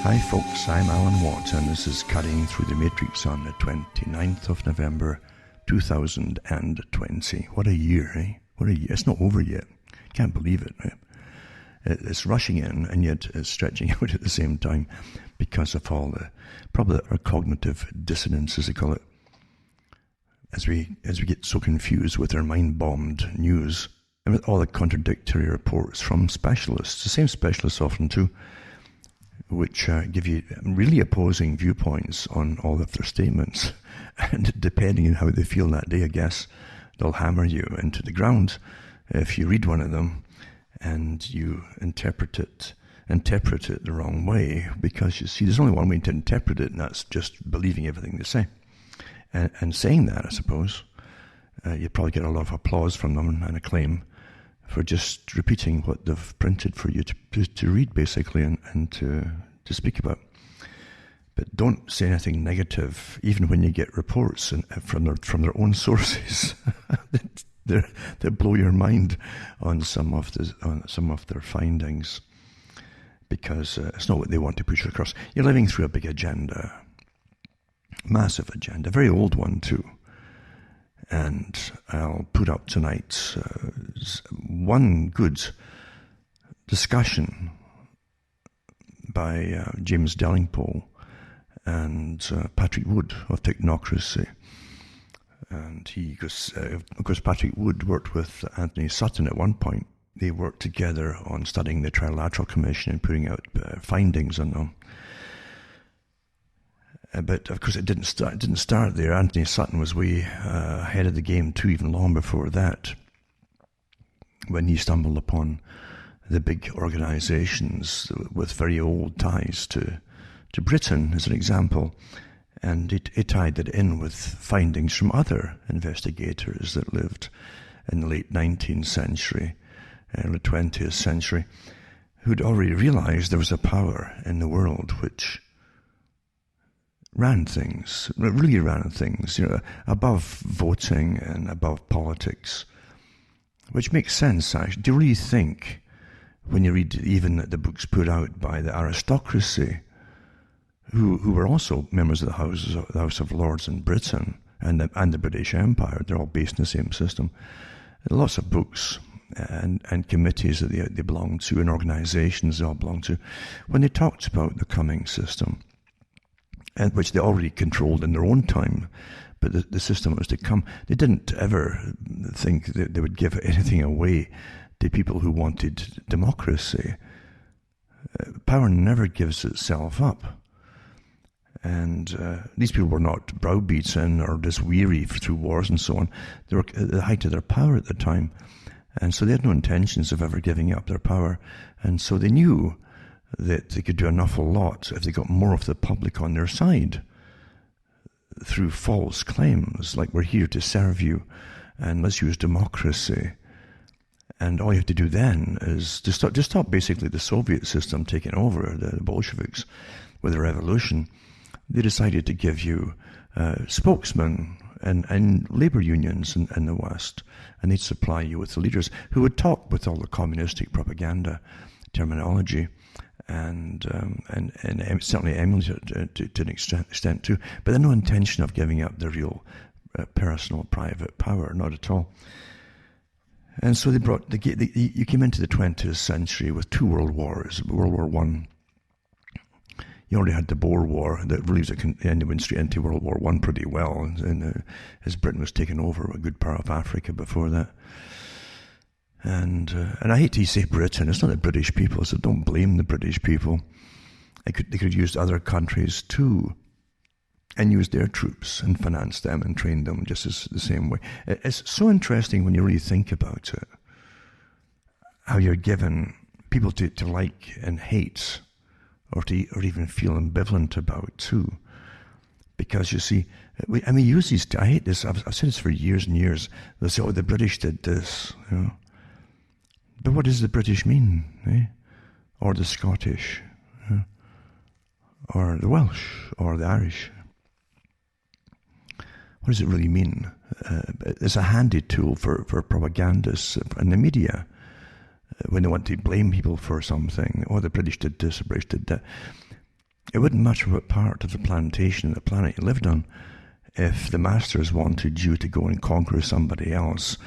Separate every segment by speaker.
Speaker 1: Hi folks, I'm Alan Watt and this is Cutting Through the Matrix on the 29th of November 2020. What a year, eh? What a year. It's not over yet. Can't believe it, right? It's rushing in and yet it's stretching out at the same time because of all the, probably our cognitive dissonance, as they call it, as we get so confused with our mind-bombed news and with all the contradictory reports from specialists, the same specialists often too, which give you really opposing viewpoints on all of their statements. And depending on how they feel that day, I guess, they'll hammer you into the ground if you read one of them and you interpret it the wrong way. Because you see, there's only one way to interpret it, and that's just believing everything they say. And saying that, I suppose, you probably get a lot of applause from them and acclaim for just repeating what they've printed for you to read, basically, and to speak about. But don't say anything negative, even when you get reports from their own sources. They blow your mind on some of their findings, because it's not what they want to push across. You're living through a big agenda, massive agenda, very old one too. And I'll put up tonight one good discussion by James Delingpole and Patrick Wood of Technocracy. And he goes, of course, Patrick Wood worked with Anthony Sutton at one point. They worked together on studying the Trilateral Commission and putting out findings on them. But of course, it didn't start there. Anthony Sutton was way ahead of the game too, even long before that, when he stumbled upon the big organisations with very old ties to Britain, as an example, and he tied it in with findings from other investigators that lived in the late 19th century, early 20th century, who'd already realised there was a power in the world which really ran things, above voting and above politics, which makes sense, actually. Do you really think, when you read even the books put out by the aristocracy, who were also members of the House of Lords in Britain and the British Empire, they're all based in the same system, lots of books and committees that they belong to, and organisations they all belong to, when they talked about the coming system, and which they already controlled in their own time, but the system that was to come, they didn't ever think that they would give anything away to people who wanted democracy. Power never gives itself up. And these people were not browbeaten or just weary through wars and so on. They were at the height of their power at the time. And so they had no intentions of ever giving up their power. And so they knew that they could do an awful lot if they got more of the public on their side through false claims, like we're here to serve you and let's use democracy. And all you have to do then is to stop basically the Soviet system taking over, the Bolsheviks, with the revolution. They decided to give you spokesmen and labor unions in the West, and they'd supply you with the leaders who would talk with all the communistic propaganda terminology, and certainly emulate it to an extent too, but they're no intention of giving up their real personal, private power, not at all. And so you came into the 20th century with two world wars. World War One, you already had the Boer War that really was went straight into World War One pretty well, and as Britain was taking over a good part of Africa before that. And I hate to say Britain, it's not the British people, so don't blame the British people. They could have used other countries too, and used their troops and financed them and trained them just as the same way. It's so interesting when you really think about it, how you're given people to like and hate, or even feel ambivalent about too. Because you see, we use these, I hate this, I've said this for years and years, they'll say, oh, the British did this, But what does the British mean, eh? Or the Scottish, or the Welsh, or the Irish? What does it really mean? It's a handy tool for propagandists and the media when they want to blame people for something. Oh, the British did this, the British did that. It wouldn't matter what part of the plantation, the planet you lived on, if the masters wanted you to go and conquer somebody else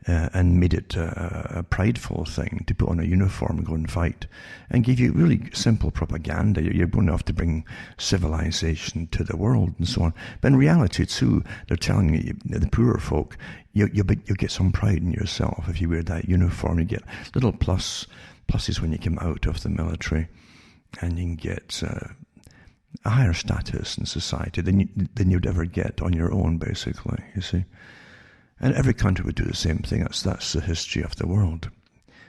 Speaker 1: and made it a prideful thing to put on a uniform and go and fight, and gave you really simple propaganda. You're going to have to bring civilization to the world and so on. But in reality, too, they're telling you, the poorer folk, you'll get some pride in yourself if you wear that uniform. You get little pluses when you come out of the military, and you can get a higher status in society than you'd ever get on your own, basically, you see. And every country would do the same thing. That's the history of the world.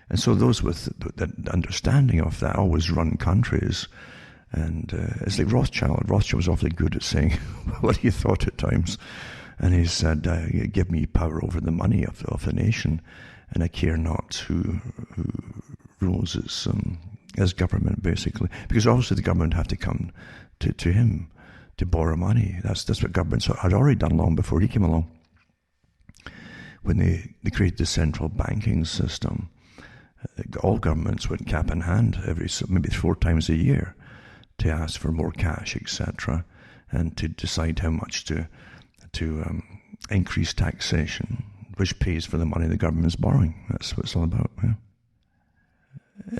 Speaker 1: And so those with the understanding of that always run countries. And it's like Rothschild. Rothschild was awfully good at saying what he thought at times. And he said, give me power over the money of the nation, and I care not who rules its government, basically. Because obviously the government have to come to him to borrow money. That's what governments had already done long before he came along. When they created the central banking system, all governments went cap in hand maybe 4 times a year to ask for more cash, etc., and to decide how much to increase taxation, which pays for the money the government's borrowing. That's what it's all about. Yeah.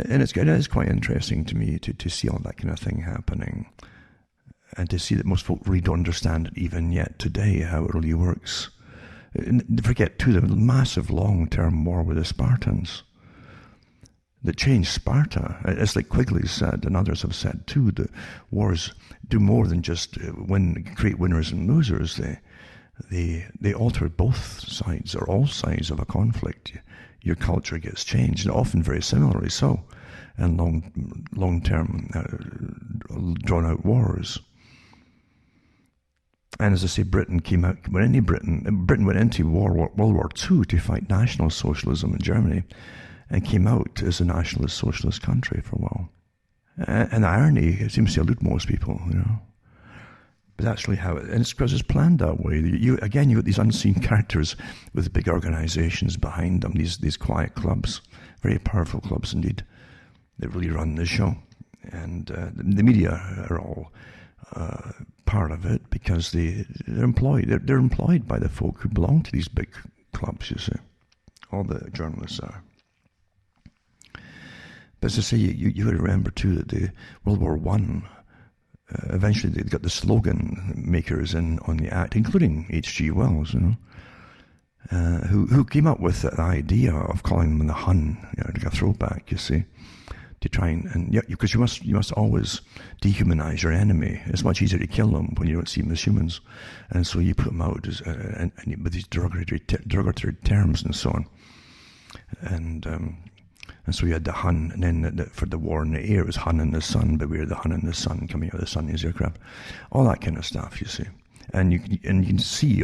Speaker 1: And it is quite interesting to me to see all that kind of thing happening, and to see that most folk really don't understand it even yet today, how it really works. And forget, too, the massive long-term war with the Spartans that changed Sparta. It's like Quigley said, and others have said, too, that wars do more than just create winners and losers. They alter both sides, or all sides of a conflict. Your culture gets changed, and often very similarly so, in long-term, drawn-out wars. And as I say, Britain went into World War II to fight National Socialism in Germany, and came out as a nationalist socialist country for a while. And the irony, it seems to elude most people, you know. But that's really how and it's because it's planned that way. You got these unseen characters with big organizations behind them, these quiet clubs, very powerful clubs indeed, that really run the show. And the media are all part of it, because they're employed by the folk who belong to these big clubs, you see. All the journalists are. But as I say, you got to remember too that the World War I, eventually they got the slogan makers in on the act, including H.G. Wells, you know, who came up with the idea of calling them the Hun, like a throwback, you see. To try because you must always dehumanize your enemy. It's much easier to kill them when you don't see them as humans, and so you put them out as and with these derogatory terms and so on. And so you had the Hun, and then for the war in the air, it was Hun and the Sun, but we were the Hun and the Sun coming out of the Sun as aircraft, all that kind of stuff, you see. And you can see,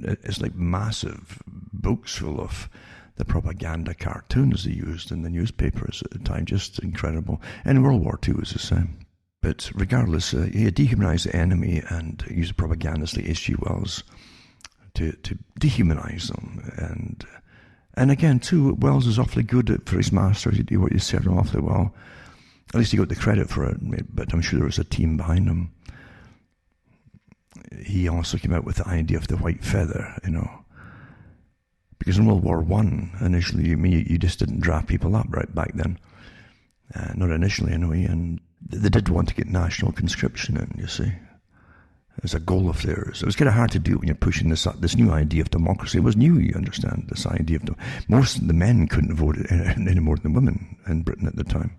Speaker 1: it's like massive books full of the propaganda cartoons they used in the newspapers at the time, just incredible. And World War II was the same. But regardless, he dehumanized the enemy and used propagandists like H.G. Wells to dehumanize them. And again, too, Wells is awfully good for his masters. He did what he said awfully well. At least he got the credit for it, but I'm sure there was a team behind him. He also came out with the idea of the white feather, you know. Because in World War I, initially, you just didn't draft people up right back then. Not initially, anyway. And they did want to get national conscription in, you see. As a goal of theirs. It was kind of hard to do when you're pushing this new idea of democracy. It was new, you understand, this idea of most of the men couldn't vote any more than women in Britain at the time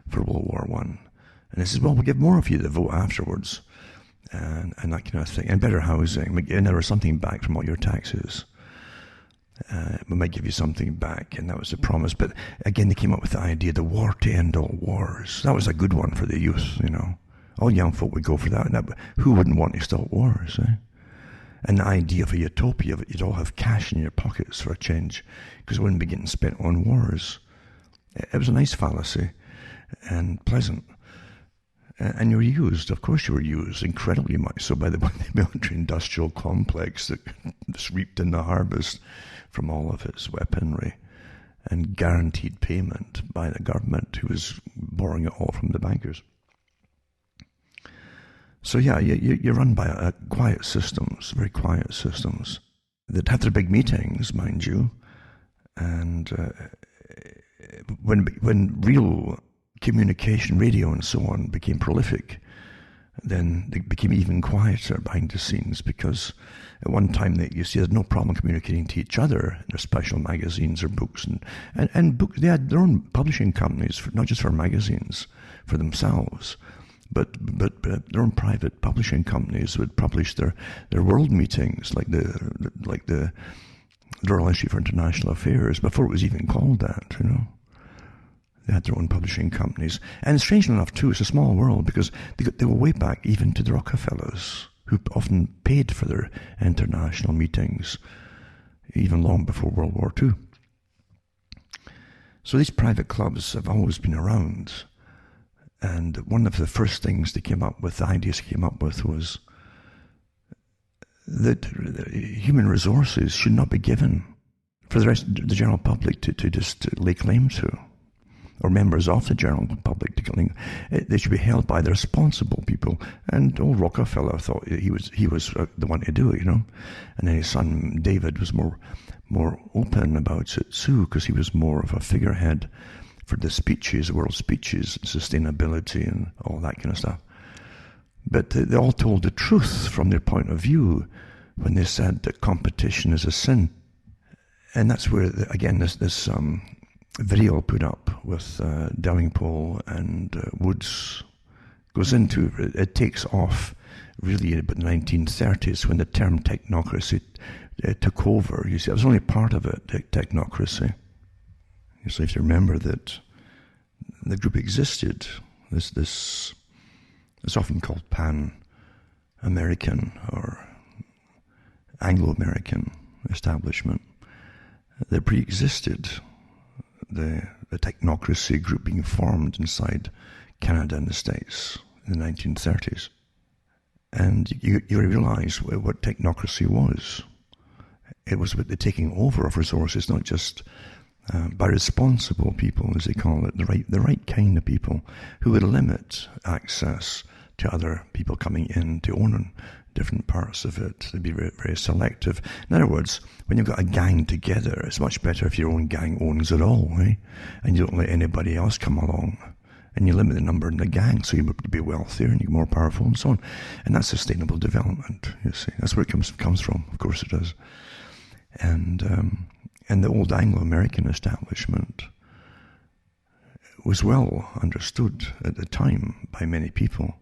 Speaker 1: for World War I. And they said, well, we'll give more of you to vote afterwards. And that kind of thing. And better housing. And there was something back from all your taxes. We might give you something back, and that was the promise. But again, they came up with the idea, the war to end all wars. That was a good one for the youth, you know. All young folk would go for that. But who wouldn't want to stop wars, eh? And the idea of a utopia, that you'd all have cash in your pockets for a change, because it wouldn't be getting spent on wars. It was a nice fallacy, and pleasant. And you were used, of course you were used, incredibly much so by the military-industrial complex that reaped in the harvest from all of its weaponry and guaranteed payment by the government, who was borrowing it all from the bankers. So yeah, you're run by quiet systems, very quiet systems that have their big meetings, mind you. And when real communication, radio and so on, became prolific, then they became even quieter behind the scenes, because at one time you see there's no problem communicating to each other in their special magazines or books, and books, they had their own publishing companies, not just for magazines for themselves, but their own private publishing companies would publish their world meetings, like the Royal Institute for International Affairs, before it was even called that, They had their own publishing companies. And strangely enough, too, it's a small world, because they go way back even to the Rockefellers, who often paid for their international meetings, even long before World War II. So these private clubs have always been around. And one of the first things they came up with, the ideas they came up with, was that human resources should not be given for the general public to just lay claim to, or members of the general public to claim. They should be held by the responsible people. And old Rockefeller thought he was the one to do it, And then his son David was more open about it too, because he was more of a figurehead for the speeches, world speeches, sustainability and all that kind of stuff. But they all told the truth from their point of view when they said that competition is a sin. And that's where, again, this video put up with Dalrymple and Woods goes into, it takes off really about the 1930s, when the term technocracy took over. You see, it was only part of it, technocracy. So if you remember that the group existed, this it's often called Pan-American or Anglo-American establishment, that pre-existed the technocracy group being formed inside Canada and the States in the 1930s. And you realize what technocracy was. It was about the taking over of resources, not just by responsible people, as they call it, the right kind of people who would limit access to other people coming in to own different parts of it. They'd be very, very selective. In other words, when you've got a gang together, it's much better if your own gang owns it all, eh? And you don't let anybody else come along. And you limit the number in the gang, so you be wealthier and you're more powerful and so on. And that's sustainable development, you see. That's where it comes from. Of course it does. And the old Anglo-American establishment was well understood at the time by many people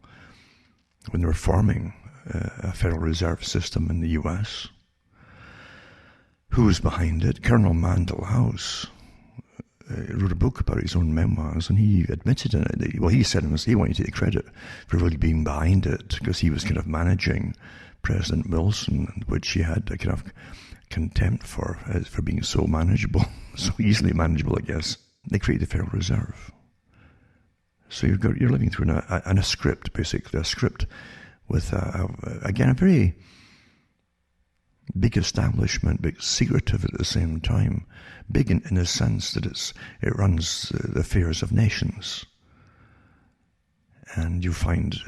Speaker 1: when they were forming a Federal Reserve System in the US. Who was behind it? Colonel Mandell House wrote a book about his own memoirs, and he admitted in it that, well, he said he wanted to take the credit for really being behind it, because he was kind of managing President Wilson, which he had a kind of contempt for being so manageable, so easily manageable, I guess. They created the Federal Reserve. So you're living through a script, basically, a script with, again, a very big establishment, but secretive at the same time. Big in the sense that it runs the affairs of nations. And you find,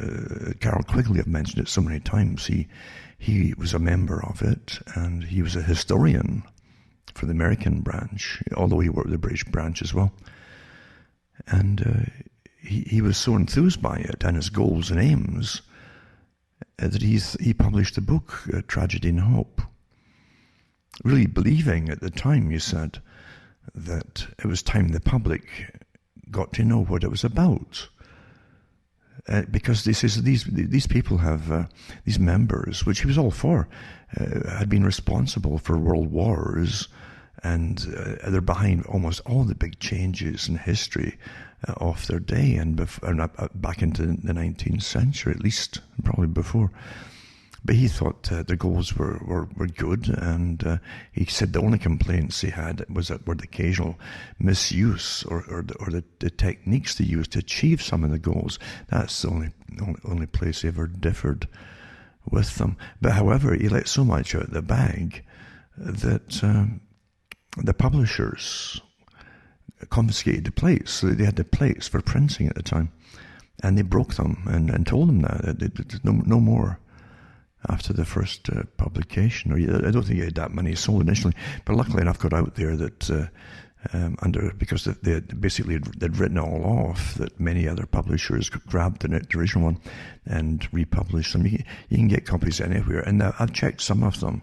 Speaker 1: Carroll Quigley, I've mentioned it so many times, he was a member of it, and he was a historian for the American branch, although he worked with the British branch as well. And he was so enthused by it and his goals and aims that he published the book, Tragedy and Hope, really believing at the time, he said, that it was time the public got to know what it was about. Because these people have, these members, which he was all for, had been responsible for world wars, and they're behind almost all the big changes in history of their day, and back into the 19th century, at least, probably before. But he thought their goals were good, and he said the only complaints he had were the occasional misuse or the techniques they used to achieve some of the goals. That's the only place he ever differed with them. But however, he let so much out of the bag that the publishers confiscated the plates. So they had the plates for printing at the time. And they broke them and told them that no more after the first publication. Or I don't think he had that many sold initially, but luckily enough got out there that because they'd written it all off, that many other publishers grabbed the original one and republished them. You can get copies anywhere, and I've checked some of them,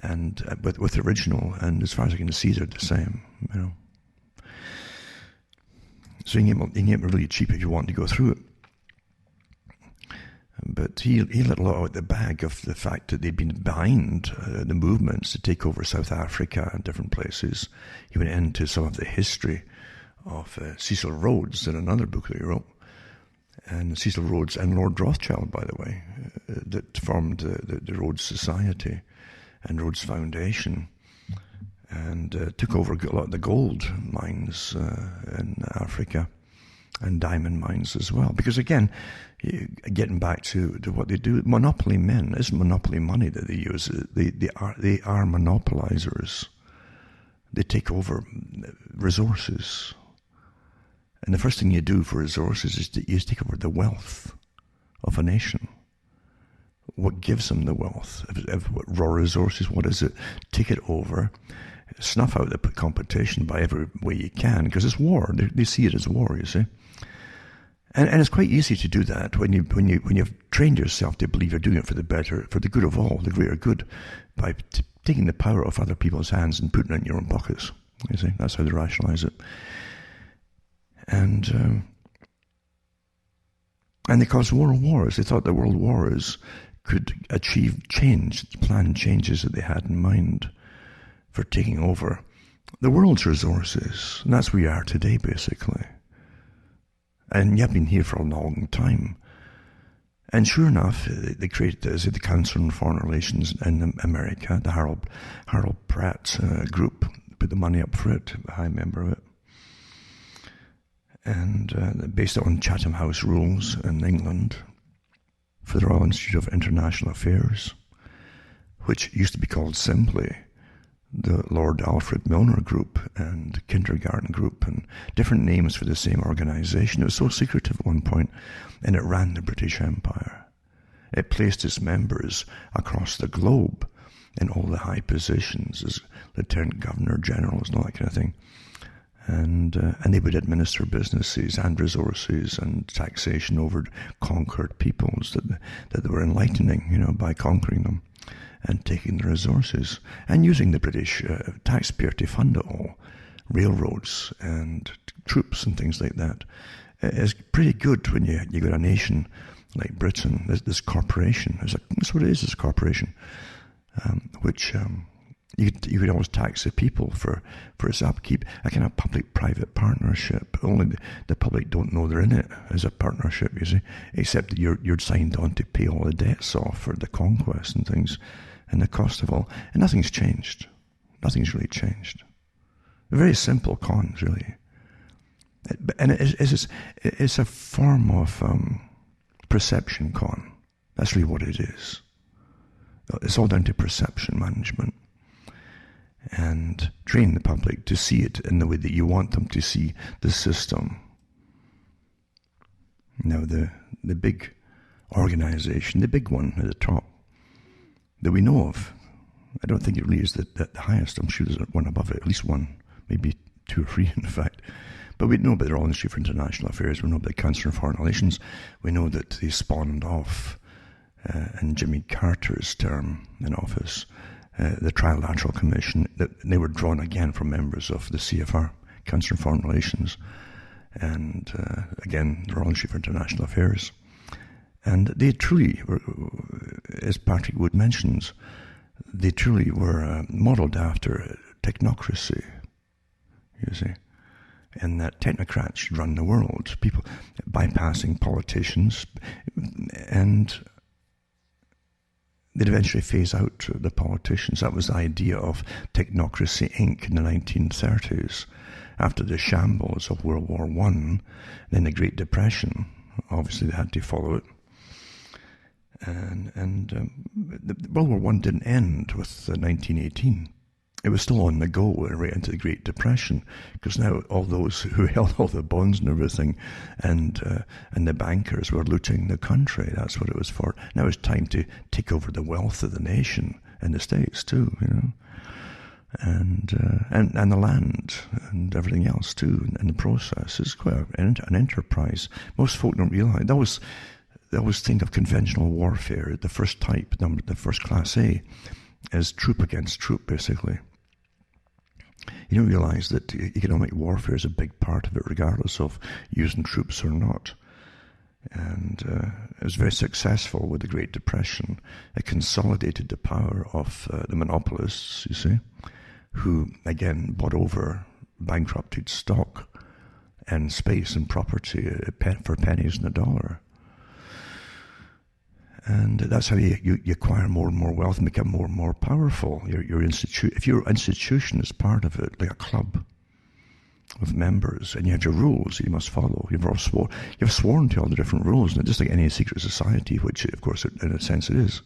Speaker 1: and with the original, and as far as I can see, they're the same. So you can get them really cheap if you want to go through it. But he let a lot out the bag of the fact that they'd been behind the movements to take over South Africa and different places. He went into some of the history of Cecil Rhodes in another book that he wrote. And Cecil Rhodes and Lord Rothschild, by the way, that formed the Rhodes Society and Rhodes Foundation, and took over a lot of the gold mines in Africa, and diamond mines as well. Because again, getting back to what they do, monopoly men isn't monopoly money that they use. They are monopolizers. They take over resources. And the first thing you do for resources is to take over the wealth of a nation. What gives them the wealth? Raw resources, what is it? Take it over, snuff out the competition by every way you can, because it's war. They see it as war, you see. And it's quite easy to do that when you've trained yourself to believe you're doing it for the better, for the good of all, the greater good, by taking the power off other people's hands and putting it in your own pockets. You see, that's how they rationalize it. And they caused world wars. They thought that world wars could achieve change, planned changes that they had in mind for taking over the world's resources. And that's where we are today, basically. And you've been here for a long time. And sure enough, they created the Council on Foreign Relations in America, the Harold Pratt group, put the money up for it, a high member of it. And based on Chatham House rules in England for the Royal Institute of International Affairs, which used to be called simply the Lord Alfred Milner Group and Kindergarten Group, and different names for the same organization. It was so secretive at one point, and it ran the British Empire. It placed its members across the globe in all the high positions as lieutenant governor generals and all that kind of thing. And they would administer businesses and resources and taxation over conquered peoples that they were enlightening, by conquering them and taking the resources and using the British taxpayer to fund it all, railroads and troops and things like that. It's pretty good when you got a nation like Britain, this corporation. That's what it is, this corporation, which you could always tax the people for its upkeep. A kind of public-private partnership. Only the public don't know they're in it as a partnership, you see, except that you're signed on to pay all the debts off for the conquest and things, and the cost of all. And nothing's changed. Nothing's really changed. Very simple cons, really. And it's a form of perception con. That's really what it is. It's all down to perception management. And train the public to see it in the way that you want them to see the system. Now, the big organization, the big one at the top that we know of, I don't think it really is the highest. I'm sure there's one above it, at least one, maybe two or three, in fact. But we know about the Royal Institute for International Affairs. We know about the Council on Foreign Relations. We know that they spawned off in Jimmy Carter's term in office, the Trilateral Commission, that they were drawn again from members of the CFR, Council on Foreign Relations, and again, the Royal Institute for International Affairs. And they truly were, as Patrick Wood mentions, they truly were modelled after technocracy, you see, and that technocrats should run the world, people bypassing politicians, and they'd eventually phase out the politicians. That was the idea of Technocracy Inc. in the 1930s. After the shambles of World War I, then the Great Depression, obviously they had to follow it. And World War I didn't end with 1918. it was still on the go right into the Great Depression, because now all those who held all the bonds and everything, and the bankers were looting the country. That's what it was for. Now it's time to take over the wealth of the nation in the States too, and the land and everything else too. In the process, it's quite an enterprise. Most folk don't realize that. They always think of conventional warfare. The first type, the first class A, is troop against troop, basically. You don't realize that economic warfare is a big part of it, regardless of using troops or not. And it was very successful with the Great Depression. It consolidated the power of the monopolists, you see, who, again, bought over bankrupted stock and space and property for pennies in the dollar. And that's how you acquire more and more wealth and become more and more powerful. If your institution is part of it, like a club with members, and you have your rules that you must follow. You've sworn to all the different rules, and just like any secret society, which of course in a sense it is.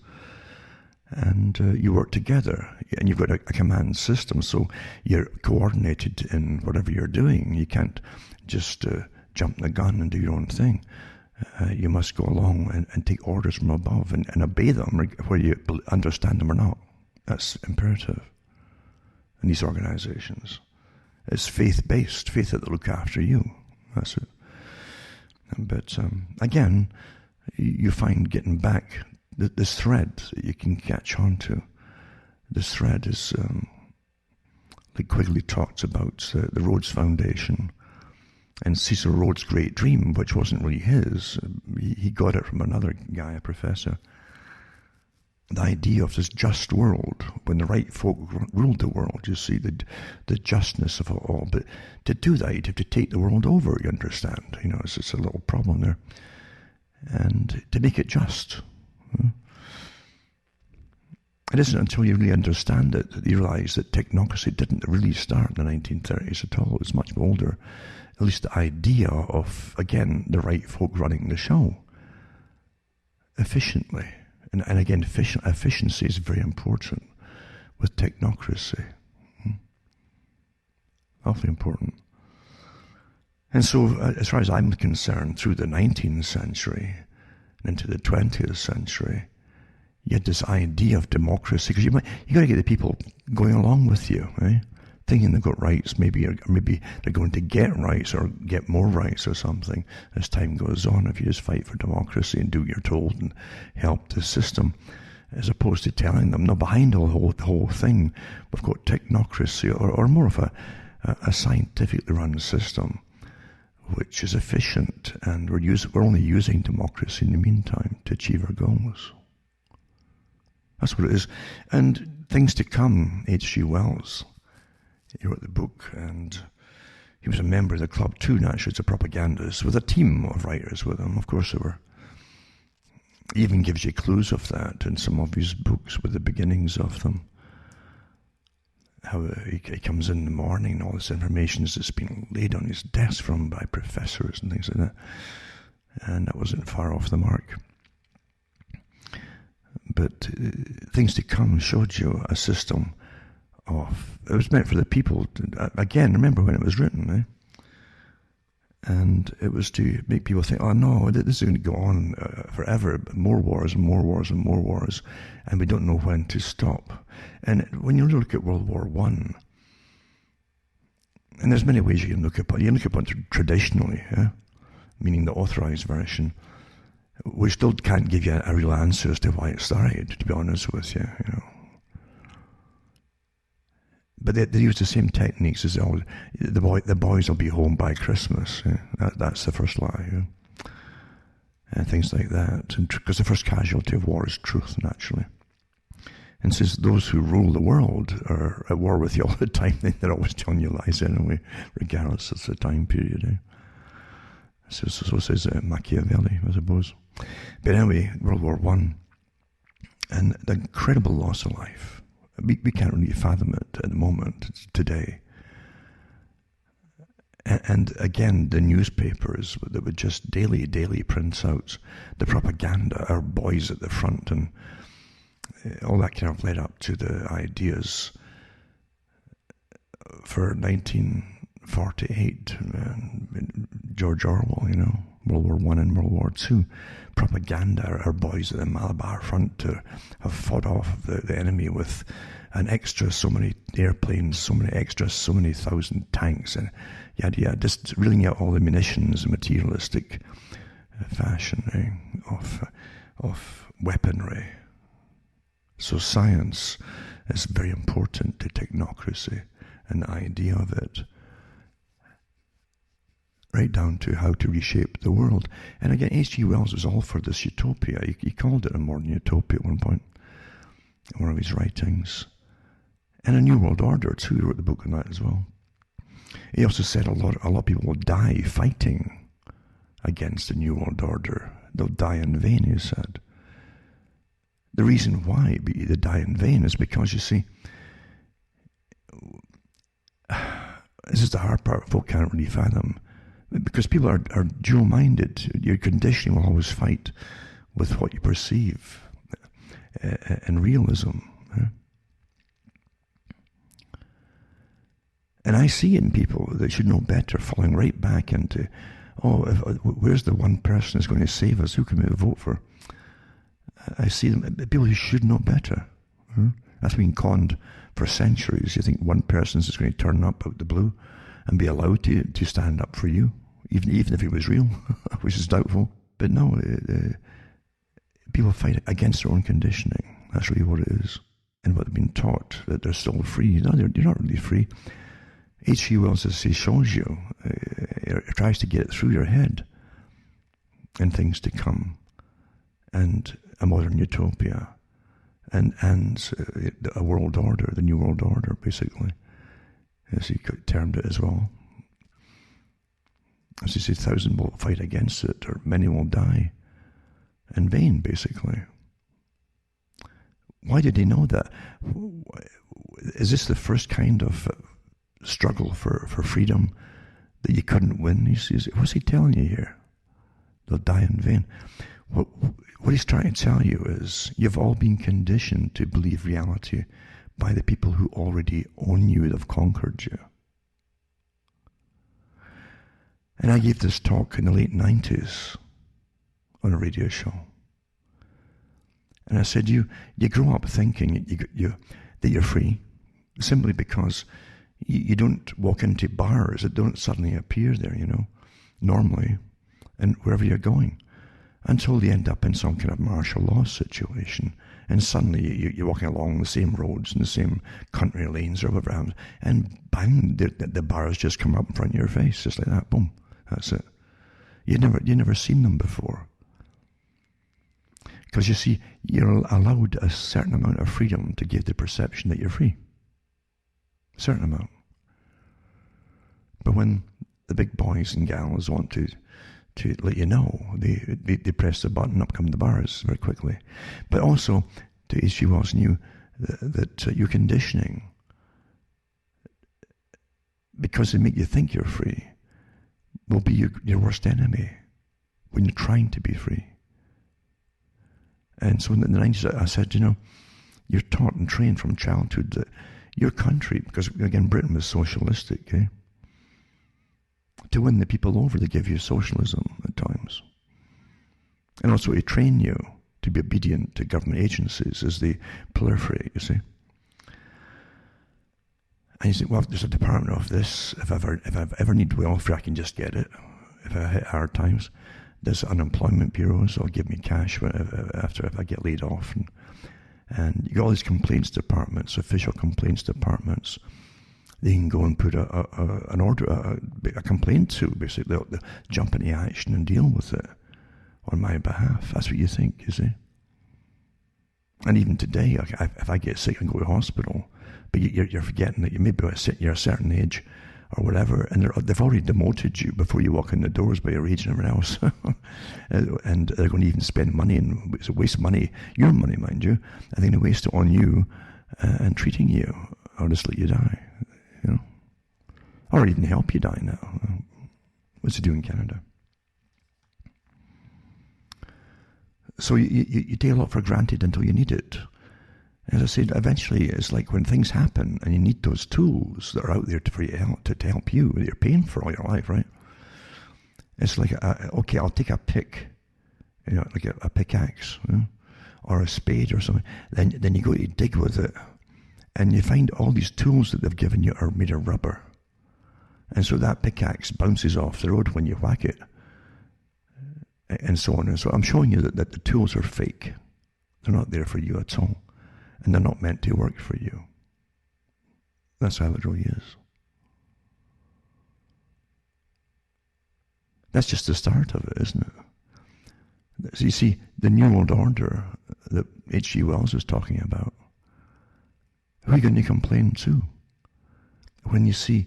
Speaker 1: And you work together, and you've got a command system, so you're coordinated in whatever you're doing. You can't just jump the gun and do your own thing. You must go along and take orders from above and obey them, whether you understand them or not. That's imperative in these organizations. It's faith-based, faith that look after you. That's it. But again, you find getting back this thread that you can catch on to. This thread is, like Quigley talks about, the Rhodes Foundation, and Cecil Rhodes' great dream, which wasn't really his. He got it from another guy, a professor. The idea of this just world, when the right folk ruled the world, you see, the justness of it all. But to do that, you'd have to take the world over, you understand. It's a little problem there. And to make it just. It isn't until you really understand it that you realize that technocracy didn't really start in the 1930s at all. It was much older. At least the idea of, again, the right folk running the show efficiently. And again, efficiency is very important with technocracy. Awfully important. And so, as far as I'm concerned, through the 19th century and into the 20th century, you had this idea of democracy, because you got to get the people going along with you, right? Thinking they've got rights, maybe they're going to get rights or get more rights or something as time goes on, if you just fight for democracy and do what you're told and help the system, as opposed to telling them, no, behind the whole thing, we've got technocracy, or more of a scientifically run system, which is efficient, and we're only using democracy in the meantime to achieve our goals. That's what it is. And things to come, H.G. Wells. He wrote the book, and he was a member of the club too, naturally, as a propagandist, with a team of writers with him. Of course, there were. He even gives you clues of that in some of his books, with the beginnings of them. How he comes in the morning, and all this information is just been laid on his desk from by professors and things like that. And that wasn't far off the mark. But things to come showed you a system it was meant for the people. Again, remember when it was written, eh? And it was to make people think, oh no, this is going to go on forever, more wars and more wars and more wars, and we don't know when to stop. And when you look at World War I, and there's many ways you can look upon it traditionally, meaning the authorized version, which still can't give you a real answer as to why it started, to be honest with you, But they use the same techniques as always. The boys will be home by Christmas. That's the first lie. And things like that. Because the first casualty of war is truth, naturally. And since those who rule the world are at war with you all the time, they're always telling you lies anyway, regardless of the time period. So says Machiavelli, I suppose. But anyway, World War I, and the incredible loss of life. We can't really fathom it at the moment, today. And again, the newspapers that would just daily print out the propaganda, our boys at the front, and all that kind of led up to the ideas for 1948, George Orwell, World War I and World War II, propaganda, our boys at the Malabar front to have fought off the enemy with an extra so many airplanes, so many thousand tanks, and yada, just reeling out all the munitions and materialistic fashion of weaponry. So science is very important to technocracy and the idea of it, right down to how to reshape the world. And again, H.G. Wells was all for this utopia. He called it a modern utopia at one point in one of his writings. And a New World Order too. He wrote the book on that as well. He also said a lot of people will die fighting against the New World Order. They'll die in vain, he said. The reason why they die in vain is because, you see, this is the hard part folk can't really fathom. Because people are dual-minded. Your conditioning will always fight with what you perceive and realism. And I see in people that should know better falling right back into, where's the one person who's going to save us? Who can we vote for? I see them, people who should know better. That's been conned for centuries. You think one person is going to turn up out the blue and be allowed to stand up for you, even if it was real, which is doubtful. But no, people fight against their own conditioning. That's really what it is. And what they've been taught, that they're still free. No, you're not really free. H.G. Wells, as he shows you, tries to get it through your head and things to come, and a modern utopia, and a world order, the New World Order, basically, as he termed it as well. As he said, 1,000 will fight against it, or many will die in vain, basically. Why did he know that? Is this the first kind of struggle for freedom that you couldn't win? What's he telling you here? They'll die in vain. What he's trying to tell you is you've all been conditioned to believe reality by the people who already own you, that have conquered you. And I gave this talk in the late 90s on a radio show. And I said, you grow up thinking that you're free simply because you don't walk into bars that don't suddenly appear there, normally, and wherever you're going, until you end up in some kind of martial law situation, and suddenly you're walking along the same roads and the same country lanes or whatever, and bang, the bars just come up in front of your face, just like that, boom, that's it. You've never seen them before. Because you see, you're allowed a certain amount of freedom to give the perception that you're free. A certain amount. But when the big boys and gals want to let you know, they press the button, up come the bars very quickly. But also, H.G. Wells knew that your conditioning, because they make you think you're free, will be your worst enemy when you're trying to be free. And so in the 90s, I said, you're taught and trained from childhood that your country, because again, Britain was socialistic, to win the people over, they give you socialism at times. And also to train you to be obedient to government agencies as they proliferate, you see. And you say, well, there's a department of this. If I ever need welfare, I can just get it. If I hit hard times, there's unemployment bureaus. They'll give me cash if I get laid off. And you got all these complaints departments, official complaints departments. They can go and put an order, a complaint to, basically. They'll jump into action and deal with it on my behalf. That's what you think, you see. And even today, if I get sick and go to hospital, but you're forgetting that you're a certain age or whatever, and they've already demoted you before you walk in the doors by your age and everything else. And they're going to even spend money and waste money, your money, mind you. I think they waste it on you and treating you, or just let you die, or even help you die now. What's it do in Canada? So you take a lot for granted until you need it. As I said, eventually it's like when things happen and you need those tools that are out there for you to help you that you're paying for all your life, right? It's like, okay, I'll take a pick, like a pickaxe, or a spade or something. Then you go to dig with it, and you find all these tools that they've given you are made of rubber. And so that pickaxe bounces off the road when you whack it, and so on. And so I'm showing you that the tools are fake. They're not there for you at all. And they're not meant to work for you. That's how it really is. That's just the start of it, isn't it? So you see, the New World Order that H.G. Wells was talking about, who are you going to complain to? When you see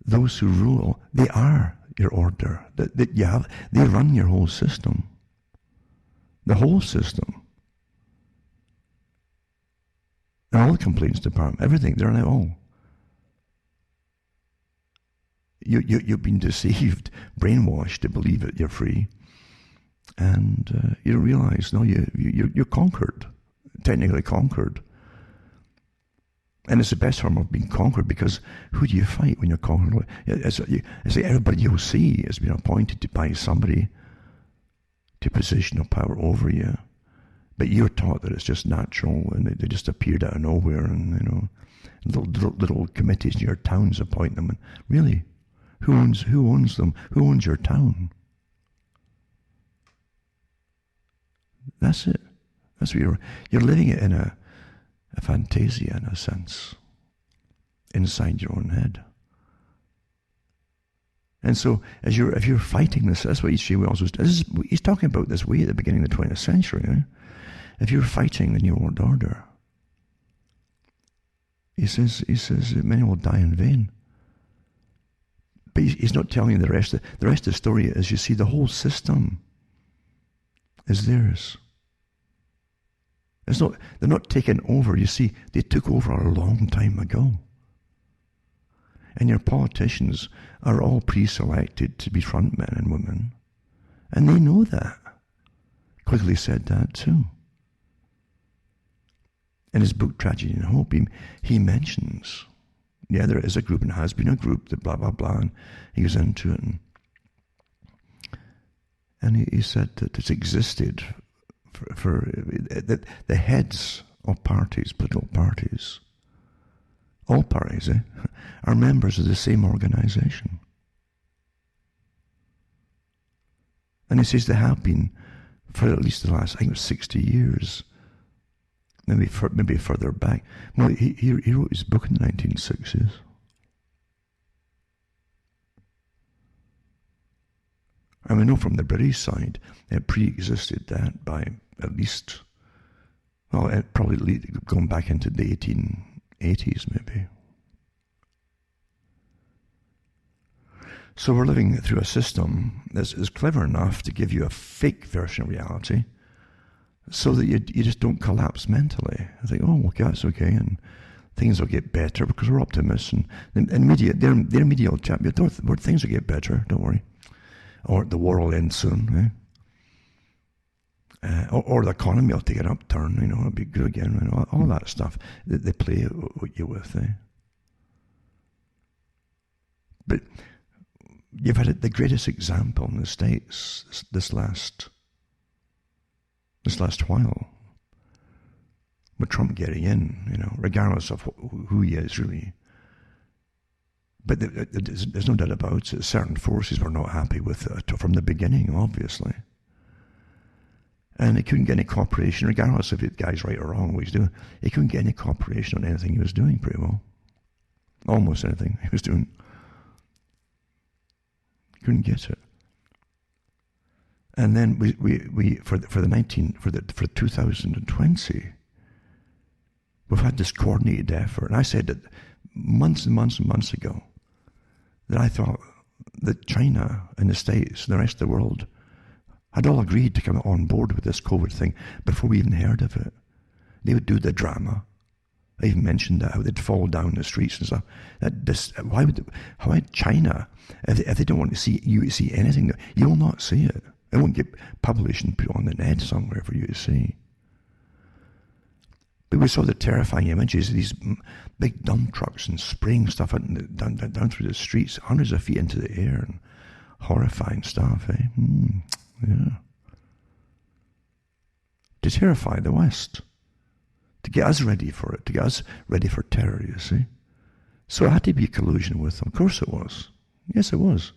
Speaker 1: those who rule, they are your order. That you have, they run your whole system. The whole system. And all the complaints department, everything, they're now all. You've been deceived, brainwashed to believe that you're free. And you don't realize, no, you're conquered, technically conquered. And it's the best form of being conquered, because who do you fight when you're conquered? It's like everybody you'll see has been appointed by somebody to position of power over you. But you're taught that it's just natural, and they just appeared out of nowhere, and little committees in your towns appoint them. And really, who owns them? Who owns your town? That's it. That's what you're living it in a fantasia, in a sense, inside your own head. And so, if you're fighting this, that's what H.G. Wells was. He's talking about this way at the beginning of the 20th century. Right? If you're fighting the New World Order, he says many will die in vain. But he's not telling you the rest. The rest of the story is, you see, the whole system is theirs. They're not taken over. You see, they took over a long time ago. And your politicians are all pre-selected to be frontmen and women. And they know that. Quigley said that too. In his book, Tragedy and Hope, he mentions, there is a group and has been a group that blah, blah, blah, and he goes into it. And he said that it's existed for the heads of parties, political parties, all parties, are members of the same organization. And he says they have been for at least the last, I think it was 60 years, maybe further back. Well, he wrote his book in the 1960s. And we know from the British side, it pre-existed that by at least, well, it probably going back into the 1880s maybe. So we're living through a system that is clever enough to give you a fake version of reality so that you just don't collapse mentally. I think, oh, okay, that's okay, and things will get better because we're optimists. And media, they're media will chat, things will get better, don't worry. Or the war will end soon, or the economy will take an upturn, it'll be good again, all that stuff that they play you with. But you've had the greatest example in the States this last while, with Trump getting in, regardless of who he is really. But there's no doubt about it. Certain forces were not happy with it from the beginning, obviously. And he couldn't get any cooperation, regardless if the guy's right or wrong what he's doing. He couldn't get any cooperation on anything he was doing pretty well. Almost anything he was doing. Couldn't get it. And then we for 2020, we've had this coordinated effort. And I said that months and months and months ago, that I thought that China and the States and the rest of the world had all agreed to come on board with this COVID thing before we even heard of it. They would do the drama. I even mentioned that, how they'd fall down the streets and stuff. Why would China, if they don't want to see anything, you will not see it. It won't get published and put on the net somewhere for you to see. But we saw the terrifying images of these big dump trucks and spraying stuff down through the streets, hundreds of feet into the air, and horrifying stuff, eh? Yeah. To terrify the West. To get us ready for it. To get us ready for terror, you see. So it had to be a collusion with them. Of course it was. Yes, it was.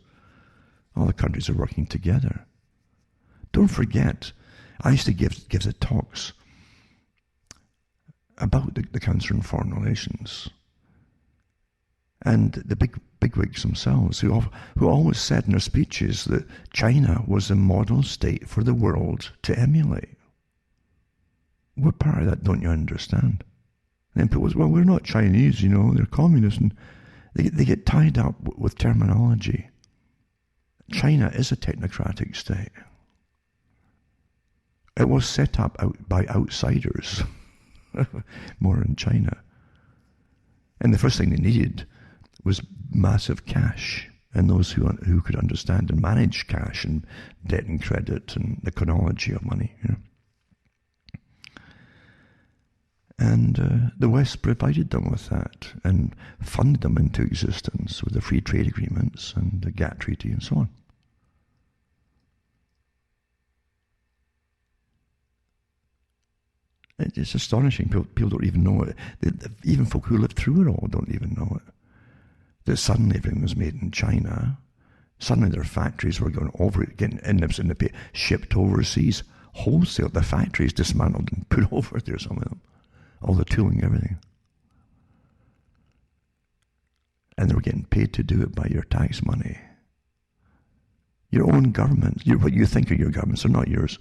Speaker 1: All the countries are working together. Don't forget, I used to give the talks about the Council on Foreign Relations. And the bigwigs themselves, who always said in their speeches that China was a model state for the world to emulate. What part of that don't you understand? And people was, well, we're not Chinese, they're communists. And they get tied up with terminology. China is a technocratic state. It was set up by outsiders, more in China. And the first thing they needed was massive cash, and those who could understand and manage cash and debt and credit and the chronology of money. And the West provided them with that and funded them into existence with the free trade agreements and the GATT Treaty and so on. It's astonishing. People don't even know it. Even folk who lived through it all don't even know it. That suddenly everything was made in China. Suddenly their factories were going over, getting shipped overseas. Wholesale, the factories dismantled and put over there, some of them. All the tooling, everything. And they were getting paid to do it by your tax money. Your own government, what you think are your governments, they're not yours,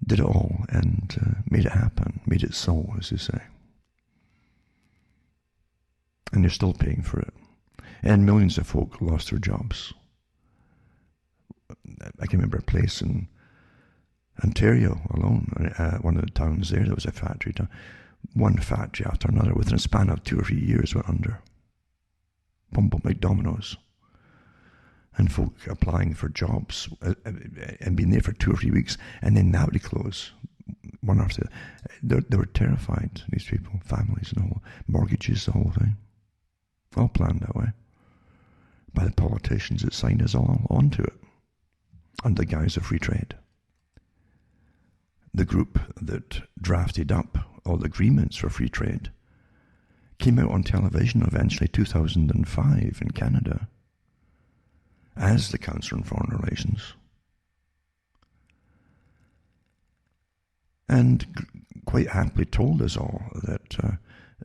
Speaker 1: did it all and made it happen, made it so, as they say. And they're still paying for it. And millions of folk lost their jobs. I can remember a place in Ontario alone, one of the towns there was a factory town. One factory after another, within a span of 2 or 3 years, went under. Boom, boom, like dominoes. And folk applying for jobs and being there for 2 or 3 weeks, and then that would close. One after the other. They were terrified, these people, families and all, mortgages, the whole thing. All planned that way. By the politicians that signed us all onto it, under the guise of free trade. The group that drafted up all the agreements for free trade came out on television eventually 2005 in Canada as the Council on Foreign Relations. And quite happily told us all that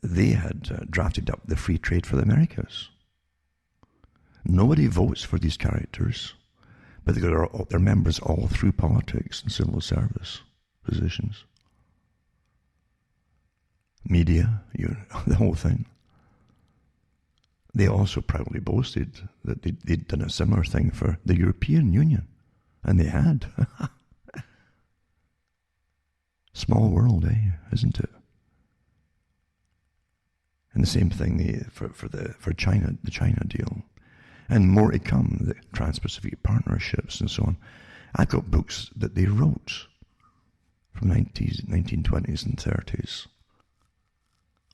Speaker 1: they had drafted up the free trade for the Americas. Nobody votes for these characters, but they're members all through politics and civil service positions. Media, the whole thing. They also proudly boasted that they'd done a similar thing for the European Union. And they had. Small world, isn't it? And the same thing for China, the China deal. And more to come, the Trans-Pacific Partnerships and so on. I've got books that they wrote from 1920s and 30s,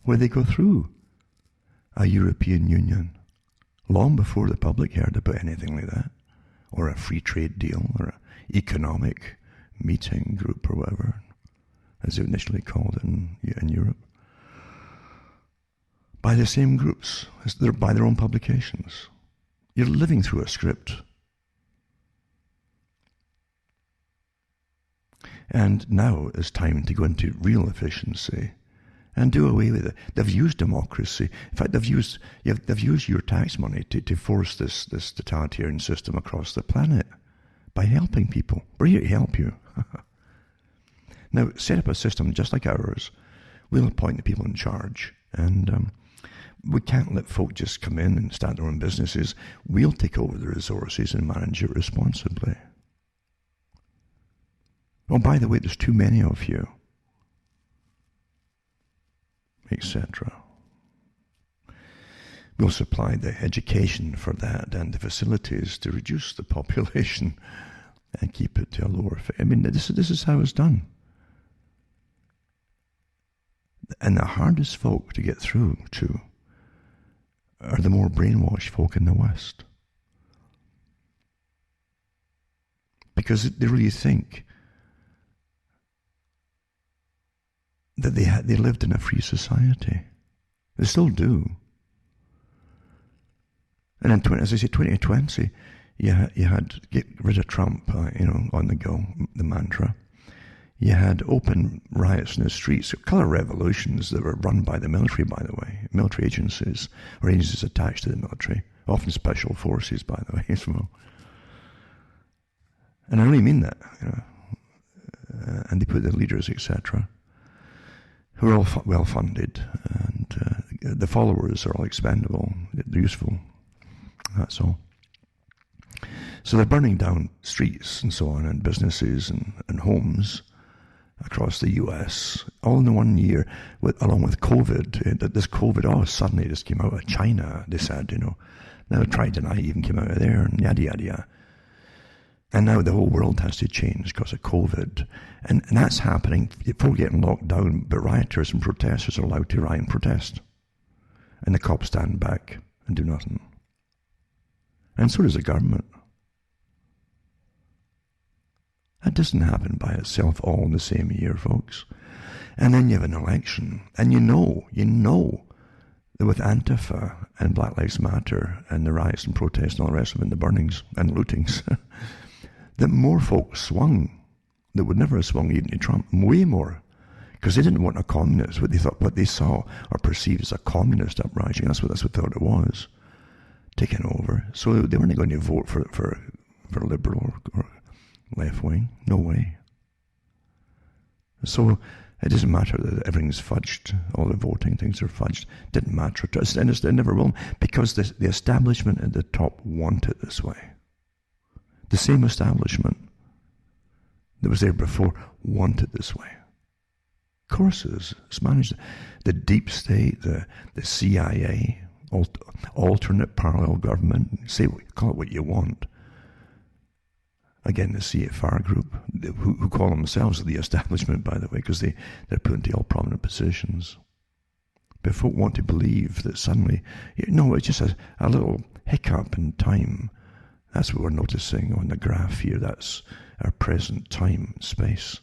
Speaker 1: where they go through a European Union long before the public heard about anything like that, or a free trade deal, or an economic meeting group, or whatever, as they initially called it in Europe. By the same groups, by their own publications. You're living through a script. And now it's time to go into real efficiency and do away with it. They've used democracy. In fact, they've used your tax money to force this totalitarian system across the planet by helping people. We're here to help you. Now, set up a system just like ours. We'll appoint the people in charge, and we can't let folk just come in and start their own businesses. We'll take over the resources and manage it responsibly. Oh, by the way, there's too many of you, etc. We'll supply the education for that and the facilities to reduce the population and keep it to a lower. I mean, this is how it's done. And the hardest folk to get through to are the more brainwashed folk in the West. Because they really think that they lived in a free society. They still do. And in, as I say, 2020, you had get rid of Trump, on the go, the mantra. You had open riots in the streets, colour revolutions that were run by the military, by the way, military agencies, or agencies attached to the military, often special forces, by the way, as well. And I really mean that, and they put the leaders, etc., who are all well funded, and the followers are all expendable, they're useful, that's all. So they're burning down streets and so on, and businesses and homes across the US, all in the 1 year, along with COVID. This COVID, suddenly this came out of China, they said, Now Trident and I even came out of there, and yada, yada, yada. And now the whole world has to change because of COVID. And that's happening. People getting locked down, but rioters and protesters are allowed to riot and protest. And the cops stand back and do nothing. And so does the government. That doesn't happen by itself all in the same year, folks. And then you have an election, and you know that with Antifa and Black Lives Matter and the riots and protests and all the rest of it, and the burnings and lootings, that more folks swung that would never have swung even to Trump, way more, because they didn't want a communist. What they saw or perceived as a communist uprising, that's what they thought it was, taking over. So they weren't going to vote for liberal or left wing. No way. So it doesn't matter that everything's fudged, all the voting things are fudged. Didn't matter to us, and it never will, because the establishment at the top want it this way. The same establishment that was there before want it this way. Of course it is. It's managed. The deep state, the CIA, alternate parallel government, call it what you want. Again, the CFR group, who call themselves the establishment, by the way, because they're put into all prominent positions. But folk want to believe that suddenly, it's just a little hiccup in time. That's what we're noticing on the graph here. That's our present time, space.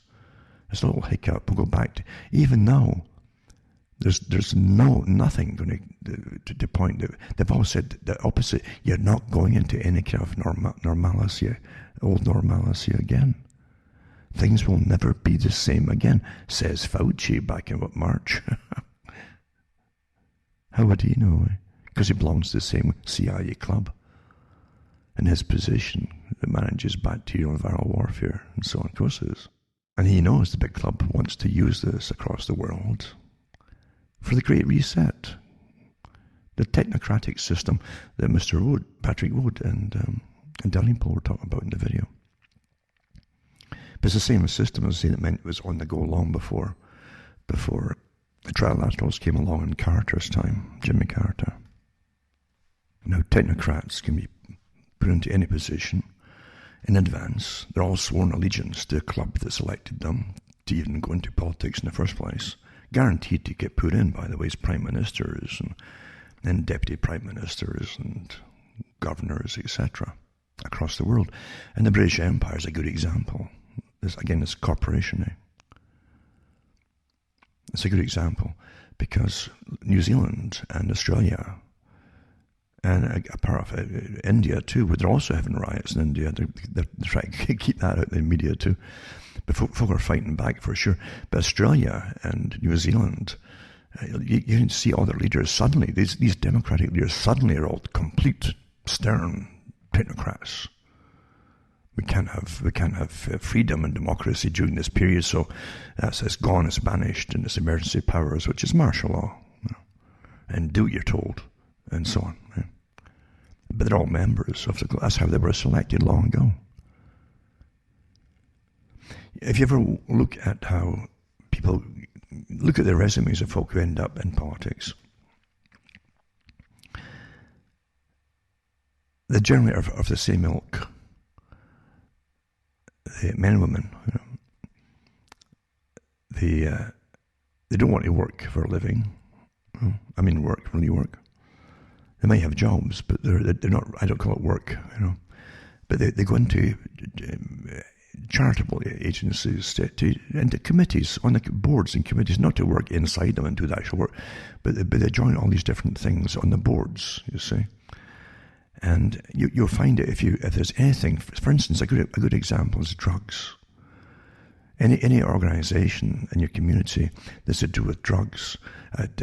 Speaker 1: It's a little hiccup. We'll go back to, even now, there's nothing going to point to. They've all said the opposite. You're not going into any kind of normalcy, old normalcy again. Things will never be the same again, says Fauci back in March. How would he know? Because he belongs to the same CIA club. And his position that manages bacterial and viral warfare and so on, of course it is. And he knows the big club wants to use this across the world for the Great Reset, the technocratic system that Mr. Wood, Patrick Wood, and Dalrymple were talking about in the video. But it's the same system as I say that meant it was on the go long before the trilaterals came along in Carter's time, Jimmy Carter. Now technocrats can be put into any position in advance. They're all sworn allegiance to a club that selected them to even go into politics in the first place. Guaranteed to get put in, by the way, as prime ministers and deputy prime ministers and governors, etc., across the world. And the British Empire is a good example. It's corporation. It's a good example because New Zealand and Australia and a part of India too, but they're also having riots in India. They're trying to keep that out in the media too. But folk are fighting back for sure. But Australia and New Zealand, you can see all their leaders suddenly, these democratic leaders suddenly are all complete stern technocrats. We can't have freedom and democracy during this period, so it's gone, it's banished, and it's emergency powers, which is martial law, and do what you're told, and so on. Right? But they're all members of the club. That's how they were selected long ago. If you ever look at how people look at the resumes of folk who end up in politics, they generally are of the same ilk. The men and women, they don't want to work for a living. I mean work, really work. They might have jobs, but they're not, I don't call it work, But they go into charitable agencies, into committees, on the boards and committees, not to work inside them and do the actual work, but they join all these different things on the boards, you see. And you'll find it if there's anything, for instance, a good example is drugs. Any organisation in your community that's to do with drugs,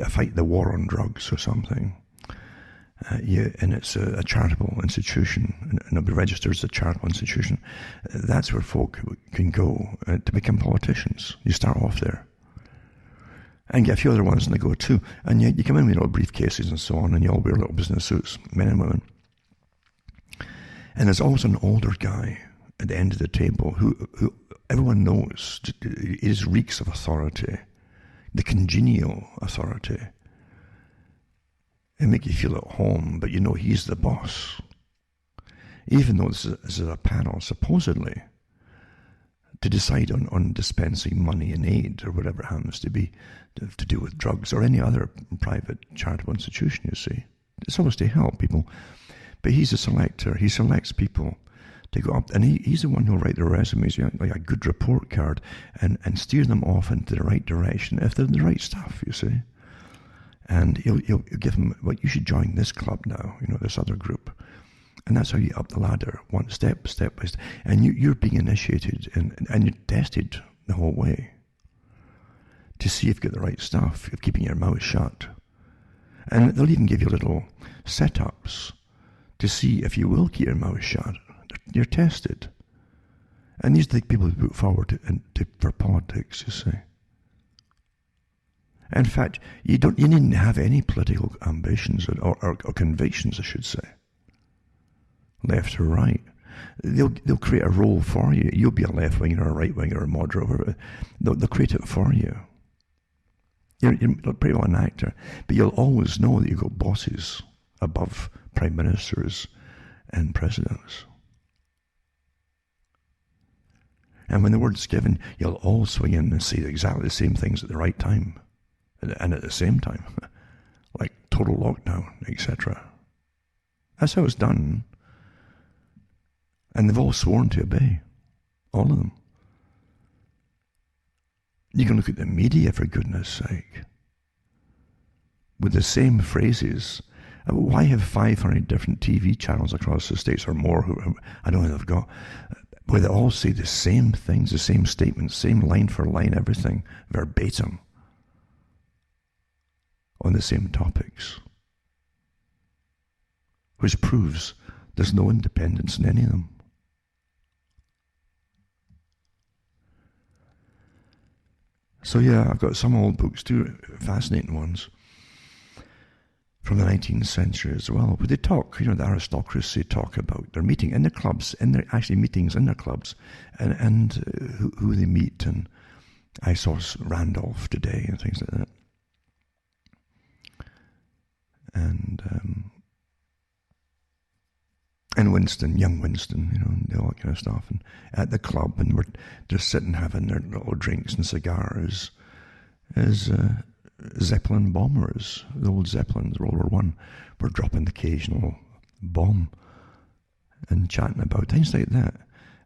Speaker 1: fight the war on drugs or something, and it's a charitable institution, and it'll be registered as a charitable institution, that's where folk can go to become politicians. You start off there. And get a few other ones and they go too. And you come in with briefcases and so on, and you all wear little business suits, men and women. And there's always an older guy at the end of the table who everyone knows is reeks of authority, the congenial authority. It make you feel at home, but he's the boss. Even though this is a panel, supposedly, to decide on dispensing money and aid, or whatever it happens to be, to do with drugs, or any other private charitable institution, you see. It's always to help people. But he's a selector. He selects people to go up, and he's the one who'll write their resumes, like a good report card, and steer them off into the right direction, if they're the right stuff, you see. And he'll give them, you should join this club now, this other group. And that's how you up the ladder, one step by step. And you're being initiated, and you're tested the whole way to see if you've got the right stuff, of keeping your mouth shut. And they'll even give you little setups to see if you will keep your mouth shut. You're tested. And these are the people who put forward for politics, you see. In fact, you needn't have any political ambitions or convictions, I should say. Left or right. They'll create a role for you. You'll be a left-winger or a right-winger or a moderate. They'll create it for you. You're pretty well an actor, but you'll always know that you've got bosses above prime ministers and presidents. And when the word's given, you'll all swing in and say exactly the same things at the right time. And at the same time, like total lockdown, etc. That's how it's done. And they've all sworn to obey. All of them. You can look at the media, for goodness sake. With the same phrases. Why have 500 different TV channels across the States or more, I don't know they've got, where they all say the same things, the same statements, same line for line, everything, verbatim, on the same topics, which proves there's no independence in any of them. So yeah, I've got some old books too, fascinating ones, from the 19th century as well, where they talk, the aristocracy talk about their meeting in their clubs, and their actually meetings in their clubs, and who they meet, and I saw Randolph today and things like that. And Winston, young Winston, and all that kind of stuff, and at the club, and we're just sitting having their little drinks and cigars, as Zeppelin bombers, the old Zeppelins, World War I, were dropping the occasional bomb and chatting about things like that.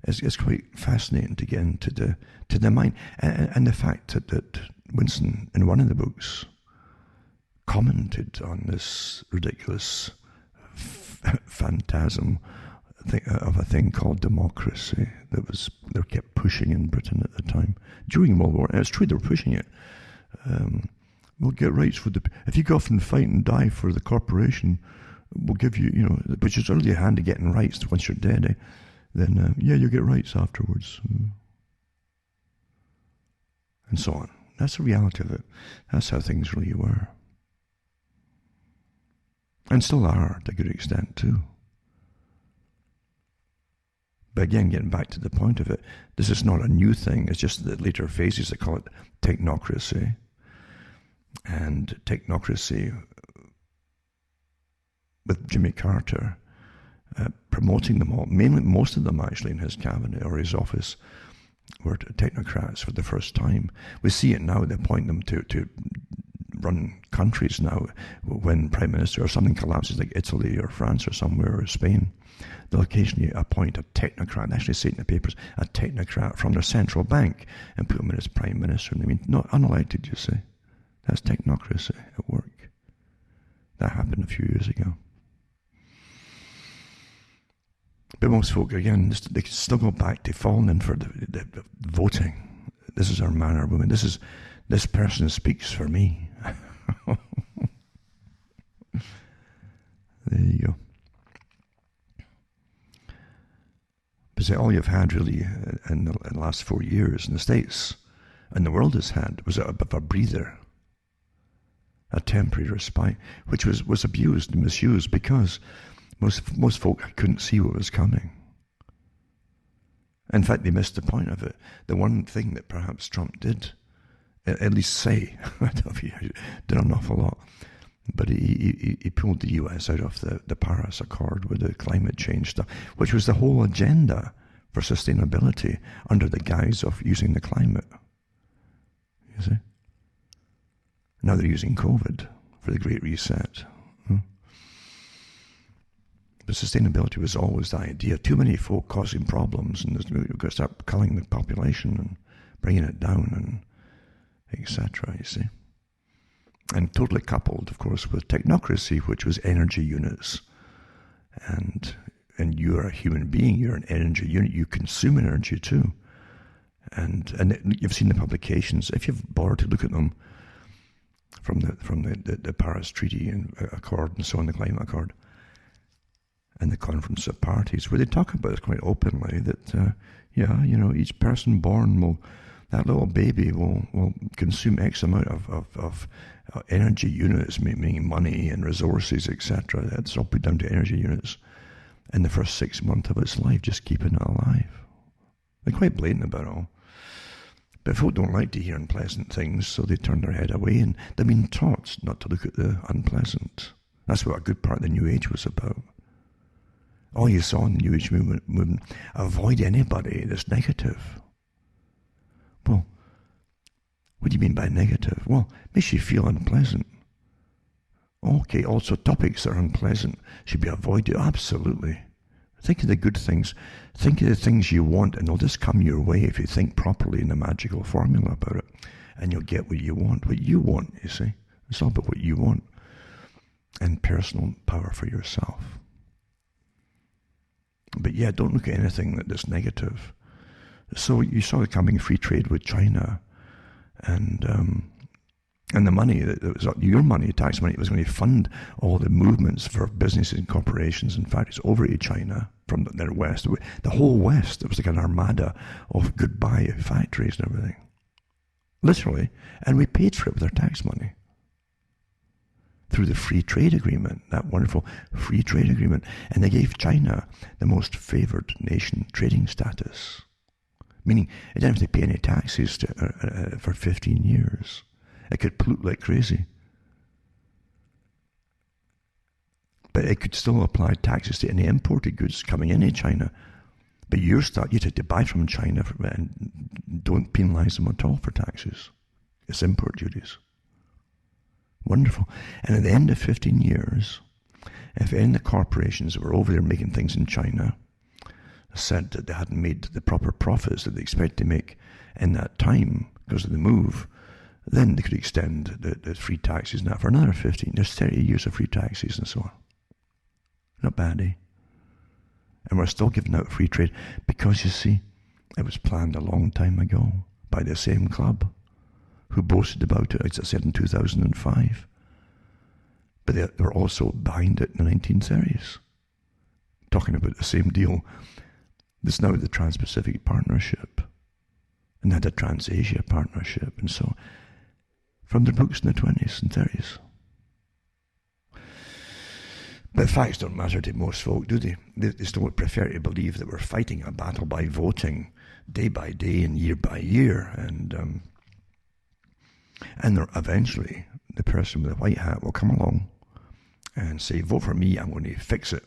Speaker 1: It's quite fascinating to get into the mind, and the fact that Winston, in one of the books, commented on this ridiculous phantasm of a thing called democracy they kept pushing in Britain at the time during World War. And it's true, they were pushing it. We'll get rights if you go off and fight and die for the corporation, we'll give you, which is really a hand of getting rights once you're dead. Then you'll get rights afterwards, and so on. That's the reality of it. That's how things really were. And still are, to a good extent, too. But again, getting back to the point of it, this is not a new thing. It's just the later phases that call it technocracy. And technocracy, with Jimmy Carter, promoting them all, mainly most of them actually in his cabinet or his office, were technocrats for the first time. We see it now. They appoint them to run countries now. When Prime Minister or something collapses, like Italy or France or somewhere, or Spain, they'll occasionally appoint a technocrat. They actually say it in the papers, a technocrat from their central bank, and put him in as Prime Minister. And I mean, not unelected, you see. That's technocracy at work. That happened a few years ago. But most folk, again, they still go back to falling in for the voting. This is our man or woman. This person speaks for me. There you go. But say, all you've had really in the last 4 years in the States and the world has had was a bit of a breather, a temporary respite, which was abused and misused because most folk couldn't see what was coming. In fact, they missed the point of it. The one thing that perhaps Trump did, at least say, I don't know if he did an awful lot, but he pulled the US out of the Paris Accord with the climate change stuff, which was the whole agenda for sustainability under the guise of using the climate. You see? Now they're using COVID for the Great Reset. But sustainability was always the idea. Too many folk causing problems, and we've got to start culling the population and bringing it down, and etc., you see. And totally coupled, of course, with technocracy, which was energy units. And you're a human being, you're an energy unit, you consume energy too. And you've seen the publications, if you've bothered to look at them, from the Paris Treaty and Accord and so on, the Climate Accord, and the Conference of Parties, where they talk about it quite openly, that, each person born that little baby will consume X amount of energy units, meaning money and resources, etc. That's all put down to energy units in the first 6 months of its life, just keeping it alive. They're quite blatant about it all. But folk don't like to hear unpleasant things, so they turn their head away, and they've been taught not to look at the unpleasant. That's what a good part of the New Age was about. All you saw in the New Age movement, avoid anybody that's negative. Well, what do you mean by negative? Well, it makes you feel unpleasant. Okay, also topics that are unpleasant should be avoided. Absolutely. Think of the good things. Think of the things you want, and they'll just come your way if you think properly in the magical formula about it. And you'll get what you want. What you want, you see. It's all about what you want. And personal power for yourself. But yeah, don't look at anything that's negative. So you saw the coming free trade with China, and the money that was your money, tax money, was going to fund all the movements for businesses and corporations and factories over to China from their west. The whole west, it was like an armada of goodbye factories and everything. Literally. And we paid for it with our tax money. Through the free trade agreement, that wonderful free trade agreement. And they gave China the most favored nation trading status. Meaning it didn't have to pay any taxes for 15 years. It could pollute like crazy. But it could still apply taxes to any imported goods coming into China. But you had to buy from China and don't penalize them at all for taxes. It's import duties. Wonderful. And at the end of 15 years, if any of the corporations that were over there making things in China said that they hadn't made the proper profits that they expected to make in that time because of the move, then they could extend the free taxes now for another 15. There's 30 years of free taxes and so on. Not bad, eh? And we're still giving out free trade because, you see, it was planned a long time ago by the same club who boasted about it, as I said, in 2005. But they were also behind it in the 1930s, talking about the same deal. There's now the Trans-Pacific Partnership, and they had the Trans-Asia Partnership, and so on, from their books in the 20s and 30s. But facts don't matter to most folk, do they? They still would prefer to believe that we're fighting a battle by voting day by day and year by year, and eventually the person with the white hat will come along and say, vote for me, I'm going to fix it.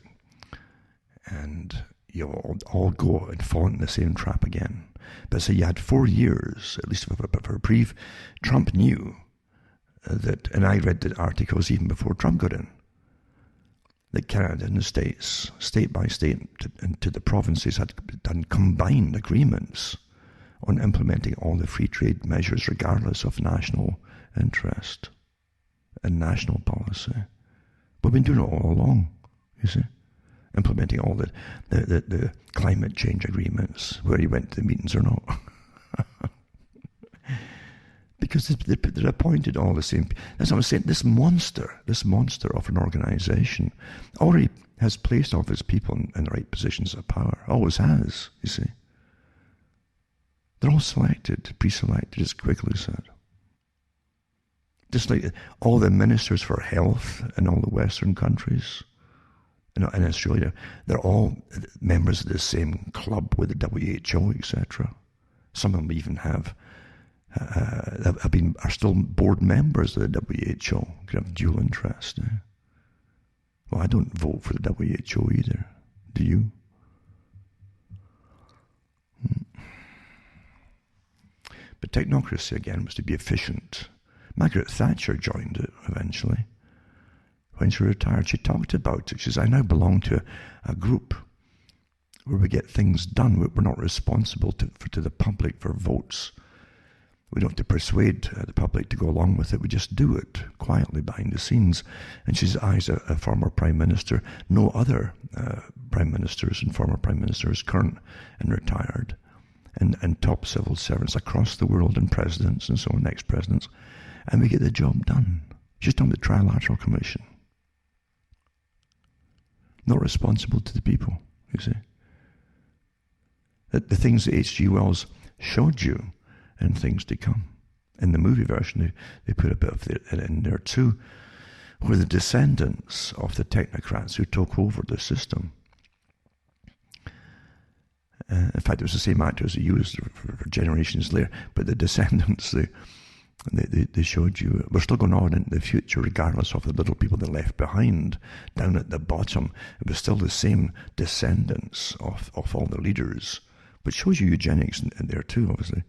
Speaker 1: And you'll all go and fall into the same trap again. But so you had 4 years, at least for a reprieve. Trump knew that, and I read the articles even before Trump got in, that Canada and the States, state by state, and to the provinces had done combined agreements on implementing all the free trade measures regardless of national interest and national policy. We've been doing it all along, you see. Implementing all the climate change agreements, whether you went to the meetings or not. Because they're appointed all the same. That's what I'm saying. This monster of an organization already has placed all of its people in the right positions of power. Always has, you see. They're all selected, pre-selected, as Quigley said. Just like all the ministers for health in all the Western countries, in Australia, they're all members of the same club with the WHO, etc. Some of them even are still board members of the WHO. Could have dual interest. Well, I don't vote for the WHO either. Do you? But technocracy again was to be efficient. Margaret Thatcher joined it eventually. When she retired, she talked about it. She says, I now belong to a group where we get things done. We're not responsible to the public for votes. We don't have to persuade the public to go along with it. We just do it quietly behind the scenes. And she says, I, as a former prime minister, no other prime ministers and former prime ministers, current and retired, and top civil servants across the world, and presidents and so on, ex-presidents, and we get the job done. She's talking about the Trilateral Commission. Not responsible to the people, you see. The things that H.G. Wells showed you in Things to Come. In the movie version, they put a bit of it in there too, where the descendants of the technocrats who took over the system, in fact, it was the same actors they used for generations later, but the descendants, they showed you, we're still going on into the future regardless of the little people they left behind. Down at the bottom, it was still the same descendants of all the leaders, but shows you eugenics in there too, obviously.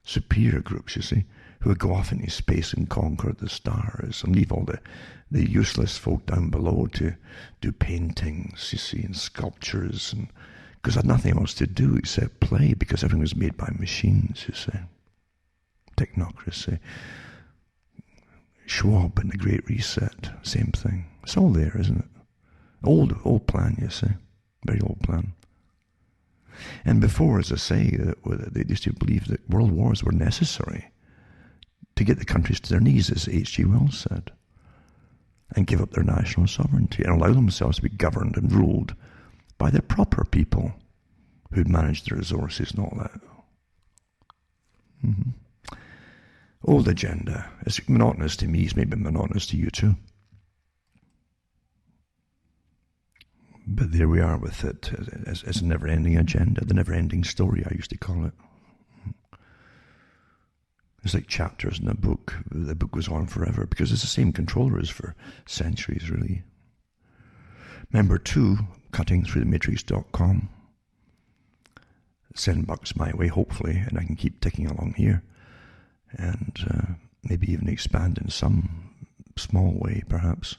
Speaker 1: Superior groups, you see, who would go off into space and conquer the stars and leave all the useless folk down below to do paintings, you see, and sculptures, and because they had nothing else to do except play, because everything was made by machines, you see. Technocracy. Schwab and the Great Reset, same thing. It's all there, isn't it? Old plan, you see. Very old plan. And before, as I say, they used to believe that world wars were necessary to get the countries to their knees, as H.G. Wells said, and give up their national sovereignty and allow themselves to be governed and ruled by the proper people who'd managed the resources and all that. Old agenda. It's monotonous to me. It's maybe monotonous to you too. But there we are with it. It's a never-ending agenda. The never-ending story, I used to call it. It's like chapters in a book. The book goes on forever because it's the same controllers for centuries, really. Number 2, cuttingthroughthematrix.com. Send bucks my way, hopefully, and I can keep ticking along here. And maybe even expand in some small way, perhaps.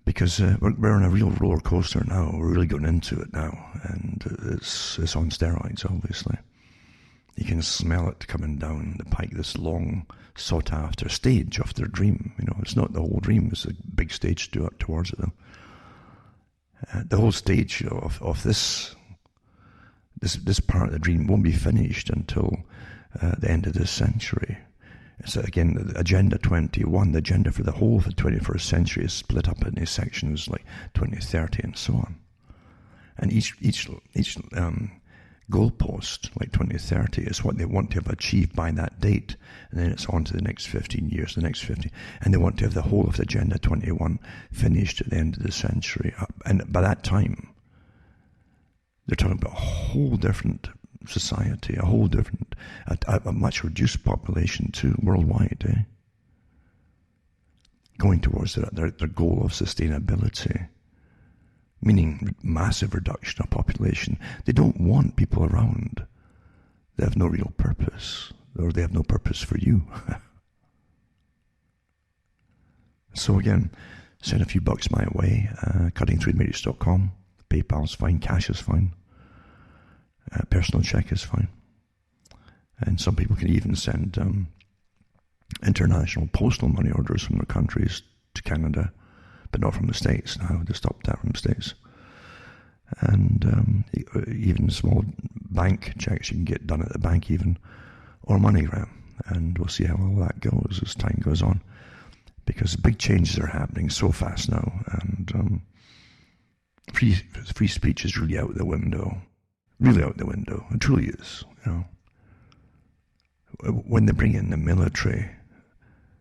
Speaker 1: Because we're on a real roller coaster now. We're really getting into it now. And it's on steroids, obviously. You can smell it coming down the pike, this long, sought-after stage of their dream. You know, it's not the whole dream. It's a big stage towards it, though. The whole stage of this part of the dream won't be finished until the end of this century. So again, the Agenda 21, the agenda for the whole of the 21st century, is split up into sections like 2030 and so on. And each goalpost, like 2030, is what they want to have achieved by that date. And then it's on to the next 15 years, the next 50. And they want to have the whole of the Agenda 21 finished at the end of the century. And by that time, they're talking about a whole different society, a whole different, a much reduced population too, worldwide, going towards their goal of sustainability. meaning massive reduction of population. They don't want people around. They have no real purpose, or they have no purpose for you. So again, send a few bucks my way, cuttingthroughmatrix.com. PayPal's fine, cash is fine, personal check is fine. And some people can even send international postal money orders from their countries to Canada, but not from the States now. They stopped that from the States. And even small bank checks you can get done at the bank even, or MoneyGram. And we'll see how all that goes as time goes on, because big changes are happening so fast now, and free speech is really out the window. Really out the window. It truly is, you know. When they bring in the military,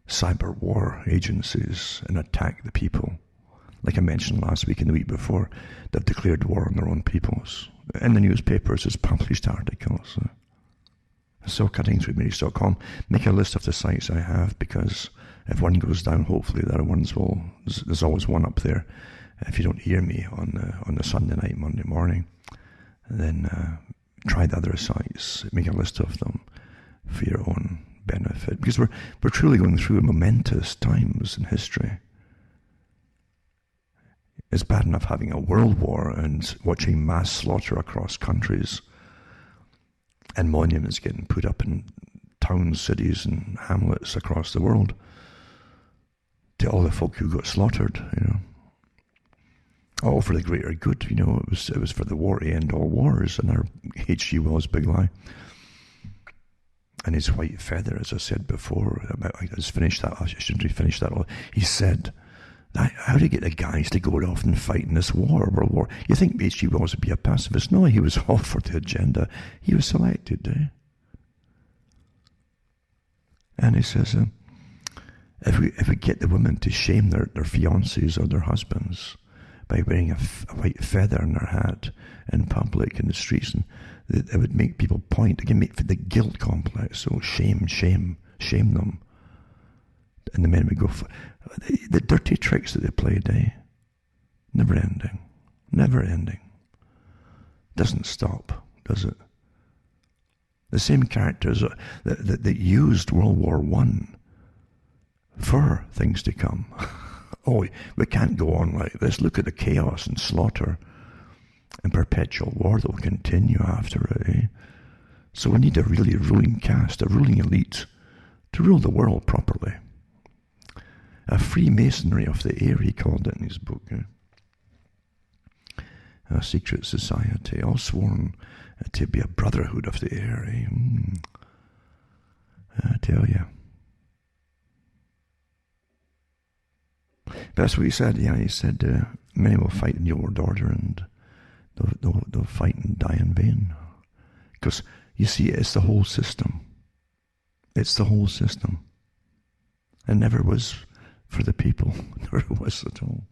Speaker 1: cyber war agencies and attack the people, like I mentioned last week and the week before, they've declared war on their own peoples. In the newspapers, it's published articles. So cuttingthroughmatrix.com, make a list of the sites I have, because if one goes down, hopefully the other ones will. There's always one up there. If you don't hear me on the Sunday night, Monday morning, then try the other sites. Make a list of them for your own benefit, because we're truly going through momentous times in history. It's bad enough having a world war and watching mass slaughter across countries, and monuments getting put up in towns, cities, and hamlets across the world to all the folk who got slaughtered, you know. All for the greater good, you know. It was for the war to end all wars, and our H.G. Wells' big lie. And his white feather, as I said before, I shouldn't have finished that. He said, how do you get the guys to go off and fight in this war, World War? You think H.G. Wells would be a pacifist? No, he was all for the agenda. He was selected, And he says, if we get the women to shame their fiancés or their husbands by wearing a white feather in their hat in public, in the streets, and it would make people point, again, make for the guilt complex. So shame them. And the men would go for the dirty tricks that they played, never ending. Doesn't stop, does it? The same characters that used World War I for things to come. Oh, we can't go on like this. Look at the chaos and slaughter and perpetual war that will continue after it. So we need a really ruling caste, a ruling elite, to rule the world properly. A Freemasonry of the air, he called it in his book. A secret society, all sworn to be a brotherhood of the air. I tell you. That's what he said. Yeah, he said many will fight in the old order, and they'll fight and die in vain. Because you see, it's the whole system. It's the whole system. It never was for the people. Never was at all.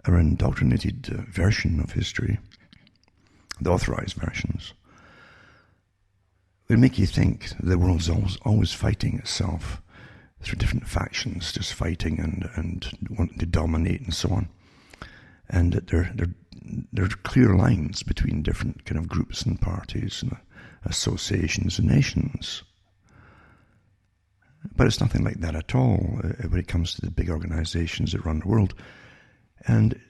Speaker 1: Our indoctrinated version of history, the authorized versions, would make you think the world's always fighting itself through different factions, just fighting and wanting to dominate and so on. And that there are clear lines between different kind of groups and parties and associations and nations. But it's nothing like that at all when it comes to the big organizations that run the world. And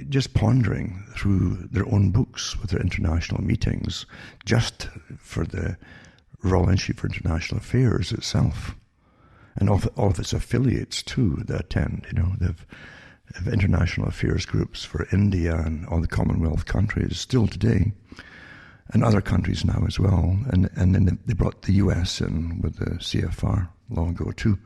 Speaker 1: just pondering through their own books with their international meetings, just for the Royal Institute for International Affairs itself, and all of its affiliates too that attend. You know, they have international affairs groups for India and all the Commonwealth countries still today, and other countries now as well. And then they brought the US in with the CFR long ago too.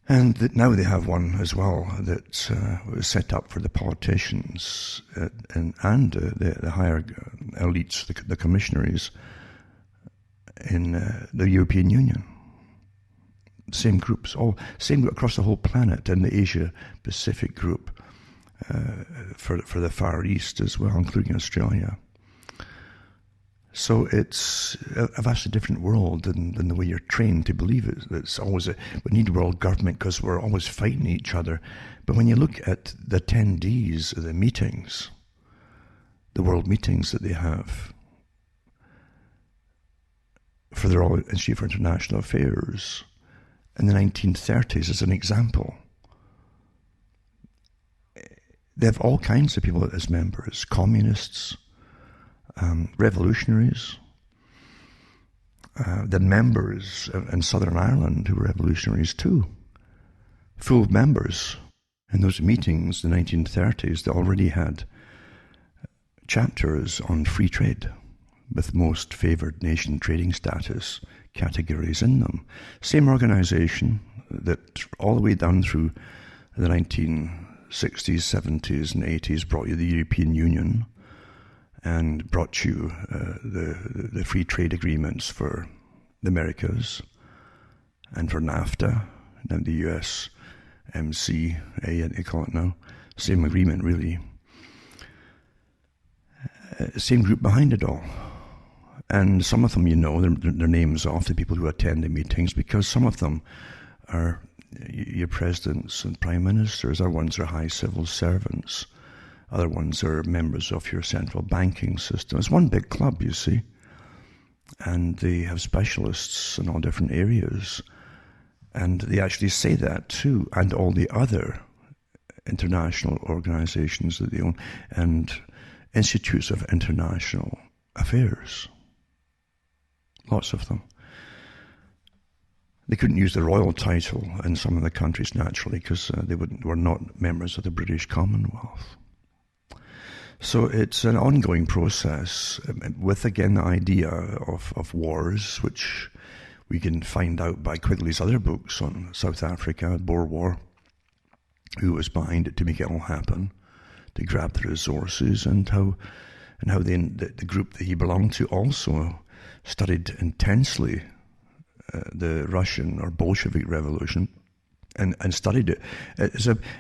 Speaker 1: And now they have one as well that was set up for the politicians and the higher elites, the commissionaries in the European Union. Same groups, same across the whole planet, and the Asia Pacific group for the Far East as well, including Australia. So it's a vastly different world than the way you're trained to believe it. It's always we need world government because we're always fighting each other. But when you look at the attendees of the meetings, the world meetings that they have for the Royal Institute for International Affairs in the 1930s as an example, they have all kinds of people as members, communists, revolutionaries, the members in Southern Ireland who were revolutionaries too, full members. In those meetings in the 1930s, they already had chapters on free trade with most favoured nation trading status categories in them. Same organisation that all the way down through the 1960s, 70s and 80s brought you the European Union and brought you the free trade agreements for the Americas and for NAFTA, now the USMCA, they call it now. Same agreement, really. Same group behind it all. And some of them, you know, their names off the people who attend the meetings because some of them are your presidents and prime ministers. Other ones are high civil servants. Other ones are members of your central banking system. It's one big club, you see. And they have specialists in all different areas. And they actually say that too. And all the other international organizations that they own and institutes of international affairs. Lots of them. They couldn't use the royal title in some of the countries naturally because they were not members of the British Commonwealth. So it's an ongoing process with, again, the idea of wars, which we can find out by Quigley's other books on South Africa, Boer War, who was behind it to make it all happen, to grab the resources, and how the group that he belonged to also studied intensely the Russian or Bolshevik Revolution and studied it.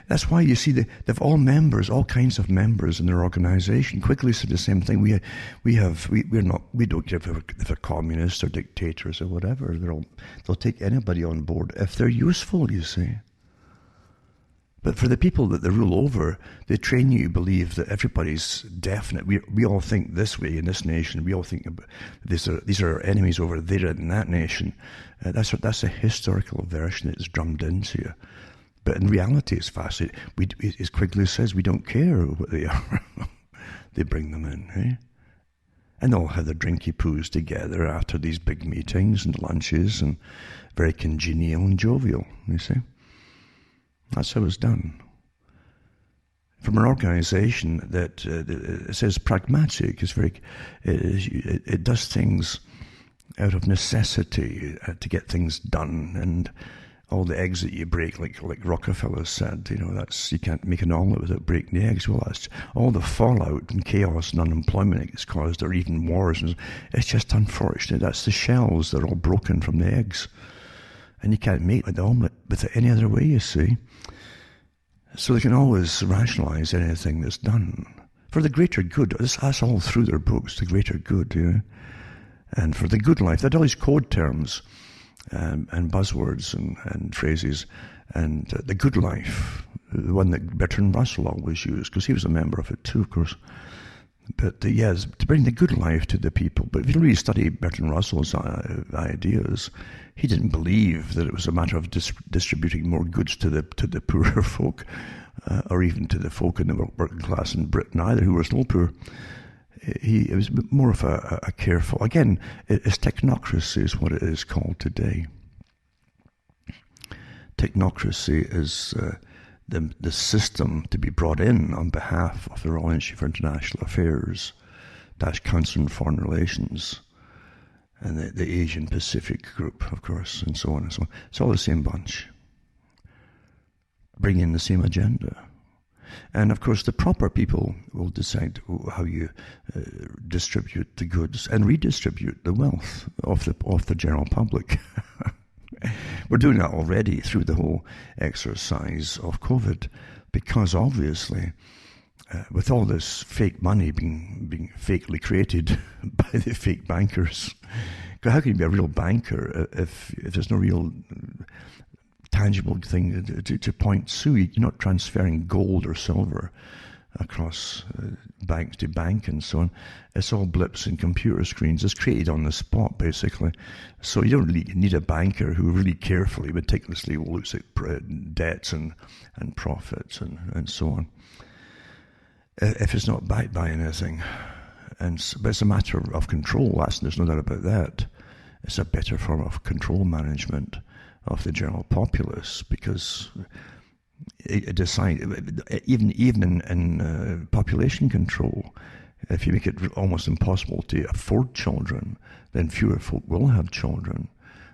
Speaker 1: That's why you see they've all members, all kinds of members in their organization. Quigley said the same thing. We don't care if they're communists or dictators or whatever. They'll take anybody on board if they're useful, you see. But for the people that they rule over, they train you to believe that everybody's definite. We all think this way in this nation. We all think these are our enemies over there in that nation. That's a historical version that's drummed into you. But in reality, it's fascinating. As Quigley says, we don't care what they are. They bring them in, eh? And they'll have their drinky poos together after these big meetings and lunches, and very congenial and jovial, you see. That's how it's done. From an organisation that it says pragmatic, it does things out of necessity to get things done, and all the eggs that you break, like Rockefeller said, you can't make an omelette without breaking the eggs. Well, that's all the fallout and chaos and unemployment it's caused, or even wars. And it's just unfortunate. That's the shells that are all broken from the eggs. And you can't make the omelette with it any other way, you see. So they can always rationalise anything that's done for the greater good. That's all through their books, the greater good, and for the good life. They had all these code terms and buzzwords and phrases, and the good life, the one that Bertrand Russell always used, because he was a member of it too, of course. But yes, to bring the good life to the people. But if you really study Bertrand Russell's ideas, he didn't believe that it was a matter of distributing more goods to the poorer folk, or even to the folk in the working class in Britain either, who were still poor. It was more of a careful. Again, it's technocracy is what it is called today. Technocracy is the system to be brought in on behalf of the Royal Institute for International Affairs, Council on Foreign Relations, and the Asian Pacific Group, of course, and so on and so on. It's all the same bunch, bring in the same agenda. And of course, the proper people will decide how you distribute the goods and redistribute the wealth of the general public. We're doing that already through the whole exercise of COVID, because obviously with all this fake money being fakely created by the fake bankers. How can you be a real banker if there's no real tangible thing to point to? You're not transferring gold or silver across bank to bank and so on. It's all blips and computer screens. It's created on the spot, basically. So you don't really need a banker who really carefully, meticulously looks at debts and profits and so on, if it's not backed by anything. But it's a matter of control. There's no doubt about that. It's a better form of control management of the general populace, because it decides, even in population control, if you make it almost impossible to afford children, then fewer folk will have children.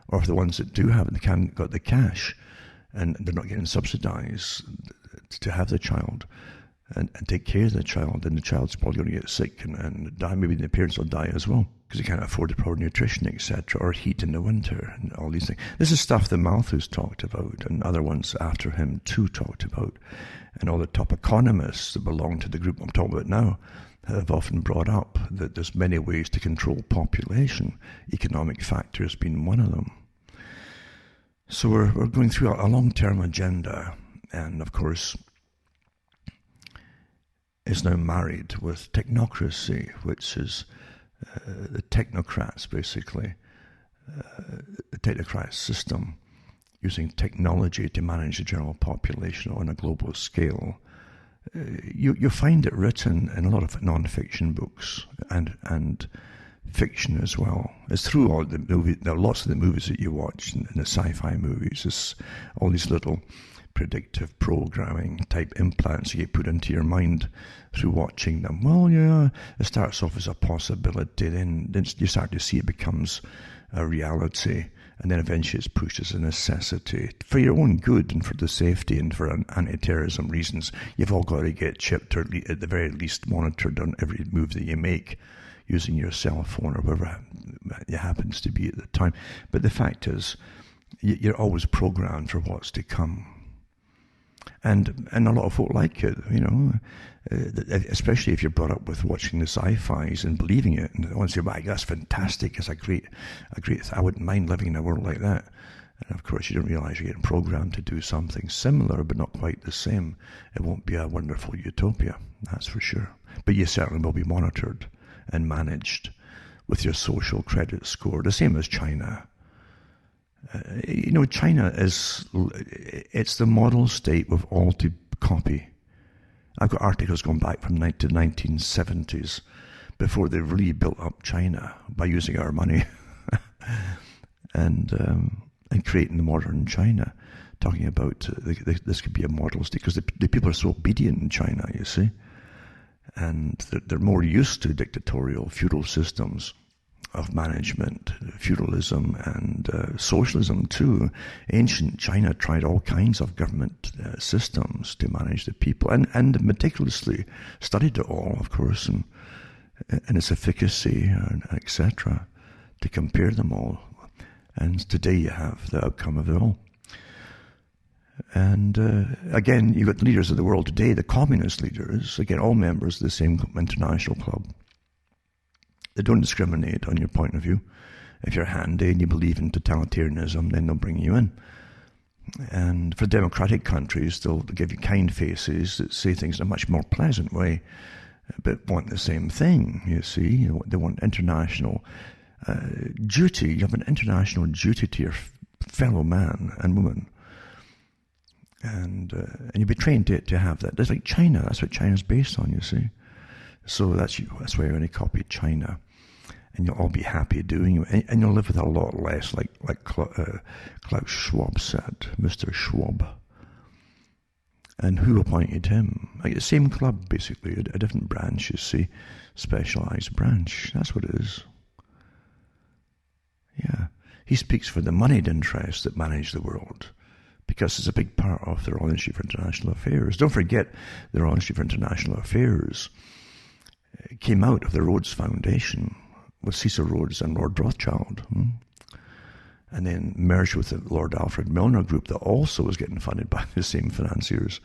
Speaker 1: Or if the ones that do have it, they haven't got the cash and they're not getting subsidized to have the child and take care of the child, then the child's probably going to get sick and die. Maybe the parents will die as well because they can't afford the proper nutrition, etc., or heat in the winter and all these things. This is stuff that Malthus talked about, and other ones after him too talked about, and all the top economists that belong to the group I'm talking about now have often brought up that there's many ways to control population, economic factors being one of them. So we're going through a long-term agenda, and of course is now married with technocracy, which is the technocrats, basically, the technocrat system, using technology to manage the general population on a global scale. You find it written in a lot of non-fiction books and fiction as well. It's through all the movies. There are lots of the movies that you watch in the sci-fi movies. It's all these little predictive programming type implants you get put into your mind through watching them. Well, yeah, it starts off as a possibility, then you start to see it becomes a reality, and then eventually it's pushed as a necessity for your own good and for the safety and for anti-terrorism reasons. You've all got to get chipped, or at the very least monitored on every move that you make using your cell phone or whatever it happens to be at the time. But the fact is, you're always programmed for what's to come. And a lot of folk like it, especially if you're brought up with watching the sci-fis and believing it, and they want to say, "Wow, that's fantastic! It's a great. I wouldn't mind living in a world like that." And of course, you don't realize you're getting programmed to do something similar, but not quite the same. It won't be a wonderful utopia, that's for sure. But you certainly will be monitored and managed with your social credit score, the same as China. China it's the model state we've all to copy. I've got articles going back from the 1970s, before they really built up China by using our money and creating the modern China, talking about this could be a model state, because the people are so obedient in China, you see, and they're more used to dictatorial feudal systems of management, feudalism and socialism too. Ancient China tried all kinds of government systems to manage the people, and meticulously studied it all, of course, and its efficacy, etc., to compare them all. And today you have the outcome of it all. And again, you've got the leaders of the world today, the communist leaders, again, all members of the same international club. They don't discriminate on your point of view. If you're handy and you believe in totalitarianism, then they'll bring you in. And for democratic countries, they'll give you kind faces that say things in a much more pleasant way, but want the same thing, you see. They want international duty. You have an international duty to your fellow man and woman. And you'll be trained to have that. That's like China. That's what China's based on, you see. So that's why you're going to copy China. And you'll all be happy doing it. And you'll live with a lot less, like Klaus Schwab said, Mr. Schwab. And who appointed him? Like the same club, basically, a different branch, you see. Specialized branch. That's what it is. Yeah. He speaks for the moneyed interests that manage the world, because it's a big part of the Royal Institute for International Affairs. Don't forget, the Royal Institute for International Affairs came out of the Rhodes Foundation with Cecil Rhodes and Lord Rothschild, and then merged with the Lord Alfred Milner Group that also was getting funded by the same financiers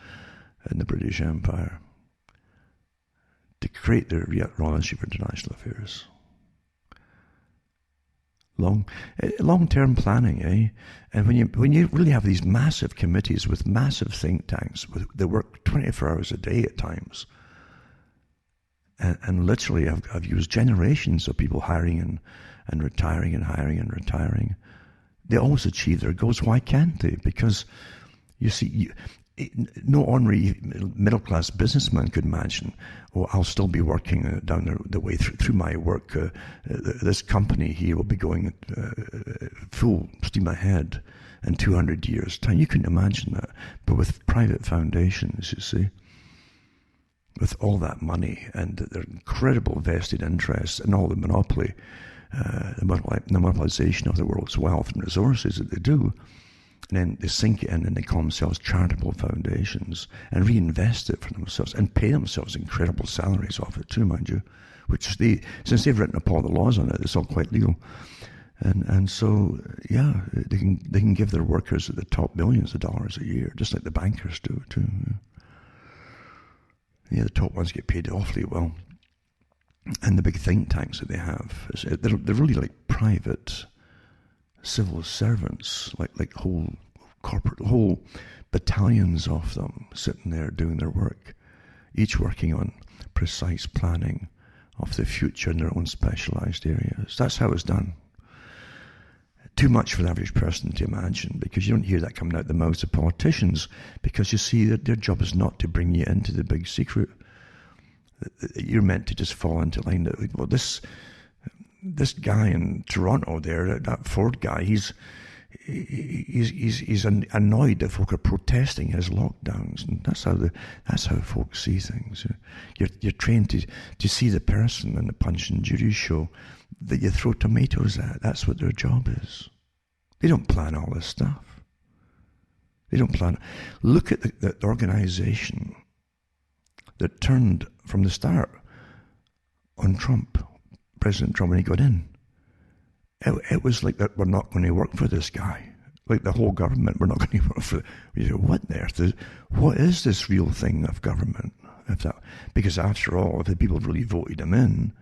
Speaker 1: in the British Empire. to create the Royal Institute for International Affairs. Long-term planning, eh? And when you really have these massive committees with massive think tanks that work 24 hours a day at times, and literally I've used generations of people hiring and retiring and hiring and retiring. They always achieve their goals. Why can't they? Because you see, no ordinary middle-class businessman could imagine, oh, I'll still be working down the way through my work. This company here will be going full steam ahead in 200 years' time. You couldn't imagine that. But with private foundations, you see, with all that money and their incredible vested interests and all the monopoly, the monopolization of the world's wealth and resources that they do, and then they sink it in and they call themselves charitable foundations and reinvest it for themselves and pay themselves incredible salaries off it too, mind you, which since they've written up all the laws on it, it's all quite legal. And so, yeah, they can give their workers at the top millions of dollars a year, just like the bankers do too. Yeah, the top ones get paid awfully well. And the big think tanks that they have, they're really like private civil servants, like whole battalions of them sitting there doing their work, each working on precise planning of the future in their own specialized areas. That's how it's done. Too much for the average person to imagine, because you don't hear that coming out the mouths of politicians, because you see that their job is not to bring you into the big secret. You're meant to just fall into line. Well, this guy in Toronto there, that Ford guy, he's annoyed that folk are protesting his lockdowns, and that's how folks see things. You're trained to see the person in the Punch and Judy show that you throw tomatoes at. That's what their job is. They don't plan all this stuff. They don't plan. Look at the organization that turned from the start on Trump, President Trump, when he got in. It was like that we're not going to work for this guy. Like the whole government, we're not going to work for. You know, what on earth what is this real thing of government? Because after all, if the people really voted him in,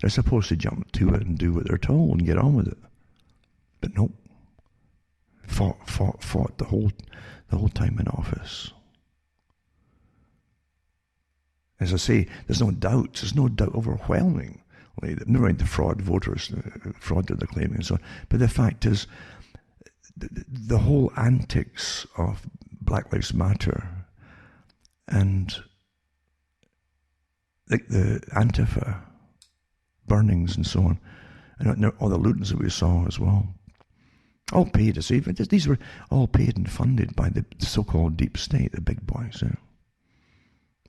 Speaker 1: they're supposed to jump to it and do what they're told and get on with it. But nope. Fought the whole time in office. As I say, there's no doubt overwhelming. Never mind the fraud voters, fraud that they're claiming and so on. But the fact is, the whole antics of Black Lives Matter and the Antifa burnings and so on, and all the lootings that we saw as well, all paid, these were all paid and funded by the so-called deep state, the big boys,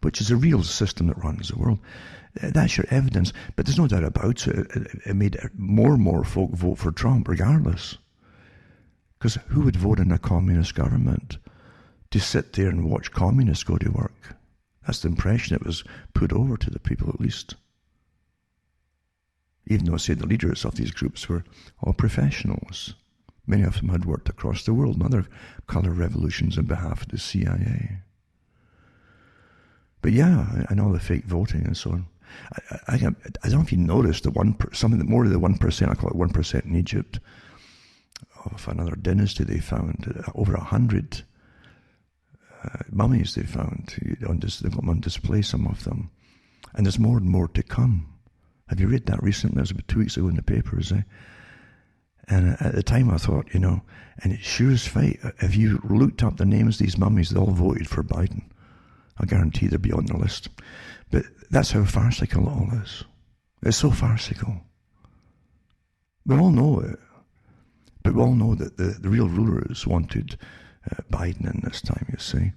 Speaker 1: which is a real system that runs the world. That's your evidence. But there's no doubt about it. It made more and more folk vote for Trump regardless. Because who would vote in a communist government to sit there and watch communists go to work? That's the impression it was put over to the people, at least. Even though, say, the leaders of these groups were all professionals. Many of them had worked across the world in other color revolutions on behalf of the CIA. But yeah, and all the fake voting and so on. I don't know if you noticed more of the 1%, I call it 1% in Egypt, of another dynasty they found, over 100 mummies they found. They've got them on display, some of them. And there's more and more to come. Have you read that recently? It was about 2 weeks ago in the papers, And at the time I thought, and it's sure as fate, if you looked up the names of these mummies, they all voted for Biden. I guarantee they'll be on the list. But that's how farcical it all is. It's so farcical. We all know it. But we all know that the real rulers wanted Biden in this time, you see.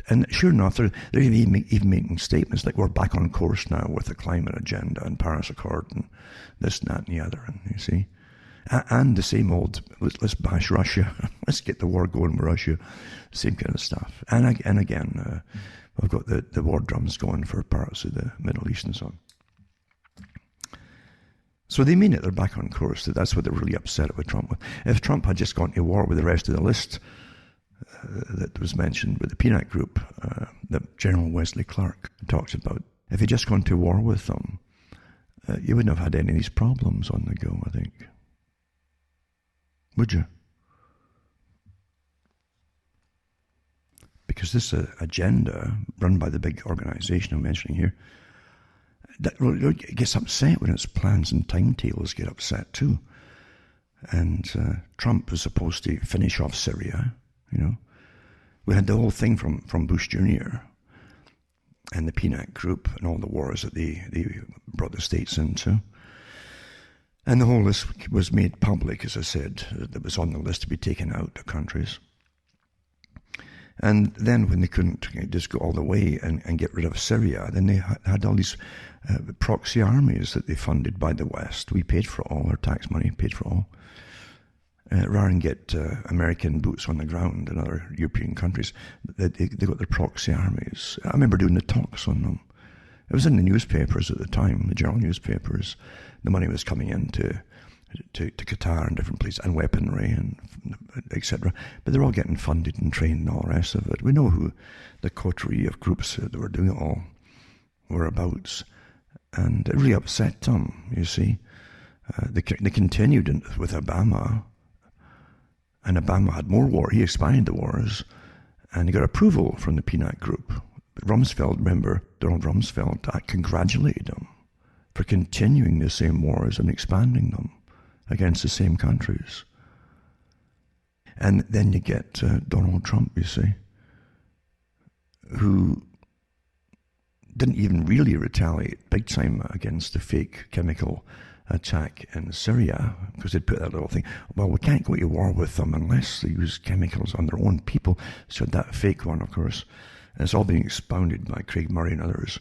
Speaker 1: And sure enough, they're even making statements like we're back on course now with the climate agenda and Paris Accord and this, and that, and the other, and you see. And the same old, let's bash Russia, let's get the war going with Russia, same kind of stuff. And again, we've got the war drums going for parts of the Middle East and so on. So they mean it, they're back on course. That's what they're really upset with Trump with. If Trump had just gone to war with the rest of the list that was mentioned with the Peanut Group, that General Wesley Clark talks about, If you'd just gone to war with them, you wouldn't have had any of these problems on the go, I think. Would you? Because this agenda, run by the big organization I'm mentioning here, that gets upset when its plans and timetables get upset too. And Trump was supposed to finish off Syria, you know. We had the whole thing from Bush Jr. and the PNAC group and all the wars that they brought the states into. And the whole list was made public, as I said, that was on the list to be taken out of countries. And then when they couldn't just go all the way and get rid of Syria, then they had all these proxy armies that they funded by the West. We paid for it all, our tax money paid for it all. Rather than get American boots on the ground in other European countries, they got their proxy armies. I remember doing the talks on them. It was in the newspapers at the time, the journal newspapers. The money was coming in to Qatar and different places, and weaponry and etc. But they're all getting funded and trained and all the rest of it. We know who the coterie of groups that were doing it all were about. And it really upset them, you see. They continued with Obama. And Obama had more war. He expanded the wars. And he got approval from the PNAC group. But Rumsfeld, remember, Donald Rumsfeld congratulated him for continuing the same wars and expanding them against the same countries. And then you get Donald Trump, you see, who didn't even really retaliate big time against the fake chemical attack in Syria, because they'd put that little thing, well, we can't go to war with them unless they use chemicals on their own people. So that fake one, of course. And it's all being expounded by Craig Murray and others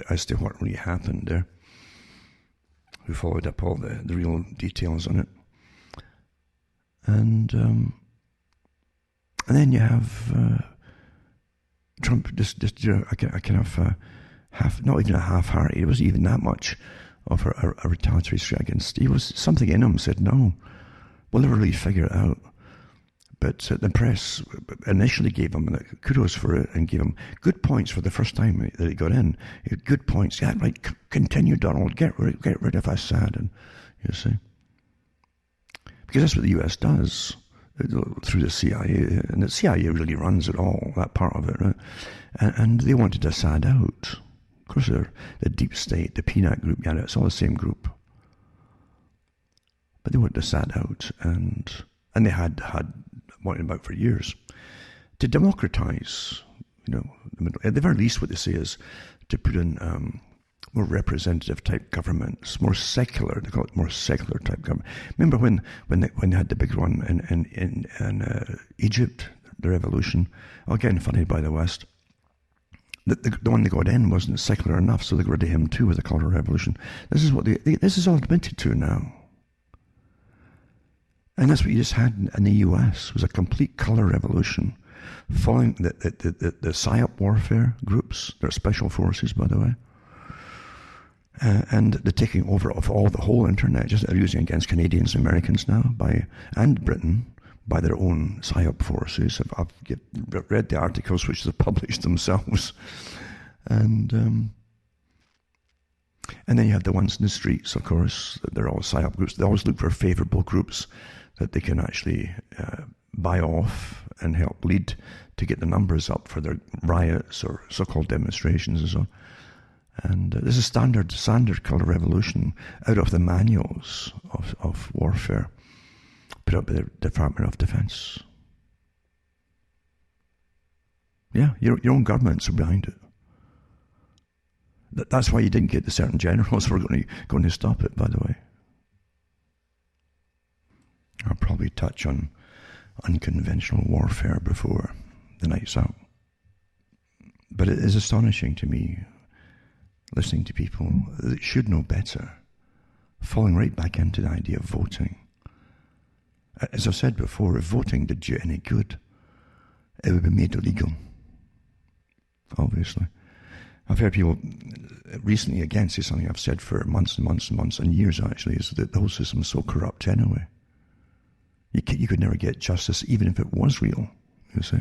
Speaker 1: as to what really happened there, who followed up all the real details on it. And then you have Trump just do a kind of not even a half-hearted, it wasn't even that much of a retaliatory threat against. He was, something in him said, no, we'll never really figure it out. But the press initially gave him kudos for it and gave him good points for the first time that he got in. He had good points. Yeah, right, continue, Donald, get rid of Assad, and you see. Because that's what the US does through the CIA, and the CIA really runs it all, that part of it, right? And they wanted Assad out. Of course, they're the deep state, the PNAC group, yeah, it's all the same group. But they wanted Assad out, and they had wanted about for years to democratize, you know, the middle. At the very least, what they say is to put in more representative type governments, more secular. They call it more secular type government. Remember when they had the big one in Egypt, the revolution, again funded by the West. The one they got in wasn't secular enough, so they got rid of him too with the Color Revolution. This is what this is all admitted to now. And that's what you just had in the US, was a complete color revolution, following the PSYOP warfare groups, they're special forces, by the way, and the taking over of the whole internet, just using against Canadians and Americans now, and Britain, by their own PSYOP forces. I've read the articles which they've published themselves. And then you have the ones in the streets, of course. They're all PSYOP groups. They always look for favourable groups that they can actually buy off and help lead to get the numbers up for their riots or so-called demonstrations and so on. And this is standard colour revolution out of the manuals of warfare put up by the Department of Defence. Yeah, your own governments are behind it. That's why you didn't get the certain generals who were going to stop it, by the way. I'll probably touch on unconventional warfare before the night's out. But it is astonishing to me, listening to people that should know better, falling right back into the idea of voting. As I've said before, if voting did you any good, it would be made illegal, obviously. I've heard people recently again say something I've said for months and months and months and years, actually, is that the whole system is so corrupt anyway. You could never get justice, even if it was real, you see.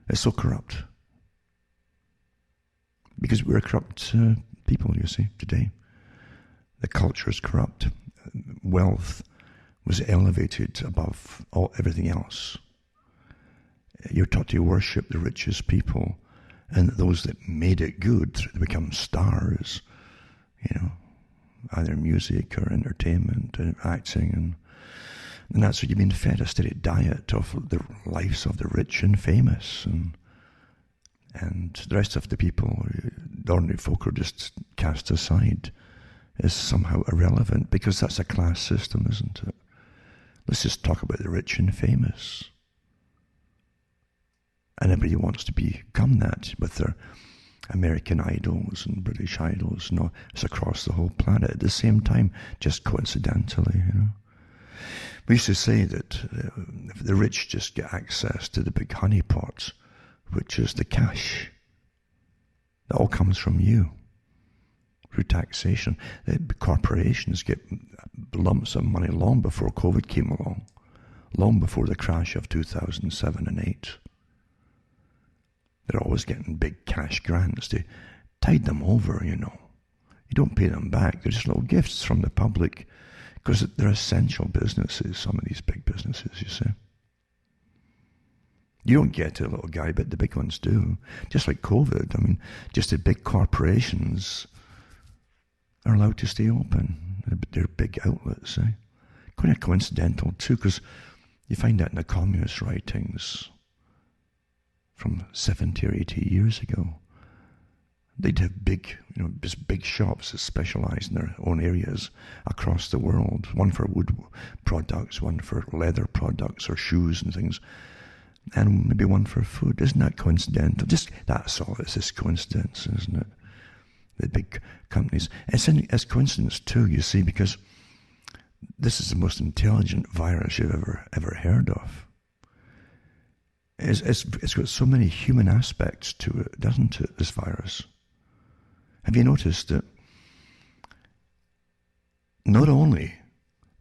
Speaker 1: It's so corrupt. Because we're a corrupt people, you see, today. The culture is corrupt. Wealth was elevated above everything else. You're taught to worship the richest people, and those that made it good become stars, either music or entertainment and acting, and that's what you've been fed, a steady diet of the lives of the rich and famous, and the rest of the people, the ordinary folk, are just cast aside as somehow irrelevant, because that's a class system, isn't it? Let's just talk about the rich and famous. And everybody wants to become that with their American idols and British idols. It's across the whole planet at the same time, just coincidentally, We used to say that the rich just get access to the big honeypot, which is the cash. That all comes from you through taxation. The corporations get lumps of money long before COVID came along, long before the crash of 2007 and 8. They're always getting big cash grants to tide them over, You don't pay them back. They're just little gifts from the public, because they're essential businesses, some of these big businesses, you see. You don't get to the little guy, but the big ones do. Just like COVID. Just the big corporations are allowed to stay open. They're big outlets, Quite coincidental, too, because you find that in the communist writings from 70 or 80 years ago. They'd have big shops that specialized in their own areas across the world. One for wood products, one for leather products or shoes and things, and maybe one for food. Isn't that coincidental? That's all. It's just coincidence, isn't it? The big companies. It's coincidence too, you see, because this is the most intelligent virus you've ever heard of. It's got so many human aspects to it, doesn't it, this virus? Have you noticed that not only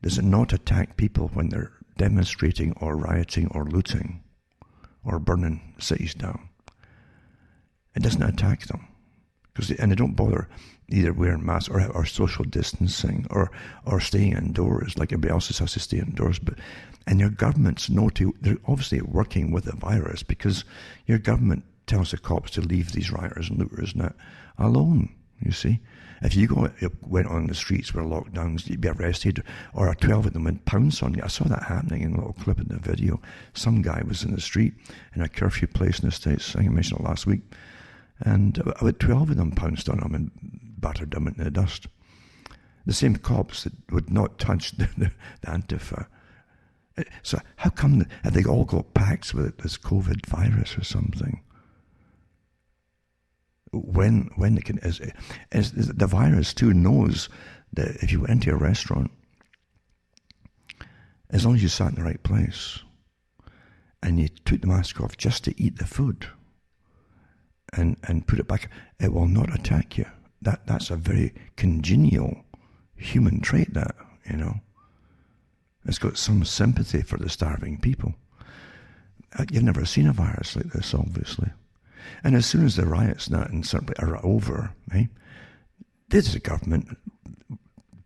Speaker 1: does it not attack people when they're demonstrating or rioting or looting or burning cities down, it doesn't attack them. And they don't bother either wearing masks or social distancing or staying indoors like everybody else has to stay indoors. And your governments they're obviously working with the virus, because your government tells the cops to leave these rioters and looters alone, you see. If you went on the streets where lockdowns, you'd be arrested, or 12 of them would pounce on you. I saw that happening in a little clip in the video. Some guy was in the street in a curfew place in the States, I think I mentioned it last week, and about 12 of them pounced on him and battered him into the dust. The same cops that would not touch the Antifa. So how come have they all got packed with this COVID virus or something? When it can, the virus too knows that if you went into a restaurant, as long as you sat in the right place and you took the mask off just to eat the food and put it back, it will not attack you. That's a very congenial human trait, It's got some sympathy for the starving people. You've never seen a virus like this, obviously. And as soon as the riots and certainly are over, this is the government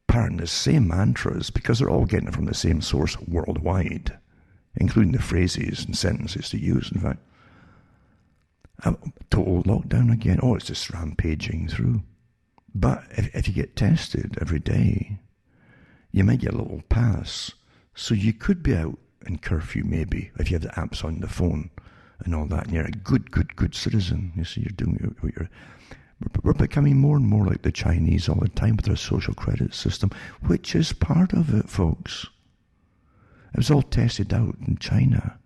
Speaker 1: parroting the same mantras, because they're all getting it from the same source worldwide, including the phrases and sentences to use, in fact. Total lockdown again. Oh, it's just rampaging through. But if you get tested every day, you might get a little pass. So you could be out in curfew, maybe, if you have the apps on the phone and all that, and you're a good citizen. You see, you're doing what you're... We're becoming more and more like the Chinese all the time with their social credit system, which is part of it, folks. It was all tested out in China,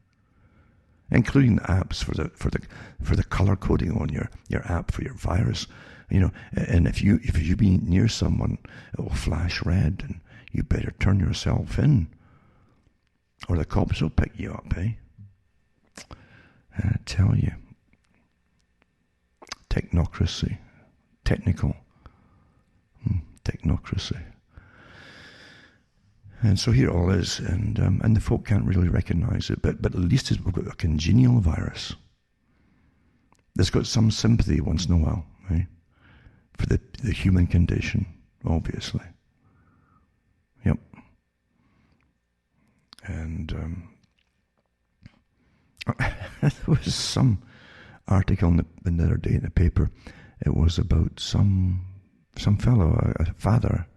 Speaker 1: including the apps for the color coding on your app for your virus. And if you be near someone, it will flash red, and you better turn yourself in, or the cops will pick you up, I tell you. Technocracy. Technical. Technocracy. And so here it all is, and the folk can't really recognize it, but at least we've got a congenial virus that's got some sympathy once in a while, for the human condition, obviously. Yep. And there was some article the other day in the paper. It was about some fellow, a father,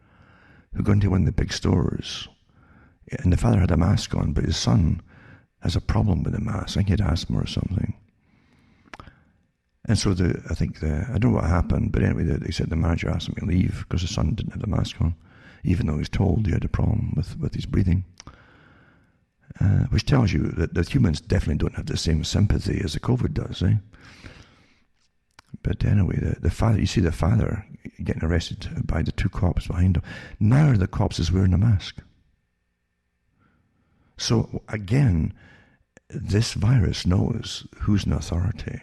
Speaker 1: who got into one of the big stores, and the father had a mask on, but his son has a problem with the mask. I think he had asthma or something. And so I don't know what happened, but anyway, they said the manager asked him to leave because the son didn't have the mask on, even though he was told he had a problem with his breathing. Which tells you that humans definitely don't have the same sympathy as the COVID does, eh? But anyway, the father, you see the father getting arrested by the two cops behind him. Now the cops is wearing a mask. So again, this virus knows who's in authority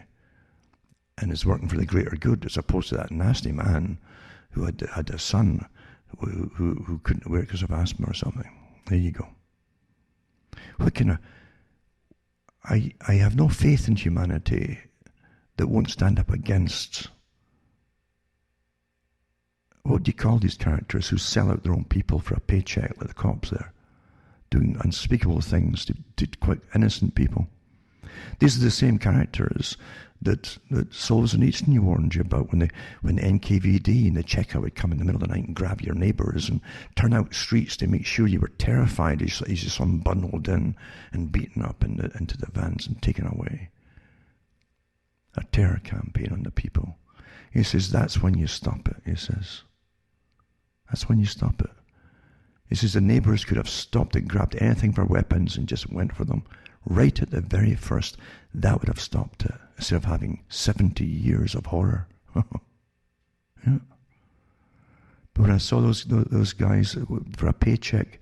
Speaker 1: and is working for the greater good, as opposed to that nasty man who had a son who couldn't wear it because of asthma or something. There you go. I have no faith in humanity that won't stand up against, what do you call these characters who sell out their own people for a paycheck, like the cops there, doing unspeakable things to quite innocent people. These are the same characters that Solzhenitsyn warned you about when NKVD and the Cheka would come in the middle of the night and grab your neighbours and turn out streets to make sure you were terrified as you saw them bundled in and beaten up into the vans and taken away. A terror campaign on the people. He says, that's when you stop it, he says. That's when you stop it. He says the neighbours could have stopped and grabbed anything for weapons and just went for them. Right at the very first, that would have stopped it, instead of having 70 years of horror. Yeah. But when I saw those guys for a paycheck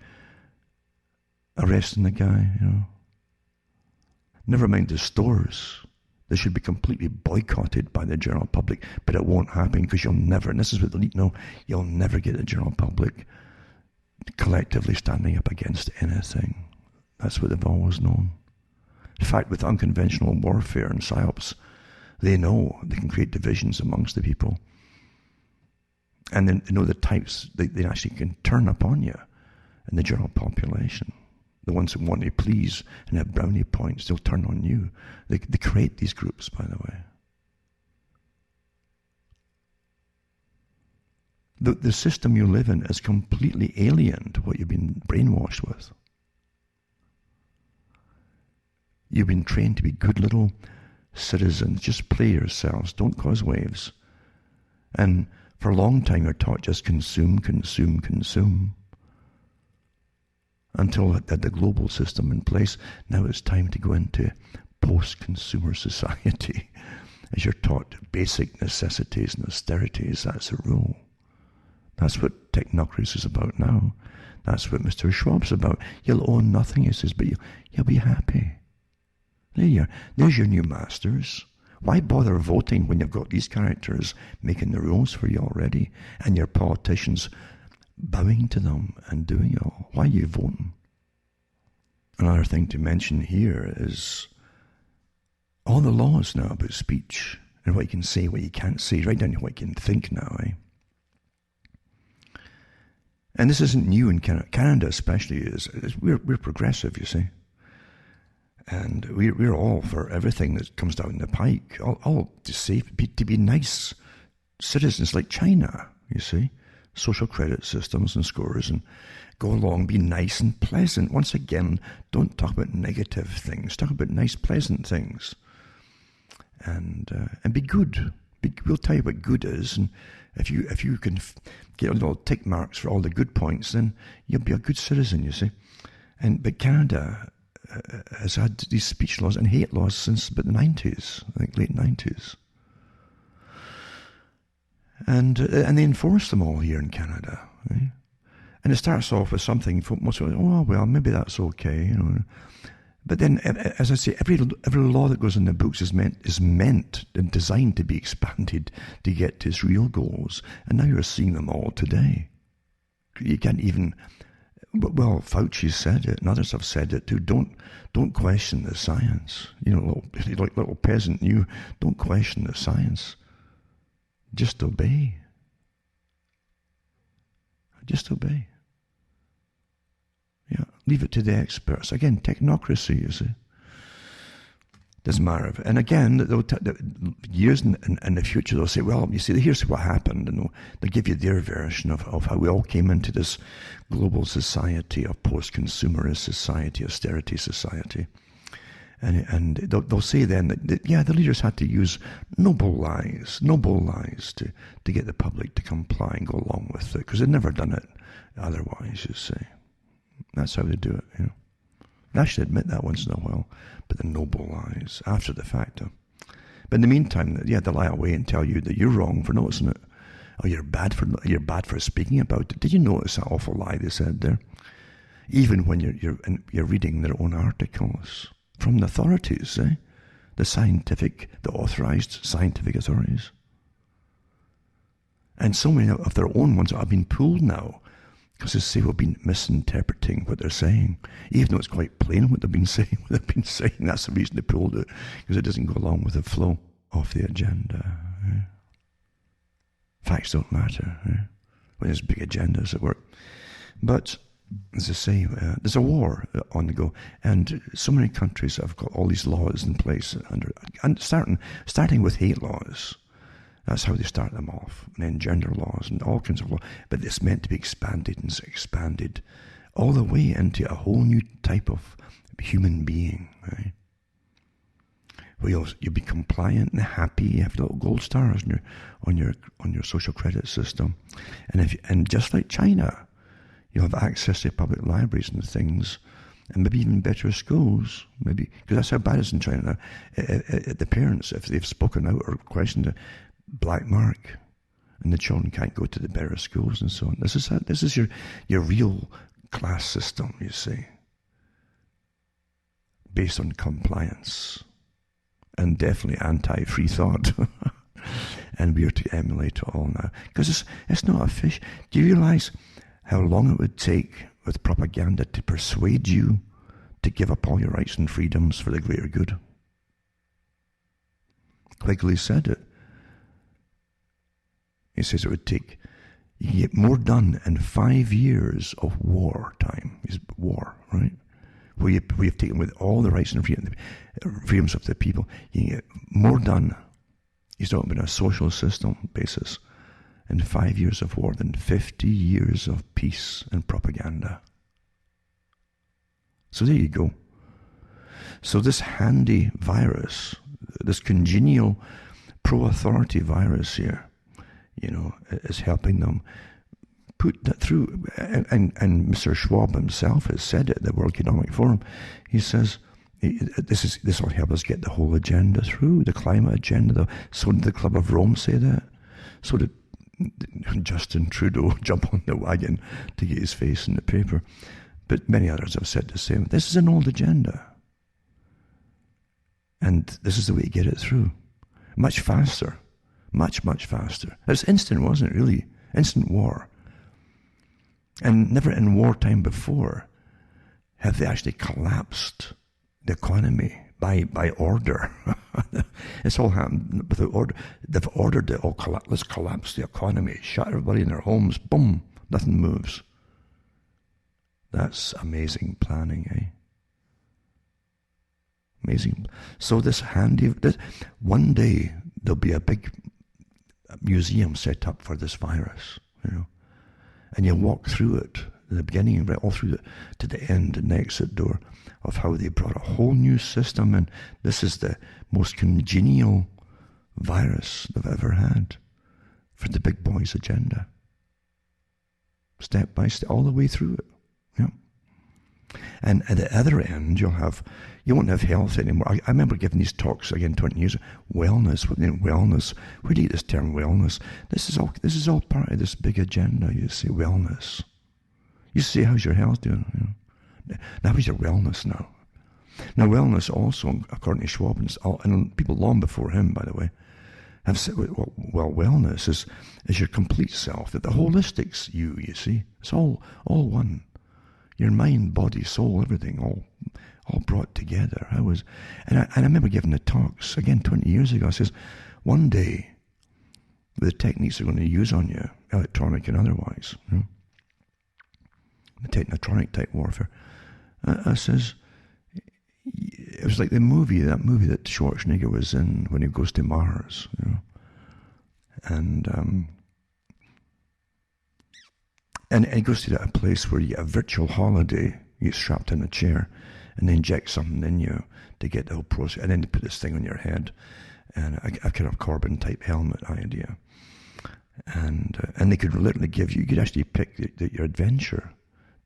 Speaker 1: arresting the guy, never mind the stores. They should be completely boycotted by the general public, but it won't happen because you'll never, and this is what the elite know, you'll never get the general public collectively standing up against anything. That's what they've always known. In fact, with unconventional warfare and psyops, they know they can create divisions amongst the people. And then they know the types they actually can turn upon you in the general population. The ones who want to please and have brownie points, they'll turn on you. They create these groups, by the way. The system you live in is completely alien to what you've been brainwashed with. You've been trained to be good little citizens. Just play yourselves. Don't cause waves. And for a long time, you're taught just consume, consume, consume. Until the global system in place, now it's time to go into post-consumer society. As you're taught basic necessities and austerities, that's the rule. That's what technocracy is about now. That's what Mr. Schwab's about. You'll own nothing, he says, but you'll be happy. There you are. There's your new masters. Why bother voting when you've got these characters making the rules for you already, and your politicians bowing to them and doing it all? Why are you voting? Another thing to mention here is all the laws now about speech and what you can say, what you can't say, right down to what you can think now, eh? And this isn't new in Canada. Canada especially we're progressive, you see. And we're all for everything that comes down the pike, all to be nice citizens like China, you see. Social credit systems and scores, and go along, be nice and pleasant. Once again, don't talk about negative things. Talk about nice, pleasant things. And be good. We'll tell you what good is, and if you can get little tick marks for all the good points, then you'll be a good citizen, you see. But Canada has had these speech laws and hate laws since about the 90s, I think late 90s. And they enforce them all here in Canada. Right? And it starts off with something, most people say, oh, well, maybe that's okay. But then, as I say, every law that goes in the books is meant and designed to be expanded to get to its real goals. And now you're seeing them all today. You can't even... Well, Fauci said it, and others have said it too. Don't question the science. Little peasant, don't question the science. Just obey. Just obey. Yeah, leave it to the experts. Again, technocracy, you see. Doesn't matter. And again, years in the future, they'll say, well, you see, here's what happened. And they'll give you their version of how we all came into this global society of post-consumerist society, austerity society. And they'll say then that, yeah, the leaders had to use noble lies to get the public to comply and go along with it, because they'd never done it otherwise, you see. That's how they do it, you know. I should admit that once in a while, but the noble lies after the fact. But in the meantime, yeah, they lie away and tell you that you're wrong for noticing it, or you're bad for speaking about it. Did you notice that awful lie they said there? Even when you're reading their own articles from the authorities, the authorized scientific authorities, and so many of their own ones have been pulled now. Because they say we've been misinterpreting what they're saying, even though it's quite plain what they've been saying. That's the reason they pulled it, because it doesn't go along with the flow of the agenda. Yeah. Facts don't matter when there's big agendas at work. But as I say, there's a war on the go, and so many countries have got all these laws in place, and starting with hate laws. That's how they start them off. And then gender laws and all kinds of laws. But it's meant to be expanded all the way into a whole new type of human being, right? Where you'll be compliant and happy. You have little gold stars on your social credit system. And just like China, you'll have access to public libraries and things, and maybe even better schools, maybe, because that's how bad it is in China now. The parents, if they've spoken out or questioned it, black mark, and the children can't go to the better schools and so on. This is your real class system, you see, based on compliance, and definitely anti-free thought. And we are to emulate it all now, because it's not a fish. Do you realize how long it would take with propaganda to persuade you to give up all your rights and freedoms for the greater good? Quigley said it. He says it would take, you get more done in 5 years of war time. It's war, right? Where you've taken with all the rights and freedoms of the people. You can get more done. He's talking about a social system basis in 5 years of war than 50 years of peace and propaganda. So there you go. So this handy virus, this congenial pro-authority virus here, is helping them put that through. And Mr. Schwab himself has said it at the World Economic Forum. He says, this will help us get the whole agenda through, the climate agenda. So did the Club of Rome say that. So did Justin Trudeau jump on the wagon to get his face in the paper. But many others have said the same. This is an old agenda. And this is the way to get it through. Much faster. Much, much faster. It's instant, wasn't it, really? Instant war. And never in wartime before have they actually collapsed the economy by order. It's all happened without order. They've ordered it all. Let's collapse the economy. Shut everybody in their homes. Boom. Nothing moves. That's amazing planning, eh? Amazing. So one day there'll be a big museum set up for this virus, and you walk through it, the beginning, right all through to the end, and the exit door of how they brought a whole new system, and this is the most congenial virus they've ever had for the big boys' agenda. Step by step, all the way through it. Yeah. And at the other end, you won't have health anymore. I remember giving these talks again 20 years ago. Wellness, wellness. Where do you get this term wellness? This is all part of this big agenda. You say wellness. You say, how's your health doing? Now, how's your wellness now? Now, wellness also, according to Schwab, and people long before him, by the way, have said, well, wellness is your complete self. That the holistics you see, it's all one. Your mind, body, soul, everything, all brought together. And I remember giving the talks, again, 20 years ago. I says, one day, the techniques they're going to use on you, electronic and otherwise, the technotronic type warfare. I says, it was like that movie that Schwarzenegger was in when he goes to Mars, and he goes to a place where you get a virtual holiday. You get strapped in a chair, and they inject something in you to get the whole process, and then they put this thing on your head, and a kind of Corbin type helmet idea, and they could literally give you. You could actually pick your adventure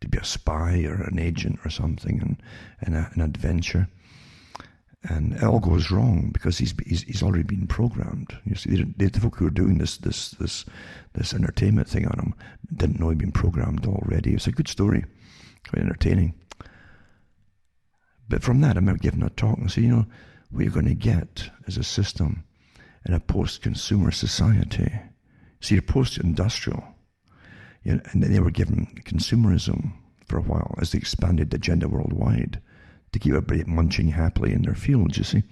Speaker 1: to be a spy or an agent or something, and an adventure. And it all goes wrong because he's already been programmed. You see, the folk who were doing this entertainment thing on him didn't know he'd been programmed already. It's a good story, quite entertaining. But from that, I remember giving a talk and saying, what you're going to get is a system in a post-consumer society. See, you're post-industrial, and they were given consumerism for a while as they expanded the agenda worldwide, to keep everybody munching happily in their fields, you see.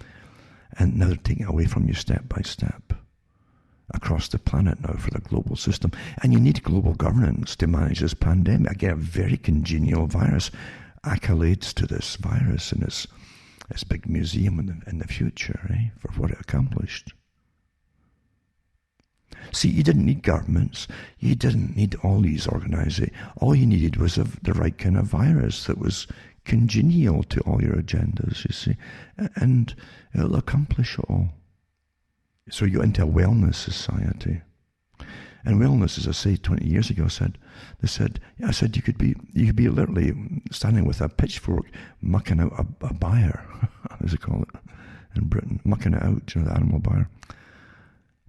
Speaker 1: And now they're taking it away from you step by step across the planet now for the global system. And you need global governance to manage this pandemic. Again, a very congenial virus. Accolades to this virus and its big museum in the future, for what it accomplished. See, you didn't need governments. You didn't need all these organizations. All you needed was the right kind of virus that was congenial to all your agendas, you see, and it'll accomplish it all. So you go into a wellness society, and wellness, as I say, 20 years ago, I said you could be literally standing with a pitchfork mucking out a buyer, as they call it in Britain, mucking it out, the animal buyer.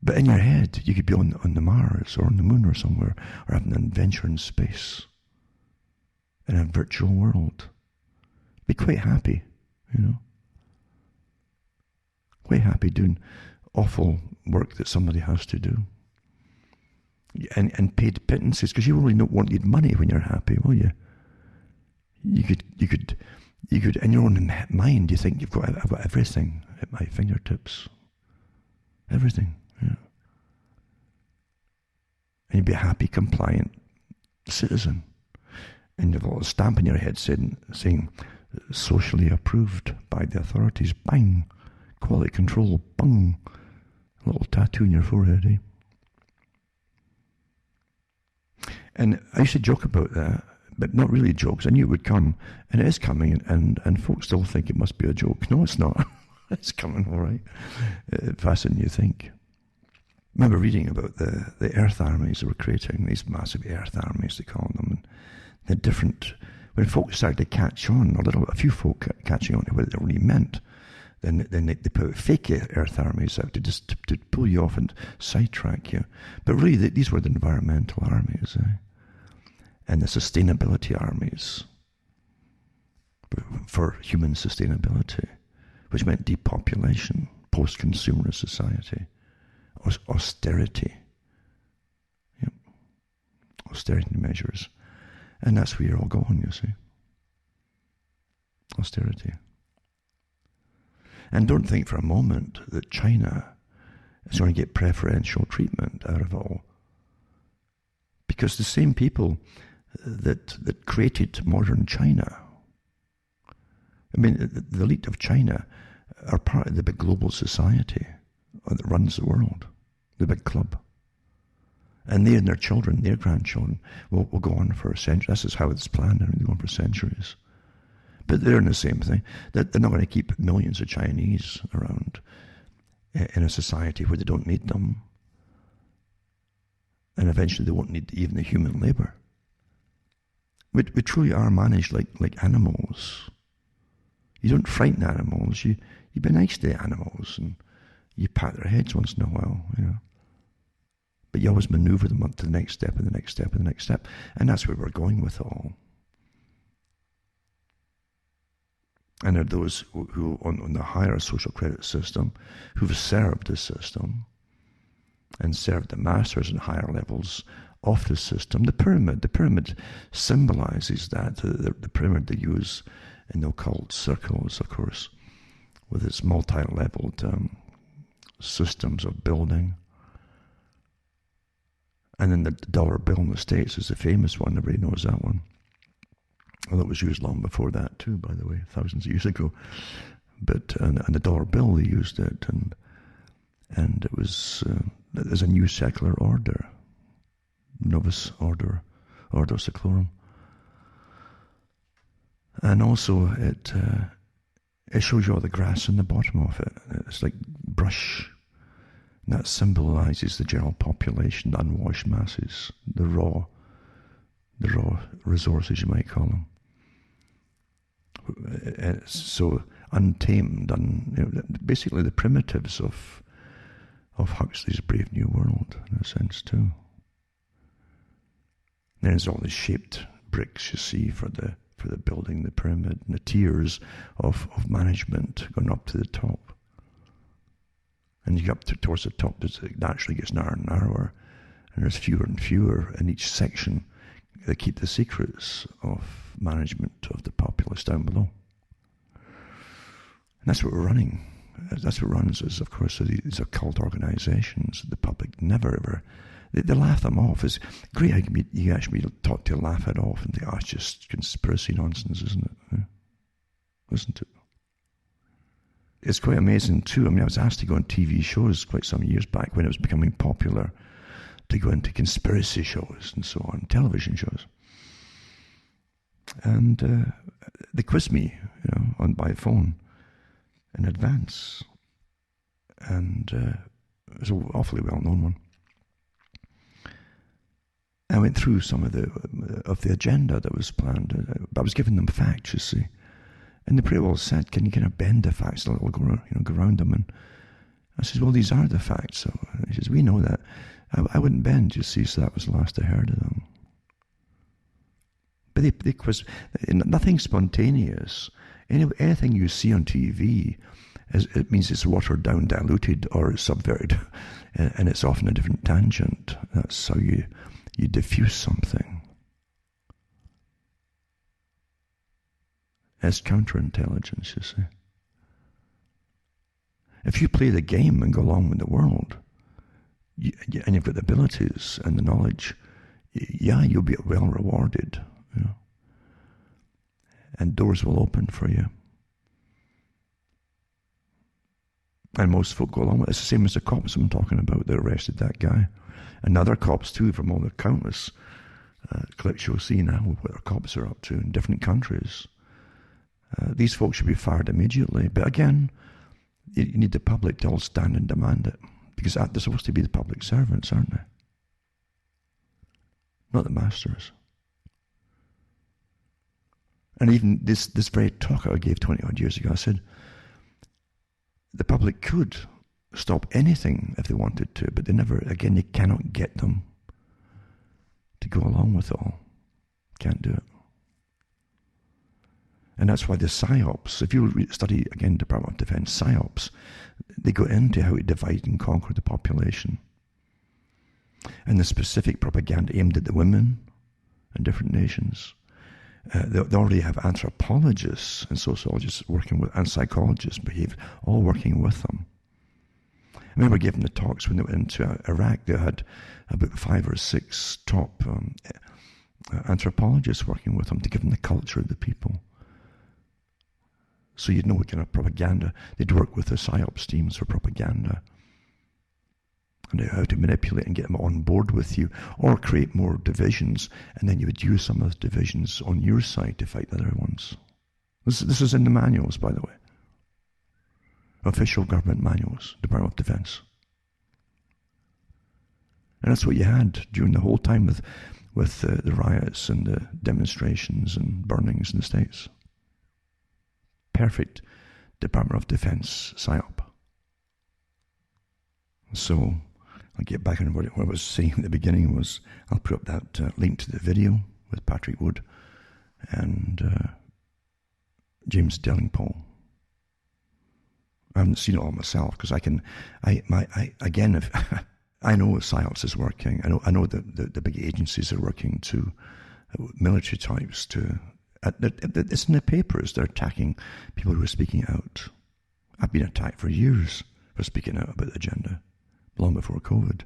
Speaker 1: But in your head, you could be on the Mars or on the moon or somewhere, or having an adventure in space, in a virtual world. Be quite happy, Quite happy doing awful work that somebody has to do. And paid pittances, because you really don't need money when you're happy, will you? You could, in your own mind, you think I've got everything at my fingertips. Everything, And you'd be a happy, compliant citizen. And you've got a stamp in your head saying, socially approved by the authorities, bang, quality control, bang, a little tattoo on your forehead, And I used to joke about that, but not really jokes. I knew it would come, and it is coming, and folks still think it must be a joke. No, it's not. It's coming, all right. Faster than you think. I remember reading about the Earth armies that were creating, these massive Earth armies, they call them, and the different. When folks started to catch on, a few folk catching on to what it really meant, then they put fake Earth armies out to pull you off and sidetrack you. But really, these were the environmental armies, and the sustainability armies for human sustainability, which meant depopulation, post-consumer society, austerity, austerity measures. And that's where you're all going, you see. Austerity. And don't think for a moment that China is going to get preferential treatment out of it all. Because the same people that created modern China, the elite of China are part of the big global society that runs the world, the big club. And they and their children, their grandchildren, will go on for a century. This is how it's planned, and they go on for centuries. But they're in the same thing. They're not going to keep millions of Chinese around in a society where they don't need them. And eventually they won't need even the human labor. We truly are managed like animals. You don't frighten animals. You be nice to the animals, and you pat their heads once in a while, But you always maneuver them up to the next step and the next step and the next step. And that's where we're going with it all. And there are those who on the higher social credit system, who've served the system and served the masters and higher levels of the system. The pyramid symbolizes that. The pyramid they use in the occult circles, of course, with its multi-leveled systems of building. And then the dollar bill in the States is the famous one. Everybody knows that one. Although it was used long before that too, by the way, thousands of years ago. But and the dollar bill, they used it, and it was there's a new secular order, Novus Ordo Seclorum, and also it shows you all the grass in the bottom of it. It's like brush. And that symbolizes the general population, the unwashed masses, the raw resources, you might call them. It's so untamed, basically the primitives of Huxley's Brave New World, in a sense too. There's all the shaped bricks you see for the building, the pyramid, and the tiers of management going up to the top. And you get up towards the top, it naturally gets narrower and narrower, and there's fewer and fewer in each section that keep the secrets of management of the populace down below. And that's what we're running. That's what runs us, of course, these occult organizations. The public never ever, they laugh them off. It's great how you actually taught to laugh it off and think, oh, it's just conspiracy nonsense, isn't it? Yeah. Isn't it? It's quite amazing too. I mean, I was asked to go on TV shows quite some years back when it was becoming popular to go into conspiracy shows and so on, television shows. And they quizzed me, by phone in advance. And it was an awfully well-known one. I went through some of the agenda that was planned. I was giving them facts, you see. And they pretty well said, can you kind of bend the facts a little, go around them? And I said, well, these are the facts. So he says, we know that. I wouldn't bend, you see, so that was the last I heard of them. But they quiz, nothing spontaneous. Anything you see on TV, it means it's watered down, diluted, or subverted. And it's often a different tangent. That's how you diffuse something. It's counterintelligence, you see. If you play the game and go along with the world, and you've got the abilities and the knowledge, you'll be well rewarded. And doors will open for you. And most folk go along with it. It's the same as the cops I'm talking about that arrested that guy. And other cops too, from all the countless clips you'll see now, what our cops are up to in different countries. These folks should be fired immediately. But again, you need the public to all stand and demand it. Because they're supposed to be the public servants, aren't they? Not the masters. And even this very talk I gave 20-odd years ago, I said, the public could stop anything if they wanted to, but they never, again, you cannot get them to go along with it all. Can't do it. And that's why the PSYOPs, if you study, again, Department of Defense PSYOPs, they go into how to divide and conquer the population. And the specific propaganda aimed at the women in different nations. They already have anthropologists and sociologists working with, and psychologists, all working with them. I remember giving the talks when they went into Iraq. They had about 5 or 6 top anthropologists working with them to give them the culture of the people. So you'd know what kind of propaganda. They'd work with the PSYOPs teams for propaganda. And how to manipulate and get them on board with you, or create more divisions, and then you would use some of those divisions on your side to fight the other ones. This is in the manuals, by the way. Official government manuals, Department of Defense. And that's what you had during the whole time with the riots and the demonstrations and burnings in the States. Perfect Department of Defense PSYOP. So I'll get back on what I was saying at the beginning. Was I'll put up that link to the video with Patrick Wood and James Delingpole. I haven't seen it all myself because if I know PSYOPs is working. I know that the big agencies are working to military types to. It's in the papers. They're attacking people who are speaking out. I've been attacked for years for speaking out about the agenda, long before COVID.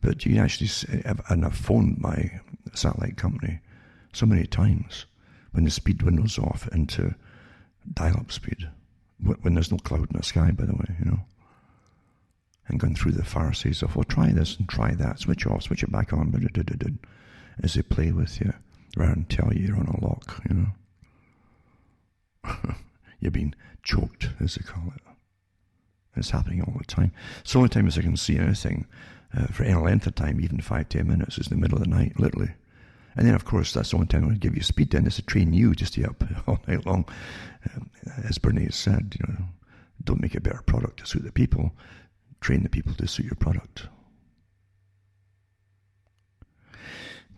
Speaker 1: But you can actually, and I've phoned my satellite company so many times when the speed window's off into dial-up speed, when there's no cloud in the sky, by the way, and going through the Pharisees of, well, try this and try that, switch off, switch it back on, as they play with you, rather than tell you you're on a lock, You're being choked, as they call it. It's happening all the time. So the only time as I can see anything for any length of time, even 5-10 minutes, is in the middle of the night, literally. And then, of course, that's the only time I would give you speed then, is to train you to stay up all night long. As Bernays said, don't make a better product to suit the people. Train the people to suit your product.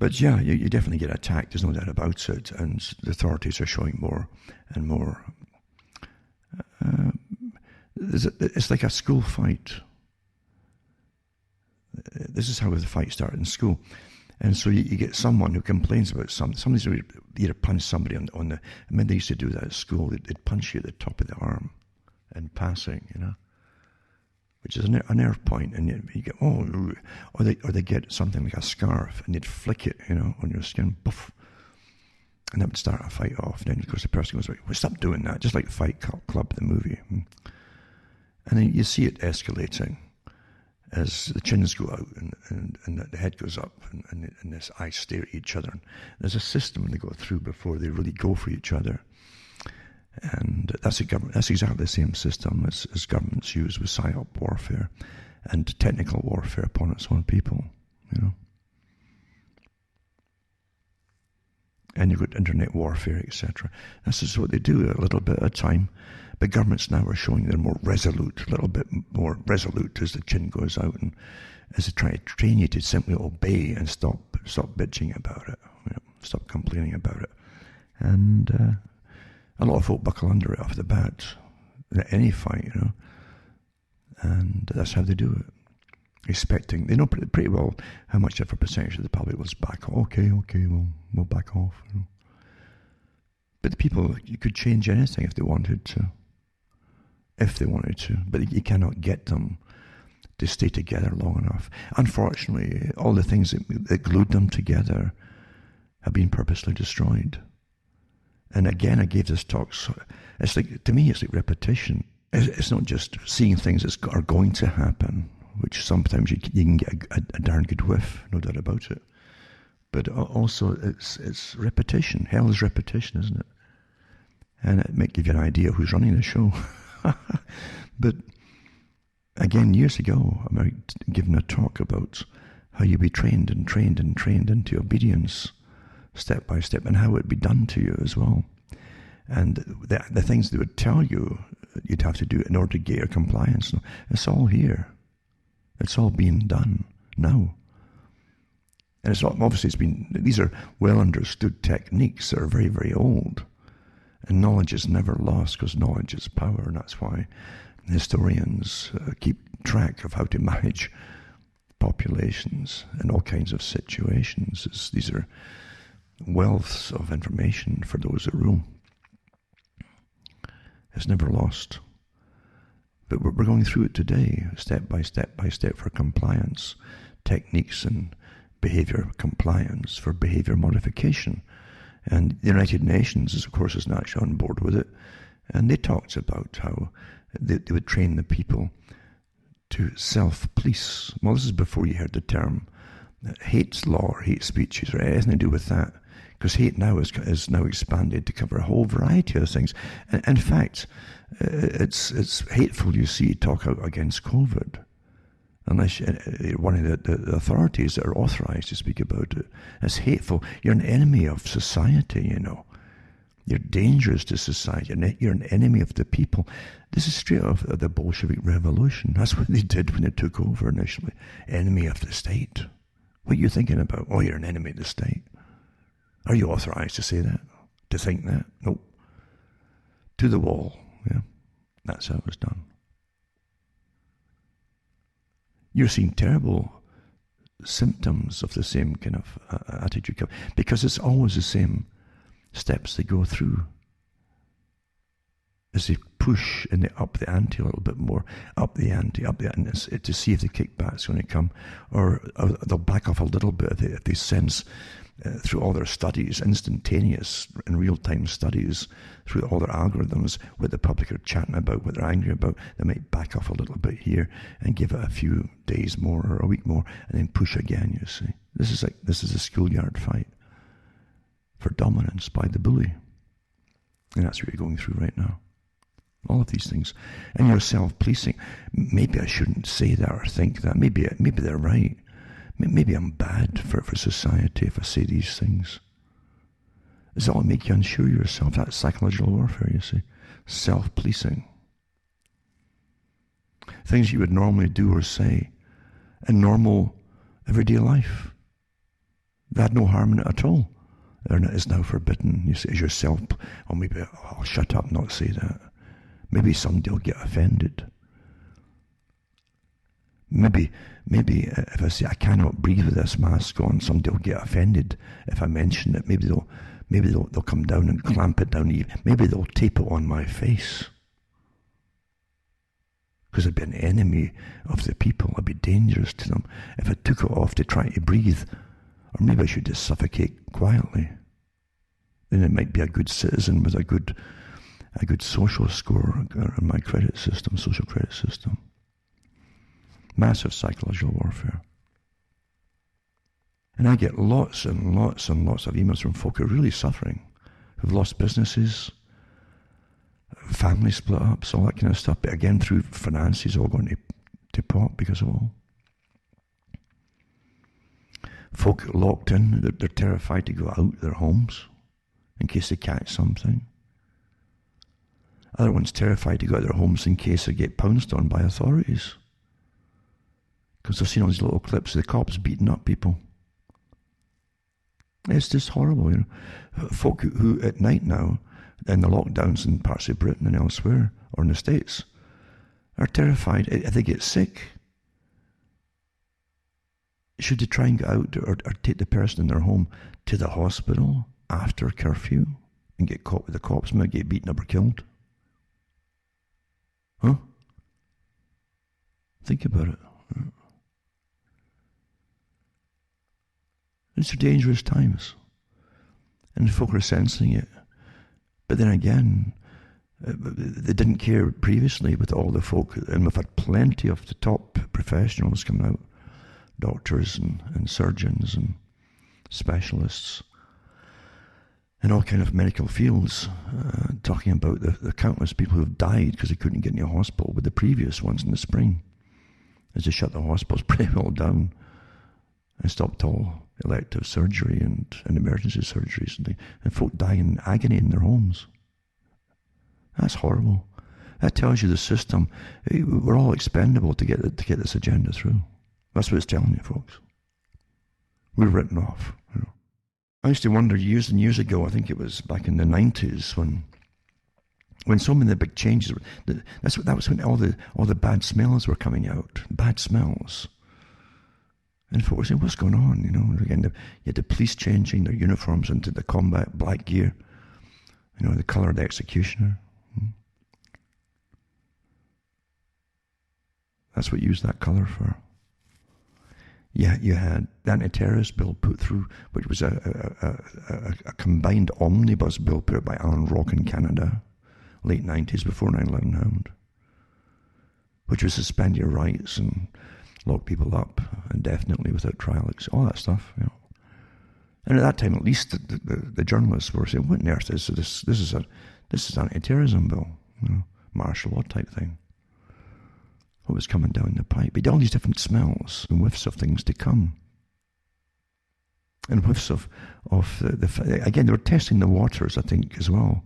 Speaker 1: But yeah, you definitely get attacked, there's no doubt about it. And the authorities are showing more and more. It's like a school fight. This is how the fight started in school. And so you get someone who complains about something. Somebody's either punch somebody on the... I mean, they used to do that at school. They'd punch you at the top of the arm in passing, which is a nerve point. And you get, or they get something like a scarf and they'd flick it, on your skin. Poof. And that would start a fight off. And then, of course, the person goes, well, stop doing that. Just like the Fight Club, the movie. And then you see it escalating as the chins go out and the head goes up and this eyes stare at each other. And there's a system they go through before they really go for each other. And that's exactly the same system as governments use with psyop warfare and technical warfare upon its own people, And you've got internet warfare, etc. This is what they do a little bit at a time. But governments now are showing they're more resolute, a little bit more resolute as the chin goes out, and as they try to train you to simply obey and stop bitching about it, stop complaining about it. And a lot of folk buckle under it off the bat, in any fight, and that's how they do it. Expecting, they know pretty well how much of a percentage of the public was back. Okay, we'll back off. But the people, you could change anything if they wanted to. But you cannot get them to stay together long enough. Unfortunately, all the things that glued them together have been purposely destroyed. And again, I gave this talk, so to me, it's like repetition. It's not just seeing things that are going to happen, which sometimes you can get a darn good whiff, no doubt about it. But also, it's repetition. Hell is repetition, isn't it? And it might give you an idea of who's running the show. But again, years ago, I given a talk about how you be trained into obedience, step by step, and how it would be done to you as well. And the things they would tell you you'd have to do in order to get your compliance, it's all here. It's all being done now. And it's obviously these are well understood techniques that are very, very old. And knowledge is never lost because knowledge is power. And that's why historians keep track of how to manage populations in all kinds of situations. These are wealths of information for those that rule. It's never lost. But we're going through it today, step by step for compliance, techniques and behavior compliance for behavior modification. And the United Nations, of course, is naturally on board with it. And they talked about how they would train the people to self-police. Well, this is before you heard the term hate law or hate speech. It has nothing to do with that. Because hate now is now expanded to cover a whole variety of things. And in fact, it's hateful, you see, talk out against COVID. Unless one of the authorities that are authorized to speak about it. It's hateful. You're an enemy of society, You're dangerous to society. You're an enemy of the people. This is straight off of the Bolshevik Revolution. That's what they did when they took over initially. Enemy of the state. What are you thinking about? Oh, you're an enemy of the state. Are you authorized to say that? To think that? Nope. To the wall. Yeah. That's how it was done. You're seeing terrible symptoms of the same kind of attitude. Because it's always the same steps they go through. As they push and they up the ante a little bit more, up the ante, to see if the kickback's going to come. Or they'll back off a little bit if they sense through all their studies, instantaneous and real-time studies, through all their algorithms, what the public are chatting about, what they're angry about, they might back off a little bit here and give it a few days more or a week more and then push again, you see. This is a schoolyard fight for dominance by the bully. And that's what you're going through right now. All of these things. And you're self-policing. Maybe I shouldn't say that or think that. Maybe they're right. Maybe I'm bad for society if I say these things. Does it all make you unsure of yourself? That's psychological warfare, you see. Self-policing. Things you would normally do or say in normal, everyday life. They had no harm in it at all. And it is now forbidden. You see, as yourself, or maybe I'll shut up and not say that. Maybe somebody will get offended. Maybe if I say I cannot breathe with this mask on, somebody will get offended if I mention it. Maybe they'll come down and clamp it down. Maybe they'll tape it on my face. Because I'd be an enemy of the people. I'd be dangerous to them if I took it off to try to breathe. Or maybe I should just suffocate quietly. Then it might be a good citizen with a good social score on my credit system, social credit system. Massive psychological warfare. And I get lots and lots and lots of emails from folk who are really suffering, who've lost businesses, family split ups, all that kind of stuff. But again, through finances, all going to pot because of all. Folk locked in, they're terrified to go out their homes in case they catch something. Other ones terrified to go out their homes in case they get pounced on by authorities. Because they've seen all these little clips of the cops beating up people. It's just horrible, you know. Folk who at night now, in the lockdowns in parts of Britain and elsewhere, or in the States, are terrified if they get sick. Should they try and get out or take the person in their home to the hospital after curfew and get caught with the cops, might get beaten up or killed? Huh? Think about it. These are dangerous times. And folk are sensing it. But then again, they didn't care previously with all the folk, and we've had plenty of the top professionals coming out, doctors and surgeons and specialists in all kind of medical fields, talking about the countless people who have died because they couldn't get into a hospital with the previous ones in the spring, as they shut the hospitals pretty well down and stopped all elective surgery and emergency surgeries and folk dying in agony in their homes. That's horrible. That tells you the system, we're all expendable to get this agenda through. That's what it's telling you, folks. We're written off. You know. I used to wonder years and years ago, I think it was back in the 90s, when so many of the big changes, that was when all the bad smells were coming out. Bad smells. And folk were saying, what's going on? You know, again, you had the police changing their uniforms into the combat black gear. You know, the colour of the executioner. That's what you used that colour for. Yeah, you had the anti-terrorist bill put through, which was a combined omnibus bill put by Alan Rock in Canada, late 90s, before 9/11 happened, which was suspend your rights and lock people up indefinitely without trial, all that stuff. You know. And at that time, at least the journalists were saying, "What on earth is this? This is an anti-terrorism bill, you know, martial law type thing." What was coming down the pipe? But all these different smells and whiffs of things to come, and whiffs of again, they were testing the waters, I think, as well.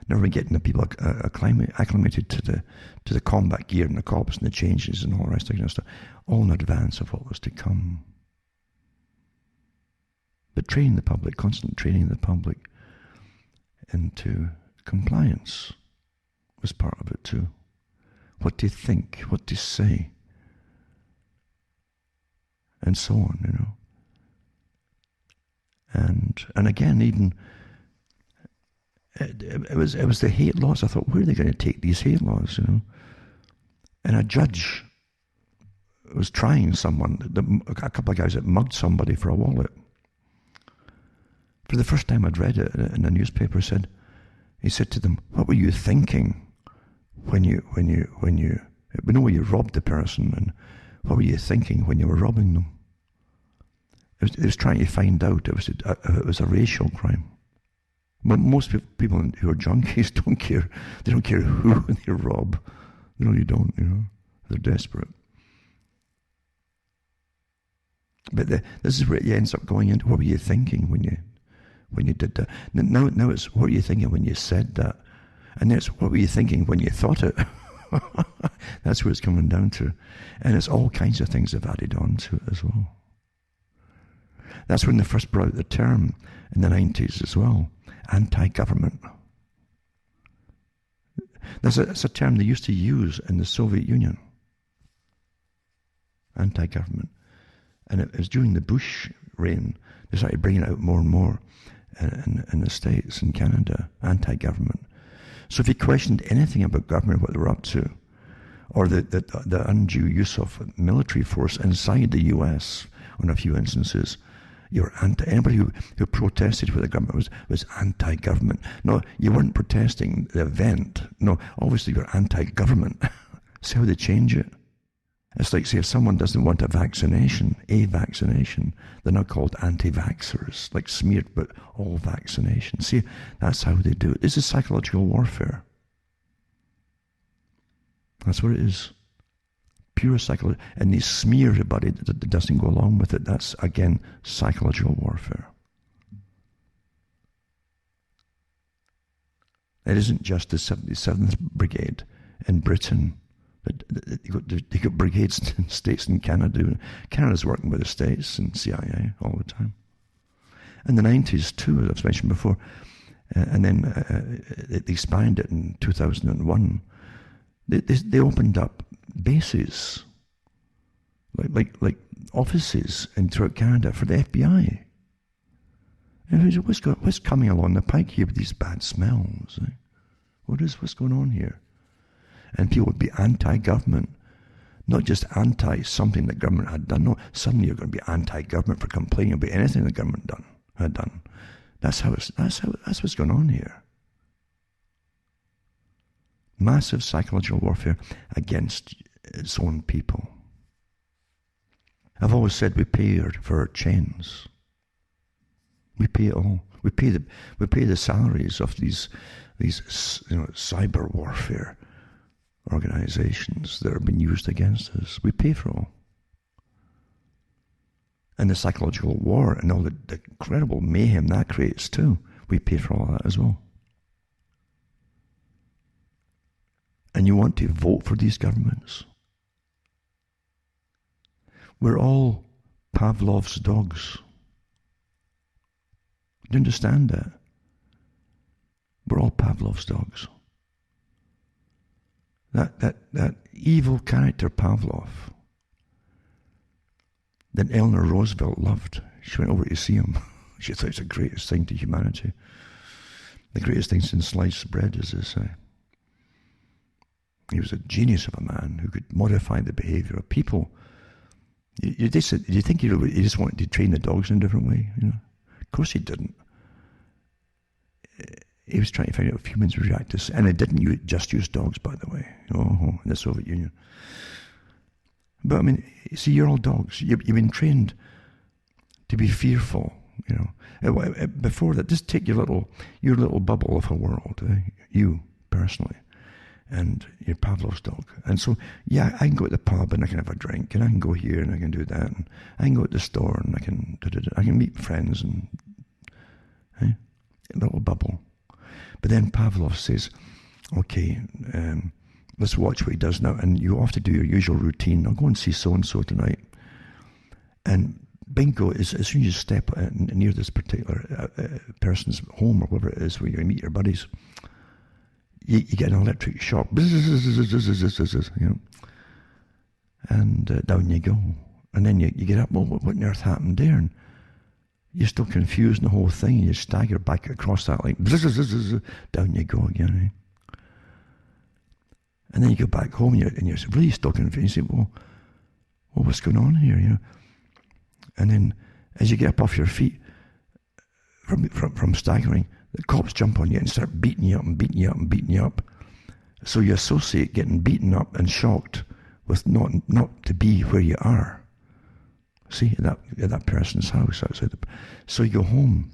Speaker 1: Never getting the people acclimated to the combat gear and the cops and the changes and all the rest of that stuff, all in advance of what was to come. But training the public, constant training the public into compliance was part of it too. What to think, what to say, and so on, you know. And again, even it was the hate laws. I thought, where are they going to take these hate laws, you know? And a judge was trying someone, a couple of guys that mugged somebody for a wallet. For the first time I'd read it in a newspaper, he said to them, what were you thinking when you we know you robbed the person, and what were you thinking when you were robbing them? It was trying to find out if it was a racial crime. But most people who are junkies don't care. They don't care who they rob. They really don't, They're desperate. But this is where it ends up going into, what were you thinking when you did that? Now it's, what were you thinking when you said that? And then it's, what were you thinking when you thought it? That's where it's coming down to. And it's all kinds of things they've added on to it as well. That's when they first brought out the term in the 90s as well, anti-government. That's a term they used to use in the Soviet Union. Anti-government. And it was during the Bush reign, they started bringing it out more and more in the States and Canada, anti-government. So if you questioned anything about government, what they were up to, or the undue use of military force inside the US on a few instances, you're anybody who protested for the government was anti-government. No, you weren't protesting the event. No, obviously you're anti-government. See how they change it? It's like, say, if someone doesn't want a vaccination, they're not called anti-vaxxers, like smeared, but all vaccination. See, that's how they do it. This is psychological warfare. That's what it is. Pure psychology. And they smear everybody that doesn't go along with it. That's, again, psychological warfare. It isn't just the 77th Brigade in Britain. They got brigades in States and Canada. Canada's working with the States and CIA all the time. In the 90s too, as I've mentioned before. And then they expanded it in 2001. They opened up bases, like offices throughout Canada for the FBI. And what's coming along the pike here with these bad smells? What's going on here? And people would be anti-government, not just anti-something the government had done. No, suddenly you're going to be anti-government for complaining about anything the government had done. That's what's going on here. Massive psychological warfare against its own people. I've always said we pay for our chains. We pay it all. We pay the salaries of these cyber warfare organizations that are being used against us. We pay for all. And the psychological war and all the incredible mayhem that creates too. We pay for all that as well. And you want to vote for these governments? We're all Pavlov's dogs. Do you understand that? We're all Pavlov's dogs. That evil character Pavlov that Eleanor Roosevelt loved. She went over to see him. She thought it's the greatest thing to humanity. The greatest thing since sliced bread, as they say. He was a genius of a man who could modify the behavior of people. You think he just wanted to train the dogs in a different way? Of course he didn't. He was trying to find out if humans react to this, and it didn't just use dogs, by the way, in the Soviet Union. But I mean, see, you're all dogs. You've been trained to be fearful. Before that, just take your little bubble of a world, you personally, and your Pavlov's dog. And so, yeah, I can go to the pub and I can have a drink, and I can go here and I can do that, and I can go to the store and I can meet friends and a little bubble. But then Pavlov says, okay, let's watch what he does now. And you have to do your usual routine. I'll go and see so-and-so tonight. And bingo, as soon as you step near this particular person's home or whatever it is where you meet your buddies, you get an electric shock. And down you go. And then you get up, well, what on earth happened there? And you're still confused in the whole thing, and you stagger back across that like down you go again. And then you go back home and you're really still confused. You say, well, what's going on here? And then as you get up off your feet, from staggering, the cops jump on you and start beating you up and beating you up and beating you up. So you associate getting beaten up and shocked with not to be where you are. See, at that person's house outside. So you go home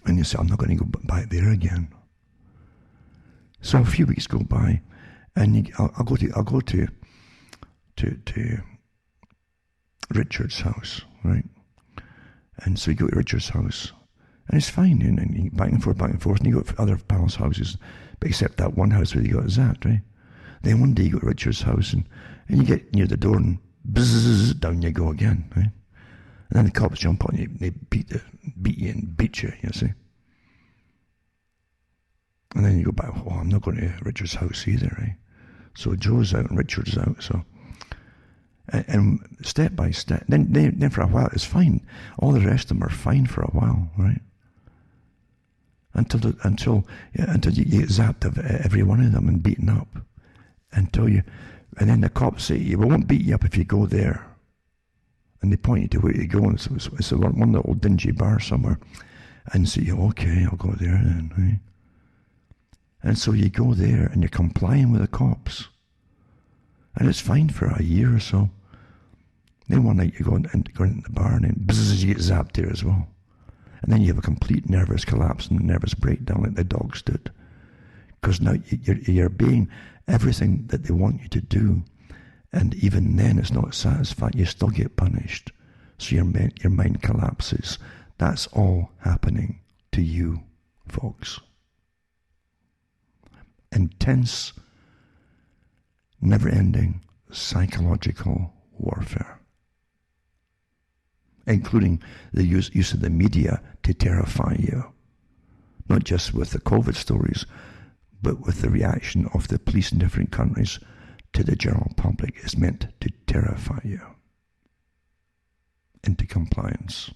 Speaker 1: and you say, I'm not going to go back there again. So a few weeks go by, and I'll go to Richard's house, right? And so you go to Richard's house, and it's fine, and you back and forth, and you go to other pals' houses, but except that one house where you got zapped, right? Then one day you go to Richard's house, and you get near the door, and bzzz, down you go again, right? And then the cops jump on you, they beat you and beat you, you see? And then you go back, oh, I'm not going to Richard's house either, right? So Joe's out and Richard's out, so... And step by step, then for a while it's fine. All the rest of them are fine for a while, right? Until you get zapped of every one of them and beaten up. And then the cops say, we won't beat you up if you go there. And they point you to where you go, and it's one little dingy bar somewhere. And say, okay, I'll go there then, right? And so you go there and you're complying with the cops. And it's fine for a year or so. Then one night you go into the bar and then bzzz, you get zapped there as well. And then you have a complete nervous collapse and nervous breakdown like the dogs did. Because now you're being everything that they want you to do. And even then it's not satisfying. You still get punished. So your mind collapses. That's all happening to you, folks. Intense, never-ending psychological warfare, including the use of the media to terrify you, not just with the COVID stories, but with the reaction of the police in different countries to the general public is meant to terrify you into compliance.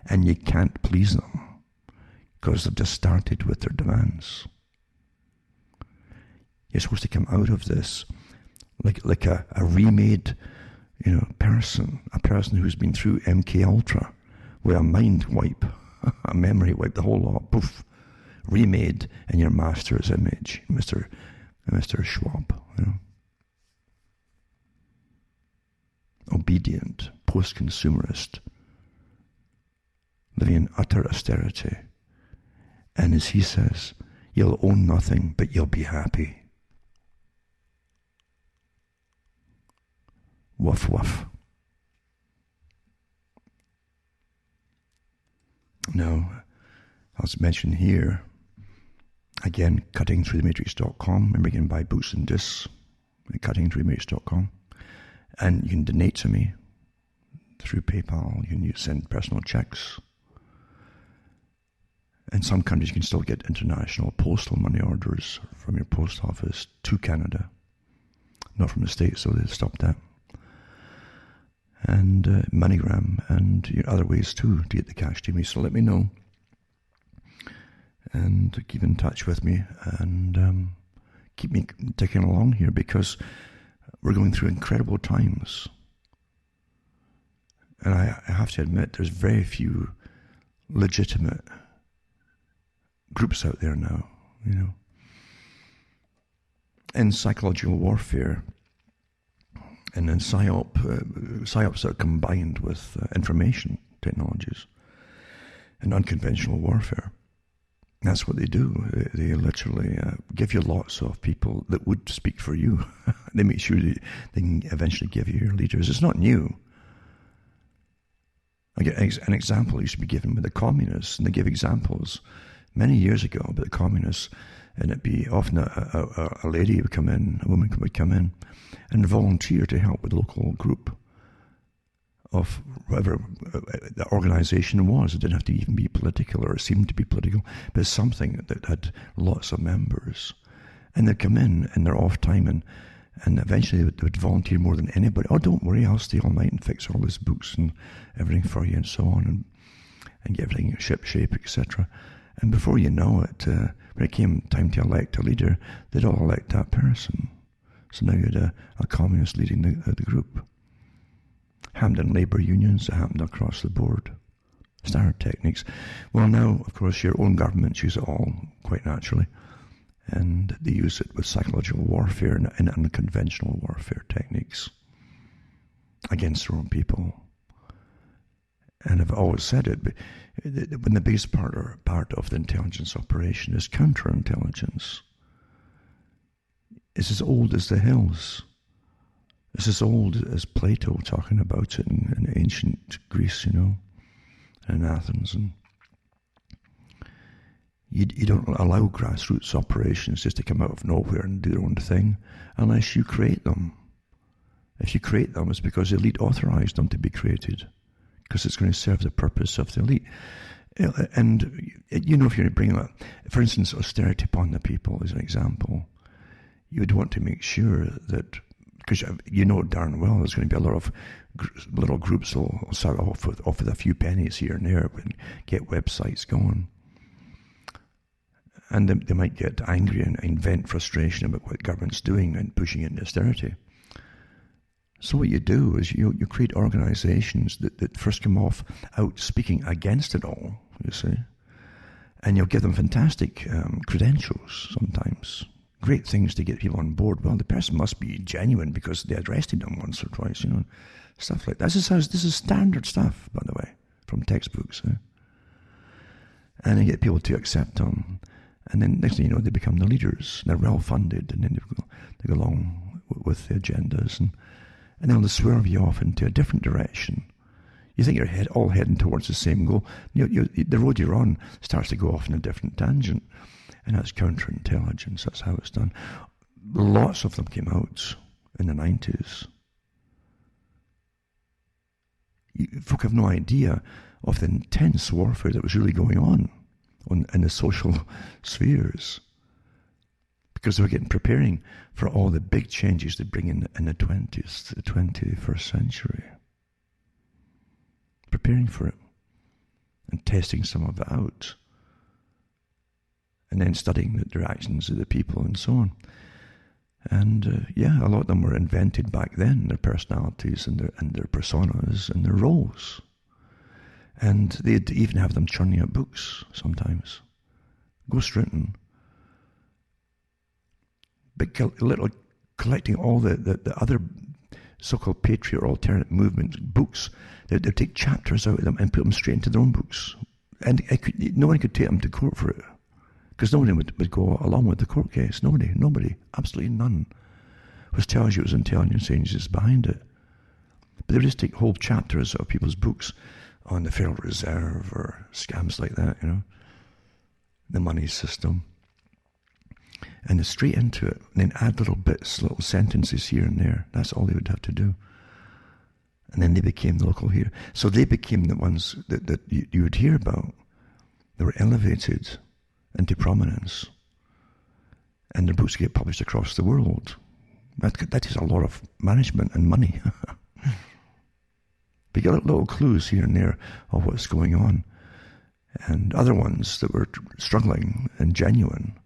Speaker 1: And you can't please them because they've just started with their demands. You're supposed to come out of this like a remade, person, a person who's been through MK Ultra, with a mind wipe, a memory wipe, the whole lot, poof, remade in your master's image, Mr. Schwab, obedient, post-consumerist, living in utter austerity, and as he says, you'll own nothing, but you'll be happy. Woof, woof. Now, as mentioned here, again, cuttingthroughthematrix.com. Remember, you can buy books and discs at cuttingthroughthematrix.com. And you can donate to me through PayPal. You can send personal checks. In some countries, you can still get international postal money orders from your post office to Canada. Not from the States, so they've stopped that. And MoneyGram and other ways too to get the cash to me. So let me know and keep in touch with me and keep me ticking along here, because we're going through incredible times. And I have to admit, there's very few legitimate groups out there now, in psychological warfare. And then psyops are combined with information technologies and unconventional warfare. That's what they do. They literally give you lots of people that would speak for you. They make sure that they can eventually give you your leaders. It's not new. I get an example used to be given with the communists, and they give examples many years ago about the communists, and it'd be often a lady would come in, a woman would come in, and volunteer to help with the local group of whatever the organization was. It didn't have to even be political or seem to be political, but something that had lots of members. And they'd come in their off time, and eventually they would volunteer more than anybody. Oh, don't worry, I'll stay all night and fix all these books and everything for you and so on, and get everything ship shape, etc. And before you know it, when it came time to elect a leader, they'd all elect that person. So now you had a communist leading the group. Happened in labour unions, it happened across the board. Standard techniques. Well, now, of course, your own governments use it all, quite naturally. And they use it with psychological warfare and unconventional warfare techniques against their own people. And I've always said it, when the biggest part of the intelligence operation is counterintelligence. It's as old as the hills. It's as old as Plato talking about it in ancient Greece, and Athens. And you don't allow grassroots operations just to come out of nowhere and do their own thing unless you create them. If you create them, it's because the elite authorized them to be created, because it's going to serve the purpose of the elite. And, if you're going to bring up, for instance, austerity upon the people as an example, you would want to make sure that, because you know darn well there's going to be a lot of little groups will start off with a few pennies here and there and get websites going. And they might get angry and invent frustration about what government's doing and pushing into austerity. So what you do is you create organizations that first come off out speaking against it all, you see. And you'll give them fantastic credentials sometimes. Great things to get people on board. Well, the person must be genuine because they arrested them once or twice, stuff like that. This is standard stuff, by the way, from textbooks. And you get people to accept them. And then next thing you know, they become the leaders. They're well funded, and then they go along with the agendas, and then they'll swerve you off into a different direction. You think you're all heading towards the same goal. The road you're on starts to go off in a different tangent, and that's counterintelligence. That's how it's done. Lots of them came out in the 90s. Folk have no idea of the intense warfare that was really going on in the social spheres, because they were preparing for all the big changes they bring in the 21st century. Preparing for it and testing some of it out, and then studying the reactions of the people and so on. And a lot of them were invented back then, their personalities and their personas and their roles. And they'd even have them churning out books sometimes, ghostwritten, but collecting all the other so-called patriot or alternate movement books. They'd take chapters out of them and put them straight into their own books. And no one could take them to court for it, because nobody would go along with the court case. Nobody, absolutely none, which tells you it was intelligence agencies behind it. But they would just take whole chapters of people's books on the Federal Reserve or scams like that, the money system, and straight into it, and then add little bits, little sentences here and there. That's all they would have to do. And then they became the local hero. So they became the ones that you would hear about. They were elevated into prominence, and their books get published across the world. That is a lot of management and money. But you get little clues here and there of what's going on. And other ones that were struggling and genuine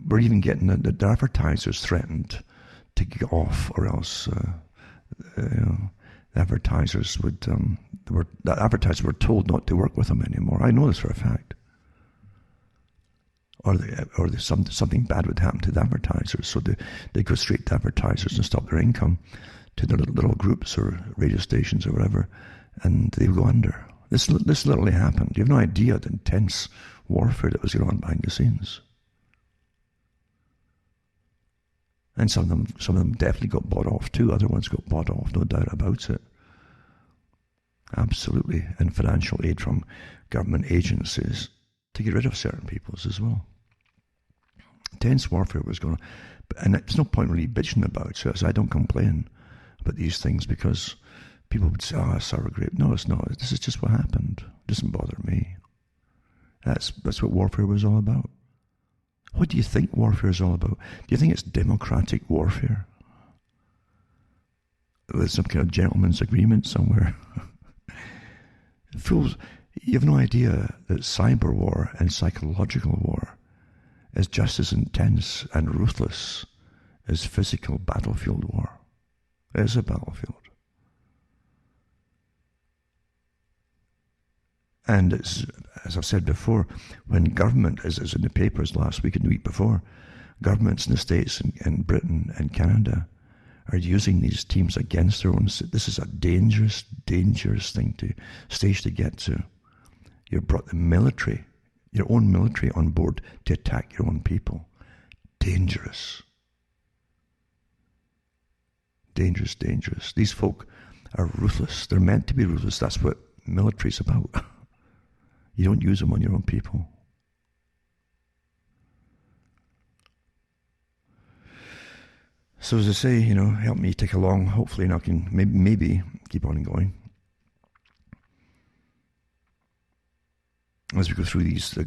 Speaker 1: were even getting the advertisers threatened to get off, or else the advertisers were told not to work with them anymore. I know this for a fact. Or something bad would happen to the advertisers, so they go straight to advertisers and stop their income to their little groups or radio stations or whatever, and they would go under. This literally happened. You have no idea the intense warfare that was going on behind the scenes. And some of them definitely got bought off too. Other ones got bought off, no doubt about it. Absolutely. And financial aid from government agencies to get rid of certain peoples as well. Intense warfare was going on. And there's no point really bitching about it. So I don't complain about these things, because people would say, it's sour grape. No, it's not. This is just what happened. It doesn't bother me. That's what warfare was all about. What do you think warfare is all about? Do you think it's democratic warfare? With some kind of gentleman's agreement somewhere? Fools, you have no idea that cyber war and psychological war is just as intense and ruthless as physical battlefield war. It is a battlefield. And it's, as I've said before, when government, as in the papers last week and the week before, governments in the States and Britain and Canada are using these teams against their own. This is a dangerous, dangerous thing to stage to get to. You've brought the military, your own military, on board to attack your own people. Dangerous. Dangerous, dangerous. These folk are ruthless. They're meant to be ruthless. That's what military's about. You don't use them on your own people. So as I say, help me take along, hopefully, and I can maybe keep on going. As we go through these,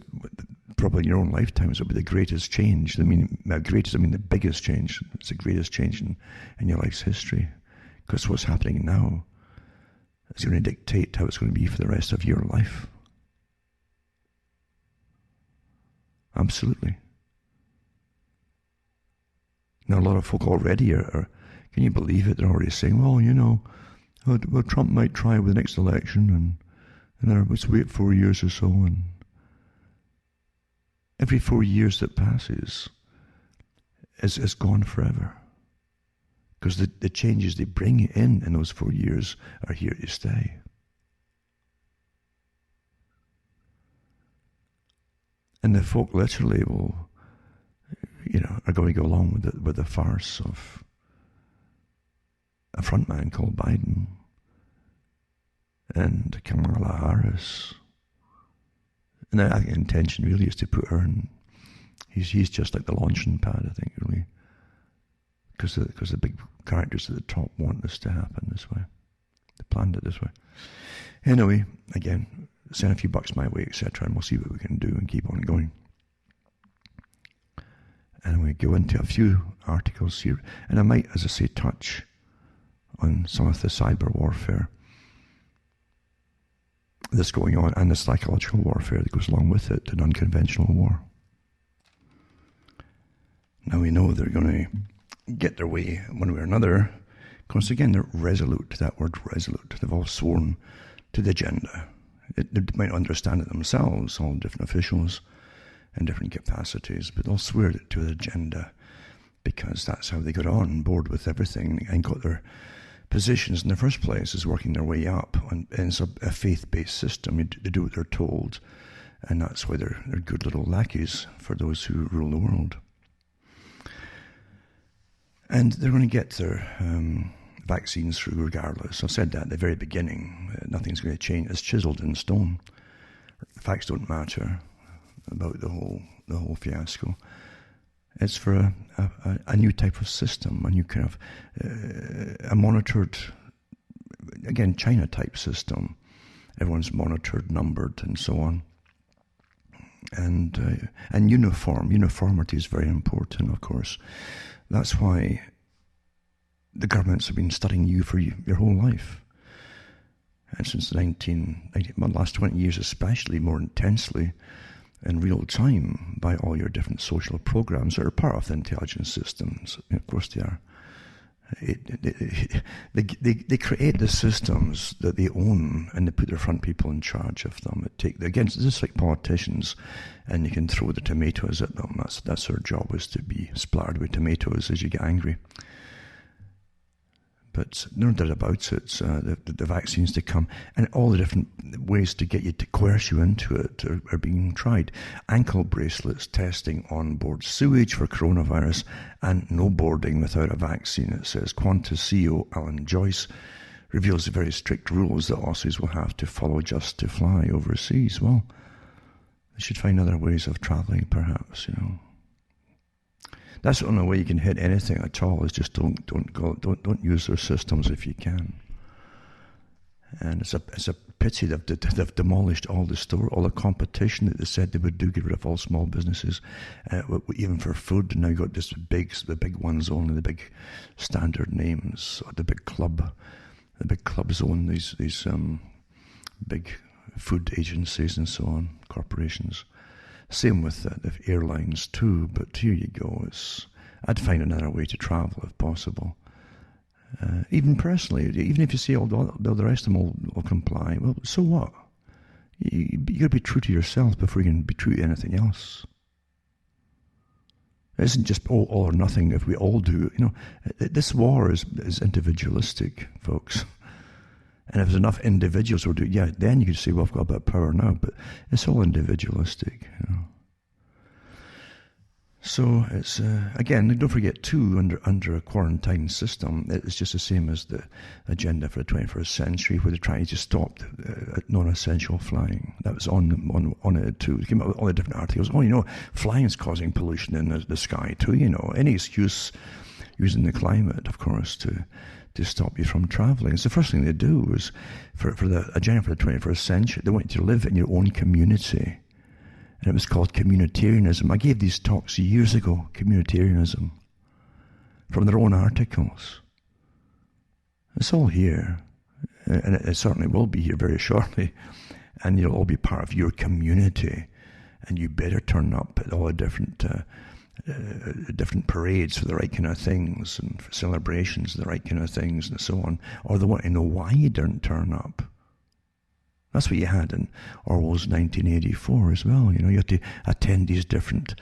Speaker 1: probably in your own lifetimes, it'll be the greatest change. The biggest change. It's the greatest change in your life's history. Because what's happening now is going to dictate how it's going to be for the rest of your life. Absolutely. Now, a lot of folk already are, can you believe it? They're already saying, well, Trump might try with the next election, and let's wait 4 years or so. And every 4 years that passes is gone forever. Because the changes they bring in those 4 years are here to stay. And the folk literally are going to go along with the farce of a frontman called Biden and Kamala Harris. And I think the intention really is to put her in. He's just like the launching pad, I think, really. Because the big characters at the top want this to happen this way. They planned it this way. Anyway, again, send a few bucks my way, etc., and we'll see what we can do and keep on going. And we go into a few articles here. And I might, as I say, touch on some of the cyber warfare that's going on and the psychological warfare that goes along with it, an unconventional war. Now we know they're going to get their way one way or another, because again, they're resolute, that word resolute. They've all sworn to the agenda. They might understand it themselves, all different officials in different capacities, but they'll swear it to the agenda because that's how they got on board with everything and got their positions in the first place, is working their way up. And it's a faith-based system. They do what they're told, and that's why they're good little lackeys for those who rule the world. And they're going to get their vaccines through regardless. I said that at the very beginning. Nothing's going to change. It's chiseled in stone. Facts don't matter about the whole fiasco. It's for a new type of system, a new kind of a monitored, again, China-type system. Everyone's monitored, numbered, and so on. And uniformity is very important, of course. That's why the governments have been studying you for your whole life. And since the last 20 years especially, more intensely, in real time, by all your different social programs that are part of the intelligence systems. Of course they are. They create the systems that they own, and they put their front people in charge of them. Again, it's just like politicians, and you can throw the tomatoes at them. That's their job, is to be splattered with tomatoes as you get angry. But no doubt about it, the vaccines to come, and all the different ways to get you, to coerce you into it, are being tried. Ankle bracelets, testing on board sewage for coronavirus, and no boarding without a vaccine. It says Qantas CEO Alan Joyce reveals the very strict rules that Aussies will have to follow just to fly overseas. Well, they should find other ways of travelling, perhaps, That's the only way you can hit anything at all, is just don't use their systems if you can. And it's a pity they've demolished all the competition that they said they would do, get rid of all small businesses, even for food. And now you've got the big ones only, the big standard names, or the big clubs own these big food agencies and so on, corporations. Same with the airlines too, but here you go. I'd find another way to travel if possible. Even personally, even if you say all the rest of them will comply, well, so what? You got to be true to yourself before you can be true to anything else. It isn't just all or nothing if we all do. This war is individualistic, folks. And if there's enough individuals who do it, yeah, then you could say, well, I've got a bit of power now, but it's all individualistic. So it's, again, don't forget too, under a quarantine system, it's just the same as the agenda for the 21st century, where they're trying to stop non-essential flying. That was on it too. It came out with all the different articles. Flying is causing pollution in the sky too, Any excuse using the climate, of course, to stop you from traveling. It's the first thing they do is, for the agenda for the 21st century, they want you to live in your own community. And it was called communitarianism. I gave these talks years ago, communitarianism, from their own articles. It's all here, and it certainly will be here very shortly, and you'll all be part of your community, and you better turn up at all the different parades for the right kind of things, and for celebrations for the right kind of things, and so on, or they want to know why you didn't turn up. That's what you had in Orwell's 1984 as well. You had to attend these different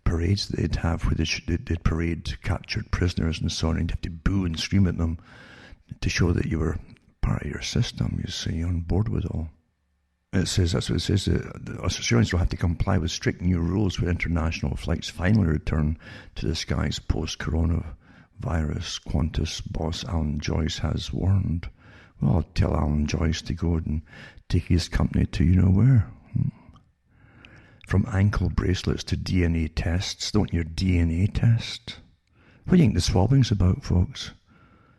Speaker 1: parades that they'd have where they'd parade captured prisoners and so on, and you'd have to boo and scream at them to show that you were part of your system, you see, on board with it all. That's what it says, the Australians will have to comply with strict new rules when international flights finally return to the skies post-coronavirus. Qantas boss Alan Joyce has warned. Well, I'll tell Alan Joyce to go and take his company to you-know-where. From ankle bracelets to DNA tests. Don't your DNA test? What do you think the swabbing's about, folks?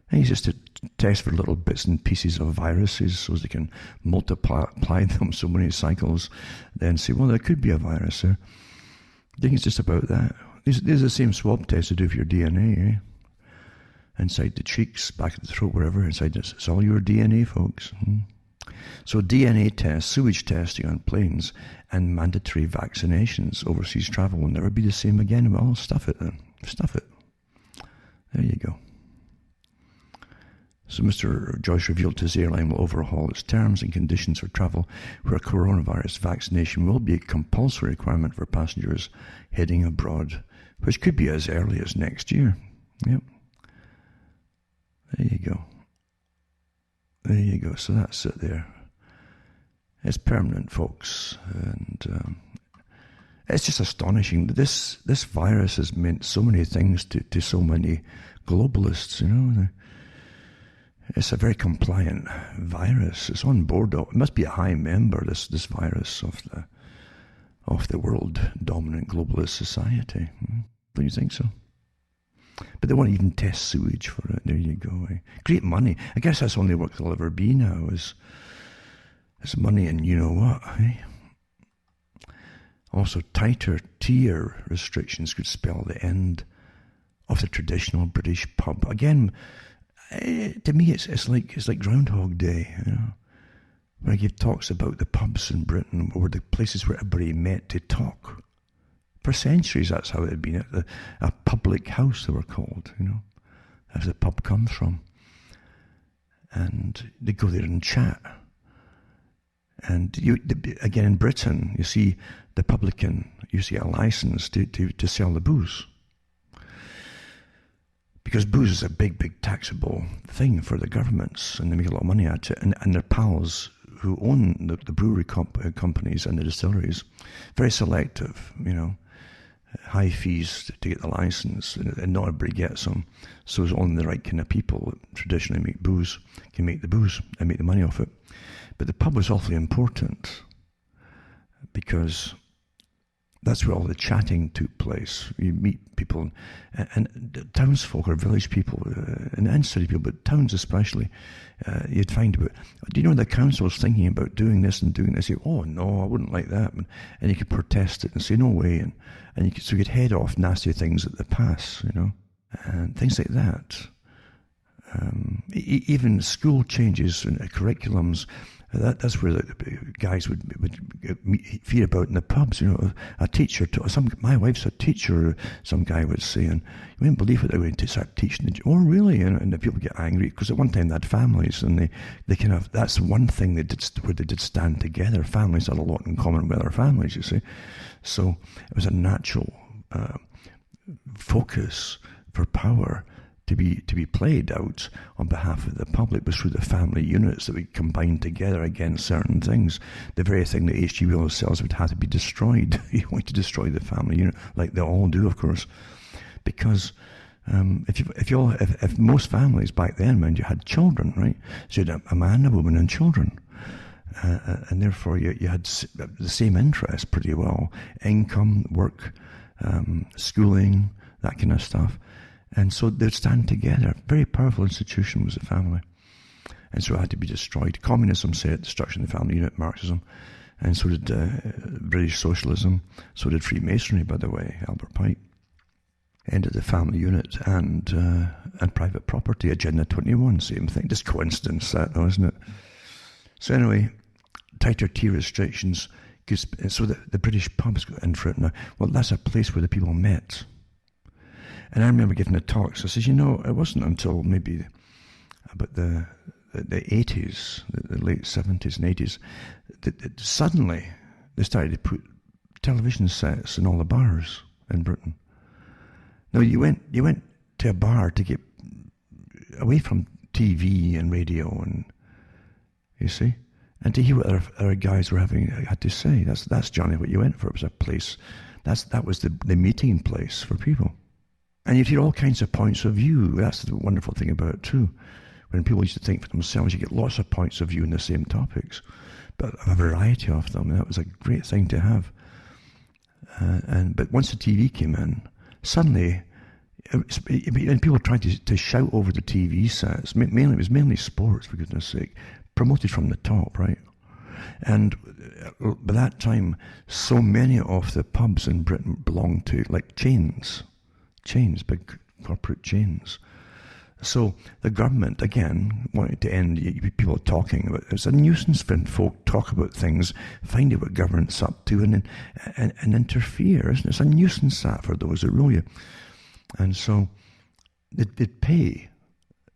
Speaker 1: It's just to test for little bits and pieces of viruses so they can multiply them so many cycles, then say, well, there could be a virus there. I think it's just about that. These are the same swab tests to do for your DNA, inside the cheeks, back of the throat, wherever. It's all your DNA, folks. So DNA tests, sewage testing on planes, and mandatory vaccinations. Overseas travel will never be the same again. Well, stuff it then. Stuff it. There you go. So Mr. Joyce revealed his airline will overhaul its terms and conditions for travel, where coronavirus vaccination will be a compulsory requirement for passengers heading abroad, which could be as early as next year. Yep. There you go. There you go. So that's it there. It's permanent, folks. And it's just astonishing. This virus has meant so many things to so many globalists, It's a very compliant virus. It's on board. It must be a high member, this virus of the world dominant globalist society. Don't you think so? But they won't even test sewage for it. There you go. Great money. I guess that's the only work there'll ever be now is money and you know what. Also, tighter tier restrictions could spell the end of the traditional British pub. Again, to me, it's like Groundhog Day, where I give talks about the pubs in Britain, or the places where everybody met to talk. For centuries, that's how it had been. A public house, they were called, as the pub comes from. And they go there and chat. And again, in Britain, you see the publican, you see a license to sell the booze. Because booze is a big taxable thing for the governments, and they make a lot of money at it. And their pals who own the brewery companies and the distilleries, very selective, high fees to get the license, and not everybody gets them. So it's only the right kind of people that traditionally make booze can make the booze and make the money off it. But the pub was awfully important because that's where all the chatting took place. You meet people, and townsfolk or village people, and city people, but towns especially, you'd find out, do you know the council's thinking about doing this and doing this? You go, oh no, I wouldn't like that. And you could protest it and say, no way. So you could head off nasty things at the pass, and things like that. Even school changes and curriculums, That's where the guys would fear about in the pubs. A teacher, my wife's a teacher, some guy was saying, you wouldn't believe what they're going to start teaching. Oh, really? And the people get angry, because at one time they had families, and they kind of, that's one thing they did, where they did stand together. Families had a lot in common with their families, you see. So it was a natural focus for power to be played out on behalf of the public was through the family units that would combine together against certain things. The very thing that H.G. Wells says would have to be destroyed. He wanted to destroy the family unit, like they all do, of course, because if most families back then, mind you, had children, right? So you had a man, a woman, and children. And therefore you had the same interests pretty well: income, work, schooling, that kind of stuff. And so they'd stand together. Very powerful institution was the family. And so it had to be destroyed. Communism said destruction of the family unit, Marxism. And so did British socialism. So did Freemasonry, by the way, Albert Pike. Ended the family unit and private property. Agenda 21, same thing. Just coincidence that, though, isn't it? So anyway, tighter tier restrictions. So the British pubs got in for it now. Well, that's a place where the people met. And I remember giving a talk, so I says, it wasn't until maybe about the 80s, the late 70s and 80s, that suddenly they started to put television sets in all the bars in Britain. Now, you went to a bar to get away from TV and radio, and you see, and to hear what other guys had to say. That's Johnny, what you went for. It was a place, that was the meeting place for people. And you'd hear all kinds of points of view. That's the wonderful thing about it too. When people used to think for themselves, you get lots of points of view in the same topics, but a variety of them. And that was a great thing to have. But once the TV came in, suddenly, and people tried to shout over the TV sets. It was mainly sports, for goodness sake, promoted from the top, right? And by that time, so many of the pubs in Britain belonged to like chains, big corporate chains. So the government, again, wanted to end people talking about it. It's a nuisance when folk talk about things, find out what government's up to, and interfere, isn't it? It's a nuisance that for those that rule you. And so they'd pay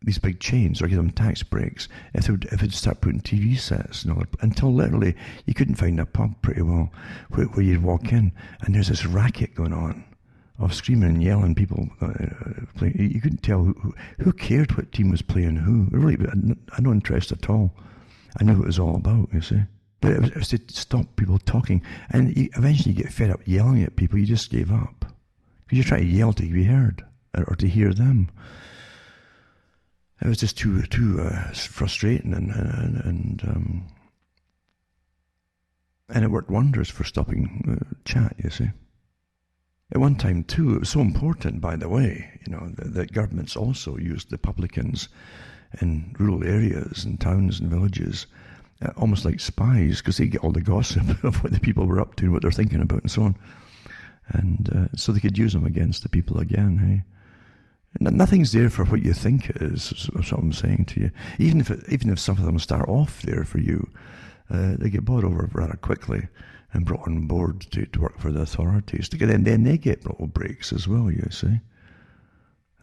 Speaker 1: these big chains or give them tax breaks if they'd start putting TV sets until literally you couldn't find a pub pretty well where you'd walk in and there's this racket going on of screaming and yelling, people playing. You couldn't tell who cared what team was playing who. Really, had no interest at all. I knew what it was all about, you see. But it was to stop people talking. And eventually you get fed up yelling at people, you just gave up. Because you're trying to yell to be heard, or to hear them. It was just too frustrating, and it worked wonders for stopping chat, you see. At one time, too, it was so important, by the way, that governments also used the publicans in rural areas and towns and villages, almost like spies, because they get all the gossip of what the people were up to and what they're thinking about and so on. And so they could use them against the people again, hey? And nothing's there for what you think it is what I'm saying to you. Even if some of them start off there for you, they get bought over rather quickly and brought on board to work for the authorities. Then they get little breaks as well, you see.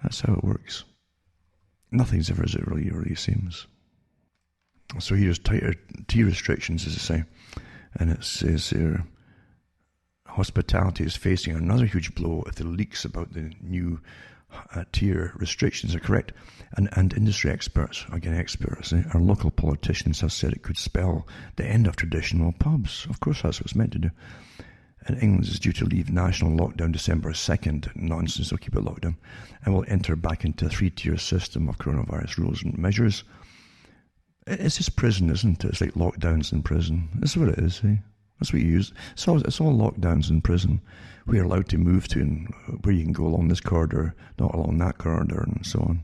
Speaker 1: That's how it works. Nothing's ever as it really seems. So here's tighter tier restrictions, as I say. And it says here, hospitality is facing another huge blow if the leaks about the new tier restrictions are correct. And industry experts, our local politicians have said it could spell the end of traditional pubs. Of course, that's what it's meant to do. And England is due to leave national lockdown December 2nd. Nonsense, they'll keep it locked down. And will enter back into a 3-tier system of coronavirus rules and measures. It's just prison, isn't it? It's like lockdowns in prison. That's what it is, eh? That's what you use. It's all lockdowns in prison. Where you're allowed to move to and where you can go along this corridor, not along that corridor, and so on.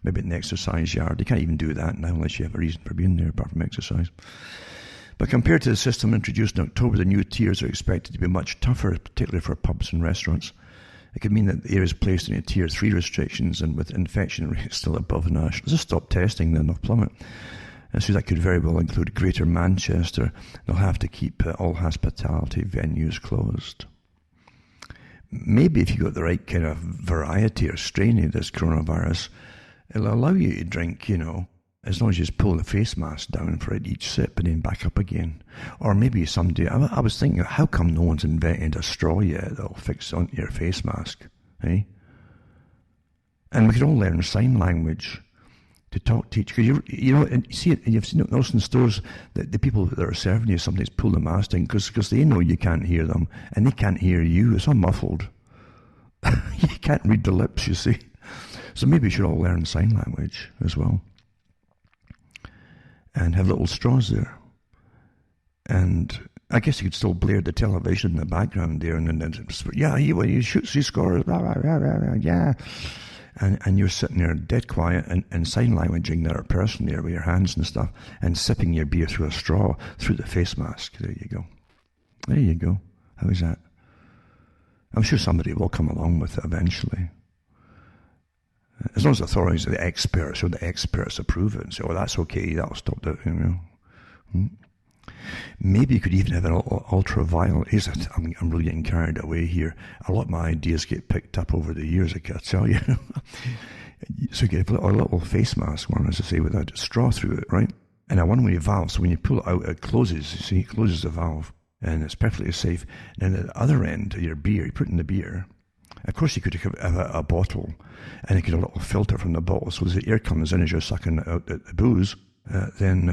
Speaker 1: Maybe in the exercise yard. You can't even do that now unless you have a reason for being there apart from exercise. But compared to the system introduced in October, the new tiers are expected to be much tougher, particularly for pubs and restaurants. It could mean that the areas placed in Tier 3 restrictions and with infection rates still above national. Just stop testing, then they'll plummet. And so that could very well include Greater Manchester. They'll have to keep all hospitality venues closed. Maybe if you got the right kind of variety or strain of this coronavirus, it'll allow you to drink, as long as you just pull the face mask down for each sip and then back up again. Or maybe someday, I was thinking, how come no one's invented a straw yet that'll fix onto your face mask, eh? And we could all learn sign language to talk to each, because and you see it, you've seen it also in stores, that the people that are serving you sometimes pull the mask down because they know you can't hear them, and they can't hear you. It's all muffled. You can't read the lips, you see. So maybe you should all learn sign language as well, and have little straws there. And I guess you could still blare the television in the background there, and then yeah, you shoot, he scores, blah, blah, blah, blah, blah, yeah. And you're sitting there dead quiet and sign languaging the other person there with your hands and stuff, and sipping your beer through a straw through the face mask. There you go. There you go. How is that? I'm sure somebody will come along with it eventually. As long as the authorities, the experts approve it and say, oh, that's okay, that'll stop that, Maybe you could even have an ultraviolet. I'm really getting carried away here. A lot of my ideas get picked up over the years, I can tell you. So you get a little face mask one, as I say, without a straw through it, right? And a one-way valve, so when you pull it out, it closes. You see, it closes the valve, and it's perfectly safe. And then at the other end of your beer, you put in the beer. Of course, you could have a bottle, and you could have a little filter from the bottle, so as the air comes in as you're sucking out the booze, then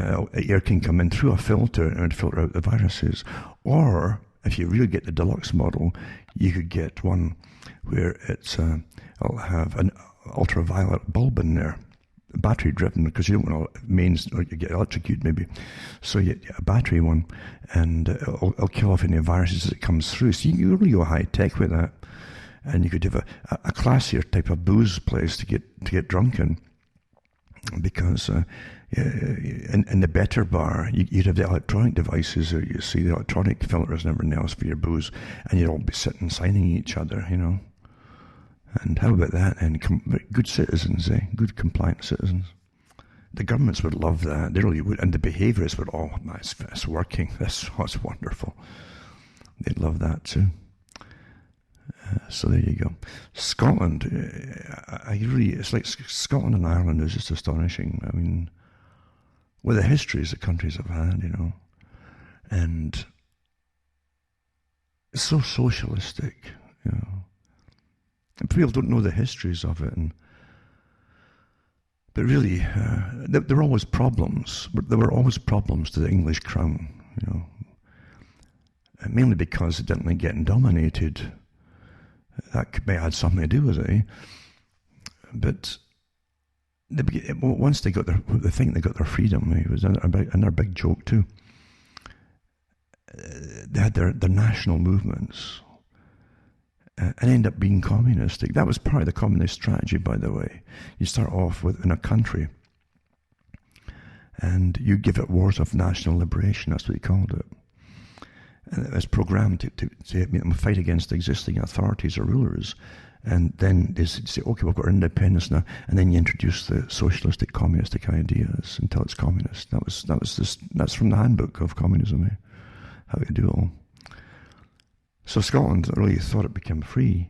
Speaker 1: air can come in through a filter and filter out the viruses. Or, if you really get the deluxe model, you could get one where it'll have an ultraviolet bulb in there, battery driven, because you don't want to or you get electrocuted maybe. So you get a battery one, and it'll kill off any viruses as it comes through. So you can really go high tech with that. And you could have a classier type of booze place to get drunk in, because in the better bar, you'd have the electronic devices, or you see the electronic filters and everything else for your booze, and you'd all be sitting signing each other, And how about that? And good citizens, good compliant citizens. The governments would love that. They really would, and the behaviourists would. Oh, it's working. That's wonderful. They'd love that too. So there you go. Scotland, it's like Scotland and Ireland is just astonishing. I mean, with the histories the countries have had, and it's so socialistic, And people don't know the histories of it, but really, there were always problems. There were always problems to the English crown, mainly because it didn't like getting dominated. That may have had something to do with it, But once they got they got their freedom, it was another big joke too. They had their national movements and end up being communistic. That was part of the communist strategy, by the way. You start off in a country, and you give it wars of national liberation. That's what he called it. And it was programmed to fight against existing authorities or rulers. And then they say, okay, we've got our independence now, and then you introduce the socialistic, communistic ideas until it's communist. That's from the handbook of communism, how to do it all. So Scotland really thought it became free,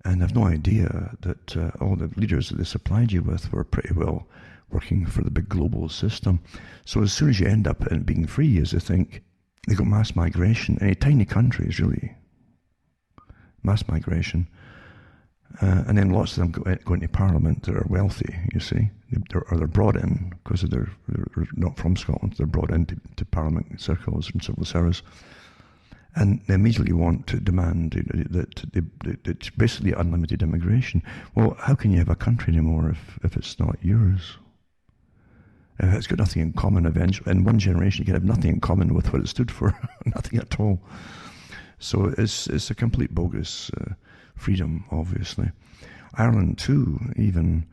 Speaker 1: and have no idea that all the leaders that they supplied you with were pretty well working for the big global system. So as soon as you end up in being free, as they think, they got mass migration. Any tiny countries, really, mass migration. And then lots of them go into Parliament that are wealthy, you see. They're brought in, because they're not from Scotland, they're brought into Parliament circles and civil service. And they immediately want to demand that basically unlimited immigration. Well, how can you have a country anymore if it's not yours? If it's got nothing in common eventually. In one generation, you can have nothing in common with what it stood for. Nothing at all. So it's a complete bogus freedom, obviously. Ireland too, even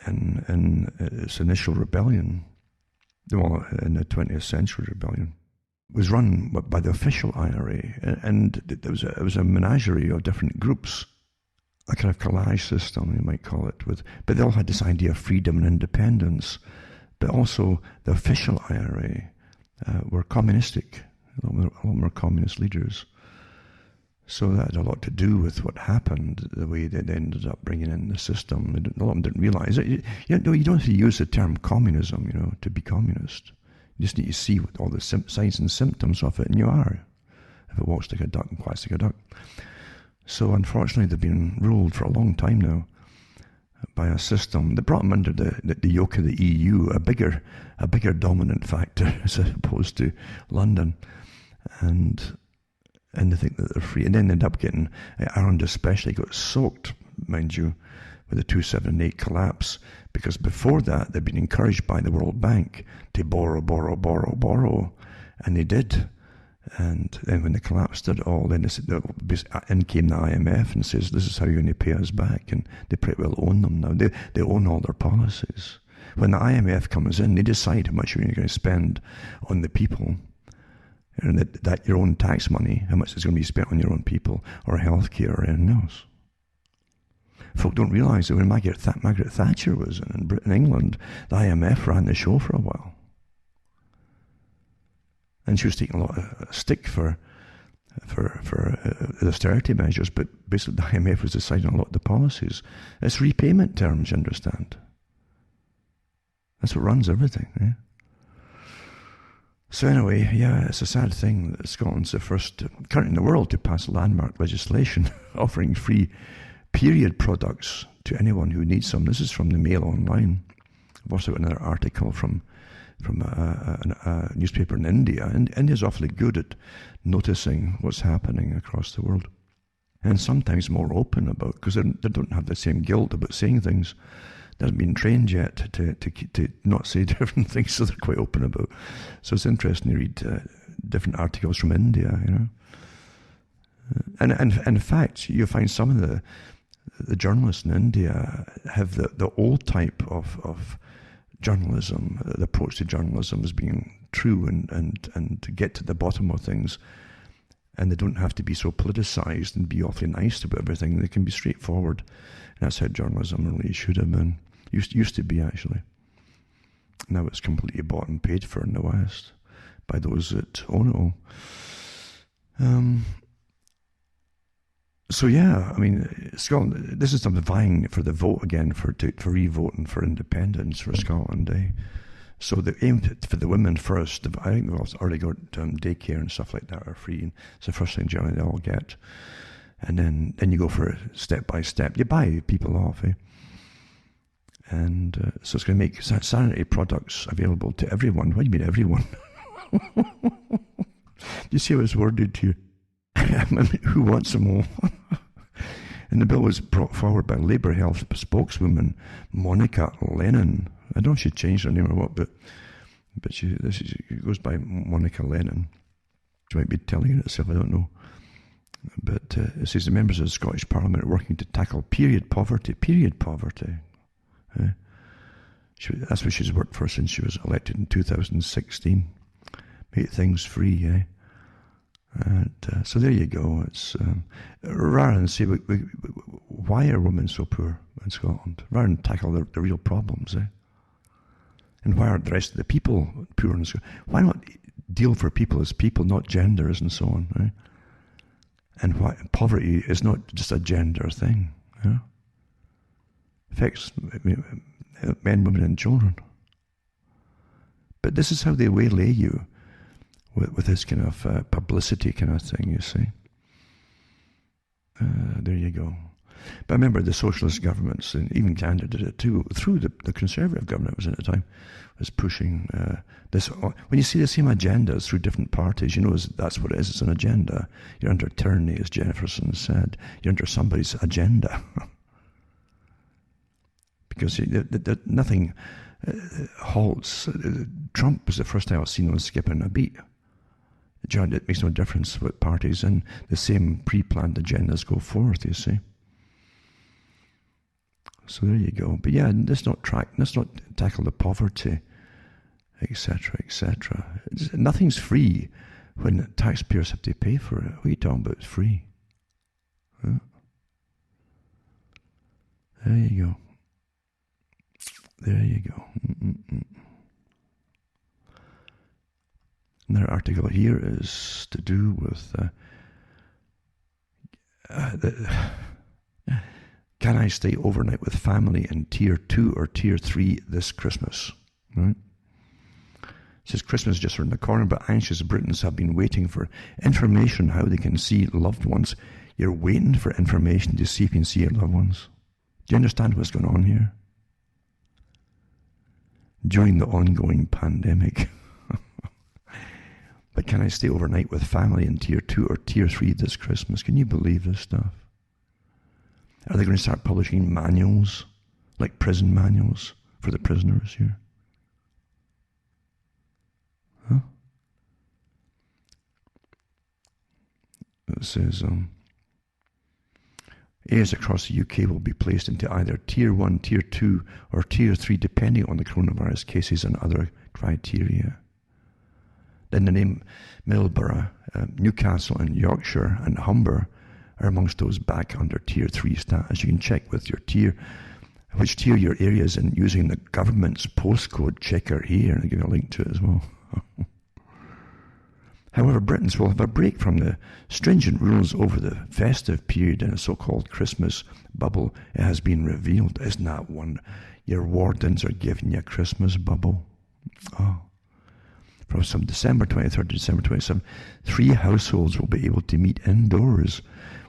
Speaker 1: in its initial rebellion, well, in the 20th century rebellion, was run by the official IRA, and it was a menagerie of different groups, a kind of collage system, you might call it, but they all had this idea of freedom and independence but also the official IRA were communistic, a lot more communist leaders. So that had a lot to do with what happened, the way they ended up bringing in the system. A lot of them didn't realize it. You don't have to use the term communism, to be communist. You just need to see what all the signs and symptoms of it, and you are. If it walks like a duck and quacks like a duck. So unfortunately, they've been ruled for a long time now by a system that brought them under the yoke of the EU, a bigger dominant factor as opposed to London, and they think that they're free, and then they end up getting, Ireland especially got soaked, mind you, with the 2008 collapse, because before that they'd been encouraged by the World Bank to borrow, and they did. And then when they collapsed it all, then in came the IMF and says, this is how you're going to pay us back, and they pretty well own them now. They own all their policies. When the IMF comes in, they decide how much you're going to spend on the people, and that your own tax money, how much is going to be spent on your own people, or healthcare, or anything else. Folk don't realise that when Margaret Thatcher was in Britain, England, the IMF ran the show for a while. And she was taking a lot of stick for austerity measures, but basically the IMF was deciding a lot of the policies. It's repayment terms, you understand. That's what runs everything. Yeah? So anyway, yeah, it's a sad thing that Scotland's the first country in the world to pass landmark legislation offering free period products to anyone who needs them. This is from the Mail Online. I've also got another article from a newspaper in India. And India's awfully good at noticing what's happening across the world, and sometimes more open about, because they don't have the same guilt about saying things. They haven't been trained yet to not say different things, so they're quite open about. So it's interesting to read different articles from India, And in fact, you find some of the journalists in India have the old type of journalism, the approach to journalism as being true and to get to the bottom of things, and they don't have to be so politicized and be awfully nice about everything. They can be straightforward, and that's how journalism really should have been. Used to be, actually. Now it's completely bought and paid for in the West by those that own it all. So yeah, I mean, Scotland, this is something vying for the vote again, for re-voting for independence for Scotland. So they aim for the women first. I think they've already got daycare and stuff like that are free, and it's the first thing generally they all get. And then you go for it step by step. You buy people off, And so it's going to make sanitary products available to everyone. What do you mean everyone? You see how it's worded here? I mean, who wants them all? And the bill was brought forward by Labour Health spokeswoman Monica Lennon. I don't know if she changed her name or what, but she goes by Monica Lennon. She might be telling it herself, I don't know. But it says the members of the Scottish Parliament are working to tackle period poverty. Period poverty. That's what she's worked for since she was elected in 2016. Make things free, And so there you go. It's rather than say why are women so poor in Scotland, rather than tackle the real problems, and why aren't the rest of the people poor in Scotland? Why not deal for people as people, not genders and so on, And why poverty is not just a gender thing, affects men, women, and children. But this is how they waylay you. With this kind of publicity kind of thing, you see. There you go. But I remember the socialist governments, and even Canada did it too, through the conservative government was in at the time, was pushing this. When you see the same agendas through different parties, you know that's what it is. It's an agenda. You're under tyranny, as Jefferson said. You're under somebody's agenda. Because nothing halts. Trump was the first time I've seen him skipping a beat. It makes no difference what parties, and the same pre-planned agendas go forth, you see. So there you go. But yeah, let's not tackle the poverty, etc., etc. Nothing's free when taxpayers have to pay for it. What are you talking about? It's free. Huh? There you go. There you go. Another article here is to do with can I stay overnight with family in Tier 2 or Tier 3 this Christmas? Right? It says Christmas is just around the corner, but anxious Britons have been waiting for information how they can see loved ones. You're waiting for information to see if you can see your loved ones. Do you understand what's going on here? During the ongoing pandemic. But can I stay overnight with family in Tier 2 or Tier 3 this Christmas? Can you believe this stuff? Are they going to start publishing manuals, like prison manuals, for the prisoners here? Huh? It says, areas across the UK will be placed into either Tier 1, Tier 2, or Tier 3, depending on the coronavirus cases and other criteria. Then the name Middlesbrough, Newcastle and Yorkshire and Humber are amongst those back under Tier 3 status. You can check with your tier, which tier your area is in using the government's postcode checker here, and I'll give you a link to it as well. However, Britons will have a break from the stringent rules over the festive period in a so-called Christmas bubble. It has been revealed. Isn't that one? Your wardens are giving you a Christmas bubble. Oh. From December 23rd to December 27th, 3 households will be able to meet indoors,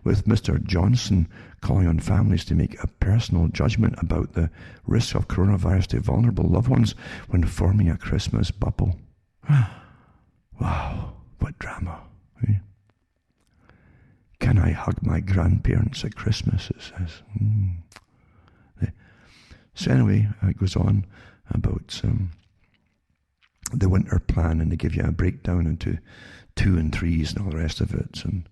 Speaker 1: with Mr. Johnson calling on families to make a personal judgment about the risk of coronavirus to vulnerable loved ones when forming a Christmas bubble. Wow, what drama. Eh? Can I hug my grandparents at Christmas, it says. So anyway, it goes on about the winter plan, and they give you a breakdown into 2 and 3s and all the rest of it. And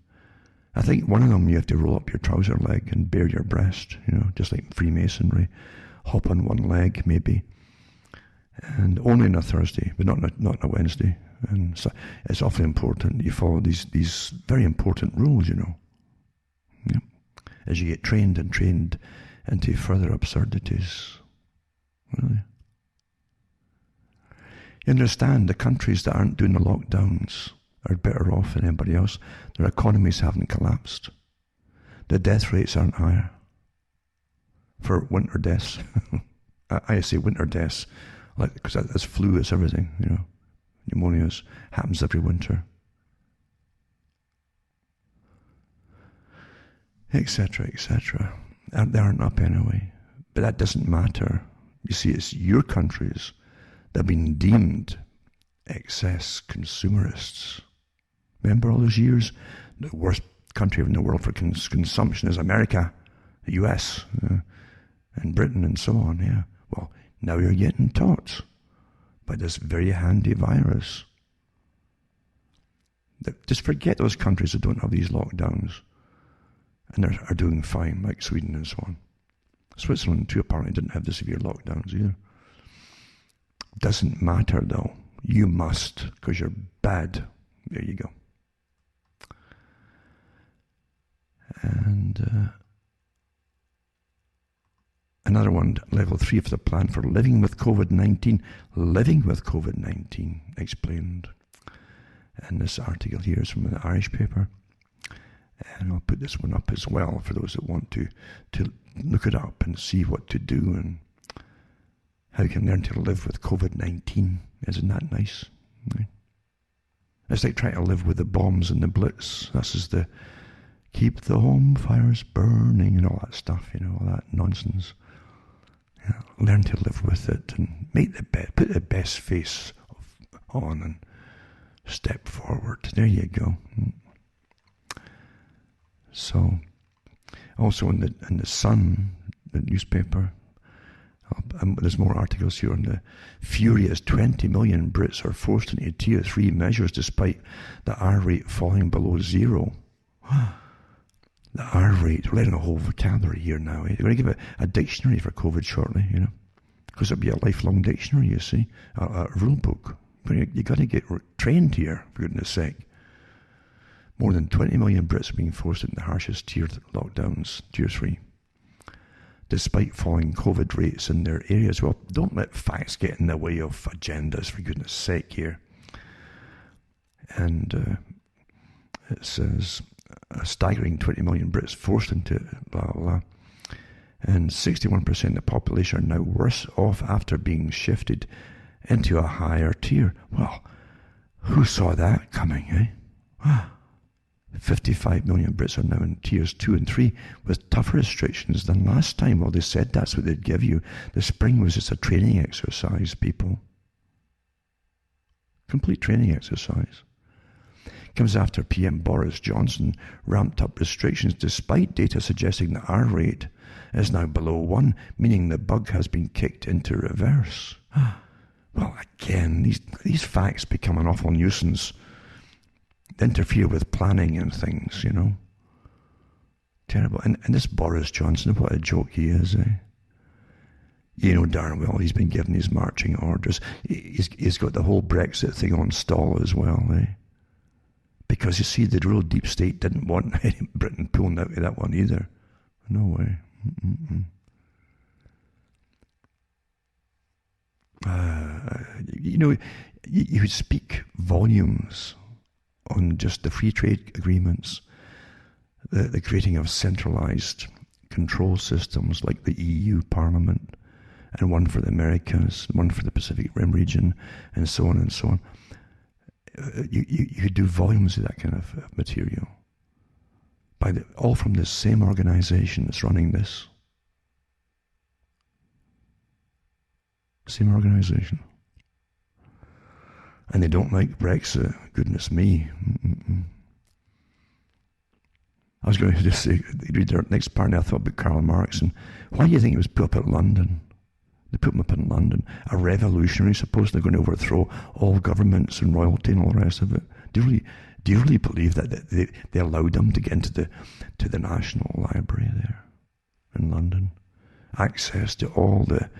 Speaker 1: I think one of them, you have to roll up your trouser leg and bare your breast, just like Freemasonry. Hop on one leg, maybe. And only on a Thursday, but not on a Wednesday. And so it's awfully important you follow these very important rules, Yep. As you get trained into further absurdities. Really. You understand, the countries that aren't doing the lockdowns are better off than anybody else. Their economies haven't collapsed. The death rates aren't higher. For winter deaths. I say winter deaths, because that's flu, it's everything, Pneumonia happens every winter. Etc., etc. They aren't up anyway. But that doesn't matter. You see, it's your countries that have been deemed excess consumerists. Remember all those years? The worst country in the world for consumption is America, the US, and Britain and so on, yeah. Well, now you're getting taught by this very handy virus. Just forget those countries that don't have these lockdowns and are doing fine, like Sweden and so on. Switzerland too apparently didn't have the severe lockdowns either. Doesn't matter though. You must, because you're bad. There you go. And another one, level 3 of the plan for living with COVID-19. Living with COVID-19 explained. And this article here is from the Irish paper. And I'll put this one up as well for those that want to look it up and see what to do and how you can learn to live with COVID-19. Isn't that nice? Right? It's like trying to live with the bombs and the blitz. This is the keep the home fires burning and all that stuff, all that nonsense. Yeah, learn to live with it and put the best face on and step forward. There you go. So, also in the Sun, the newspaper, there's more articles here on the furious 20 million Brits are forced into Tier 3 measures despite the R rate falling below 0. The R rate, we're letting a whole vocabulary here now. They're going to give a dictionary for COVID shortly, because it'll be a lifelong dictionary, you see, a rule book. But you got to get trained here, for goodness sake. More than 20 million Brits are being forced into the harshest tier lockdowns, Tier 3, despite falling COVID rates in their areas. Well, don't let facts get in the way of agendas, for goodness sake here. And it says a staggering 20 million Brits forced into it, blah, blah, blah. And 61% of the population are now worse off after being shifted into a higher tier. Well, who saw that coming, eh? 55 million Brits are now in tiers 2 and 3 with tougher restrictions than last time. Well, they said that's what they'd give you. The spring was just a training exercise, people. Complete training exercise. Comes after PM Boris Johnson ramped up restrictions despite data suggesting the R rate is now below 1, meaning the bug has been kicked into reverse. Well, again, these facts become an awful nuisance. They interfere with planning and things, you know. Terrible. And this Boris Johnson, what a joke he is, eh? You know darn well he's been given his marching orders. He's got the whole Brexit thing on stall as well, eh? Because you see, the real deep state didn't want Britain pulling out of that one either. No way. You know, you speak volumes on just the free trade agreements, the creating of centralized control systems like the EU Parliament, and one for the Americas, one for the Pacific Rim region, and so on and so on. You could do volumes of that kind of material, all from the same organization that's running this. Same organization. And they don't like Brexit. Goodness me. I was going to just say, read the next part, and I thought about Karl Marx, and why do you think he was put up at London? They put him up in London. A revolutionary, supposedly going to overthrow all governments and royalty and all the rest of it. Do you really believe that they allowed him to get into the National Library there in London? Access to all the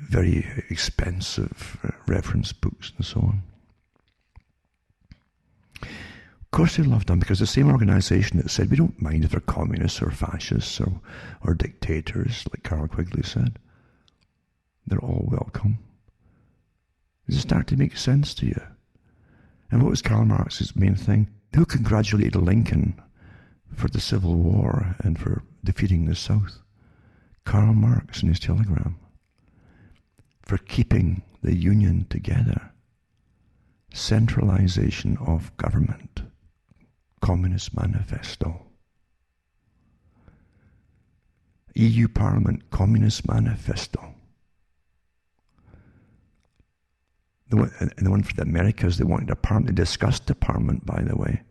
Speaker 1: very expensive reference books and so on. Of course they loved him, because the same organization that said, we don't mind if they're communists or fascists or dictators, like Carroll Quigley said. They're all welcome. Does it start to make sense to you? And what was Karl Marx's main thing? Who congratulated Lincoln for the Civil War and for defeating the South? Karl Marx in his telegram. For keeping the Union together. Centralization of government. Communist Manifesto. EU Parliament Communist Manifesto. The one for the Americas, they wanted a parliament. They discussed the parliament, by the way,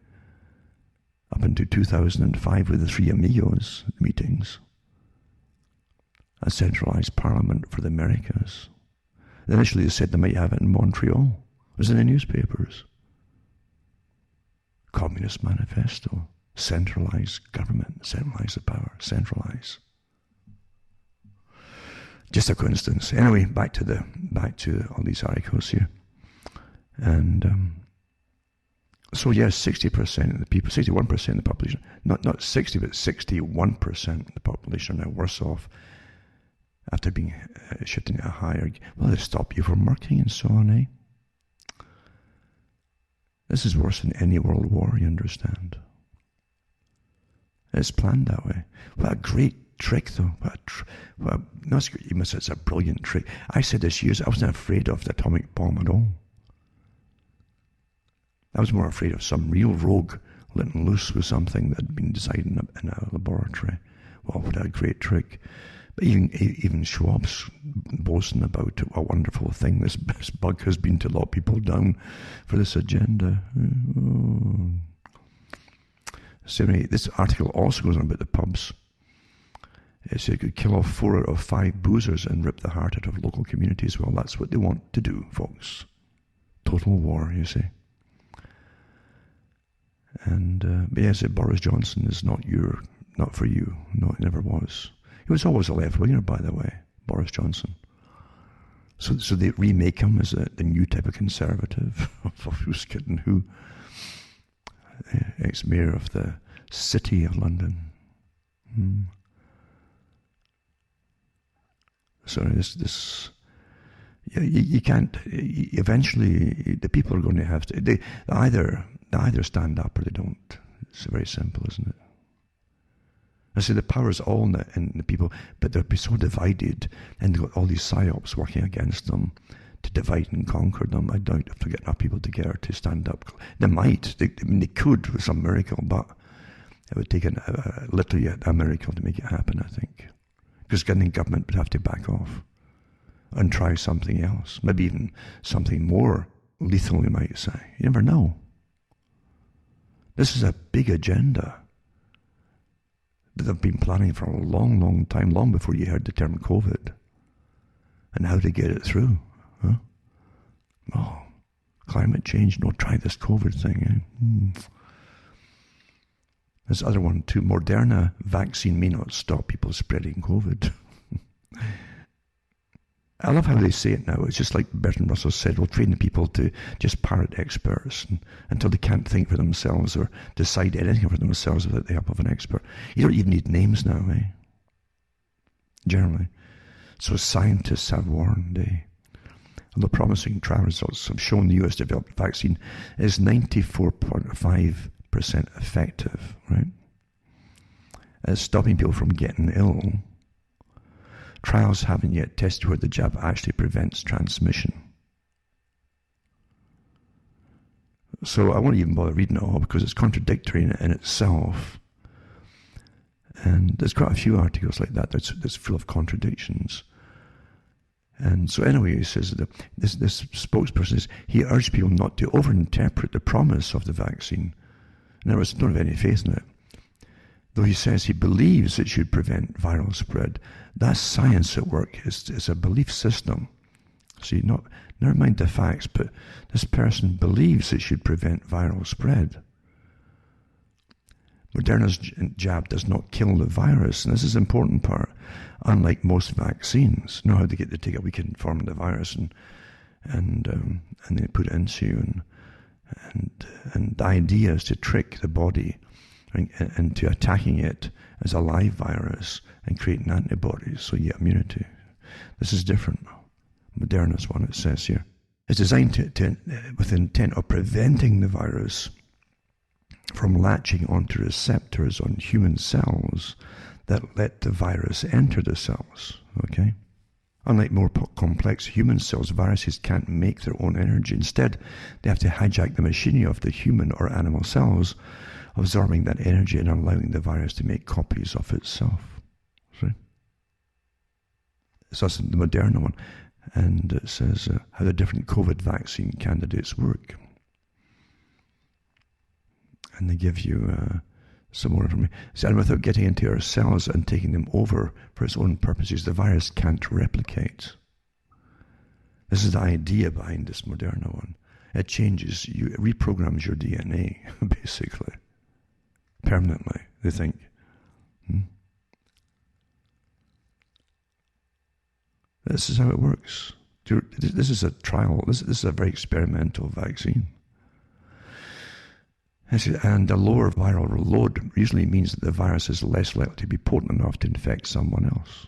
Speaker 1: up until 2005 with the Three Amigos meetings. A centralized parliament for the Americas. Initially they said they might have it in Montreal. It was in the newspapers. Communist Manifesto. Centralized government. Centralize the power. Centralize. Just a coincidence. Anyway, back to all these articles here. And so yes, 60% of the people, 61% of the population, not 60, but 61% of the population are now worse off after being shifted into a higher. Well, they stop you from working and so on, eh? This is worse than any world war, you understand. It's planned that way. What a great trick, though. You must say it's a brilliant trick. I said this years, I wasn't afraid of the atomic bomb at all. I was more afraid of some real rogue letting loose with something that had been designed in a laboratory. Well, what a great trick. But even Schwab's boasting about a wonderful thing this bug has been to lock people down for this agenda. So anyway, this article also goes on about the pubs. It said it could kill off 4 out of 5 boozers and rip the heart out of local communities. Well, that's what they want to do, folks. Total war, you see. And but yes, Boris Johnson is not for you. No, it never was. He was always a left-winger, by the way, Boris Johnson. So they remake him as the new type of conservative. Who's kidding who? Ex-mayor of the City of London. Sorry, this You can't. Eventually, the people are going to have to. They either stand up or they don't. It's very simple, isn't it? I say the power is all in the people, but they'll be so divided, and they've got all these psyops working against them to divide and conquer them. I doubt if they get enough people together to stand up. They might. They could with some miracle, but it would take literally a miracle to make it happen, I think. Because the government would have to back off and try something else. Maybe even something more lethal, you might say. You never know. This is a big agenda that they've been planning for a long, long time, long before you heard the term COVID, and how to get it through. Huh? Oh, climate change, no, try this COVID thing. Eh? This other one too, Moderna vaccine may not stop people spreading COVID. I love how they say it now. It's just like Bertrand Russell said, we'll train the people to just parrot experts until they can't think for themselves or decide anything for themselves without the help of an expert. You don't even need names now, eh? Generally. So scientists have warned, eh? The promising trial results have shown the US developed vaccine is 94.5% effective, right? At stopping people from getting ill. Trials haven't yet tested where the jab actually prevents transmission. So I won't even bother reading it all because it's contradictory in itself. And there's quite a few articles like that that's full of contradictions. And so anyway, he says that this spokesperson says he urged people not to overinterpret the promise of the vaccine. In other words, don't have any faith in it. Though he says he believes it should prevent viral spread. That's science at work. It's a belief system. See, never mind the facts, but this person believes it should prevent viral spread. Moderna's jab does not kill the virus, and this is the important part. Unlike most vaccines, know how they take a weakened form of the virus and they put it into you, and the idea is to trick the body into attacking it as a live virus and creating antibodies so you get immunity. This is different. Moderna's one, it says here. It's designed with the intent of preventing the virus from latching onto receptors on human cells that let the virus enter the cells, okay? Unlike more complex human cells, viruses can't make their own energy. Instead, they have to hijack the machinery of the human or animal cells, absorbing that energy and allowing the virus to make copies of itself. See? So that's the Moderna one. And it says how the different COVID vaccine candidates work. And they give you some more information. And without getting into our cells and taking them over for its own purposes, the virus can't replicate. This is the idea behind this Moderna one. It changes you, it reprograms your DNA, basically. Permanently, they think. This is how it works. This is a trial. This is a very experimental vaccine. And a lower viral load usually means that the virus is less likely to be potent enough to infect someone else.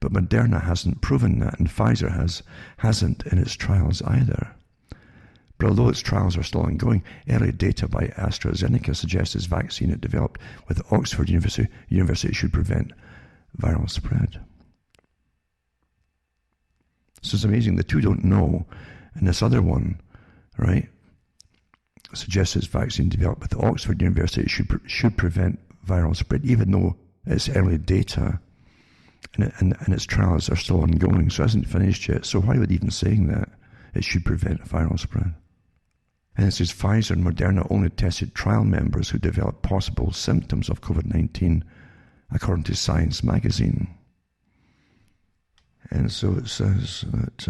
Speaker 1: But Moderna hasn't proven that, and Pfizer hasn't in its trials either. But although its trials are still ongoing, early data by AstraZeneca suggests this vaccine it developed with Oxford University should prevent viral spread. So it's amazing. The two don't know. And this other one, right, suggests this vaccine developed with Oxford University should prevent viral spread, even though it's early data and its trials are still ongoing. So it hasn't finished yet. So why would even saying that it should prevent viral spread? And it says Pfizer and Moderna only tested trial members who developed possible symptoms of COVID-19, according to Science magazine. And so it says that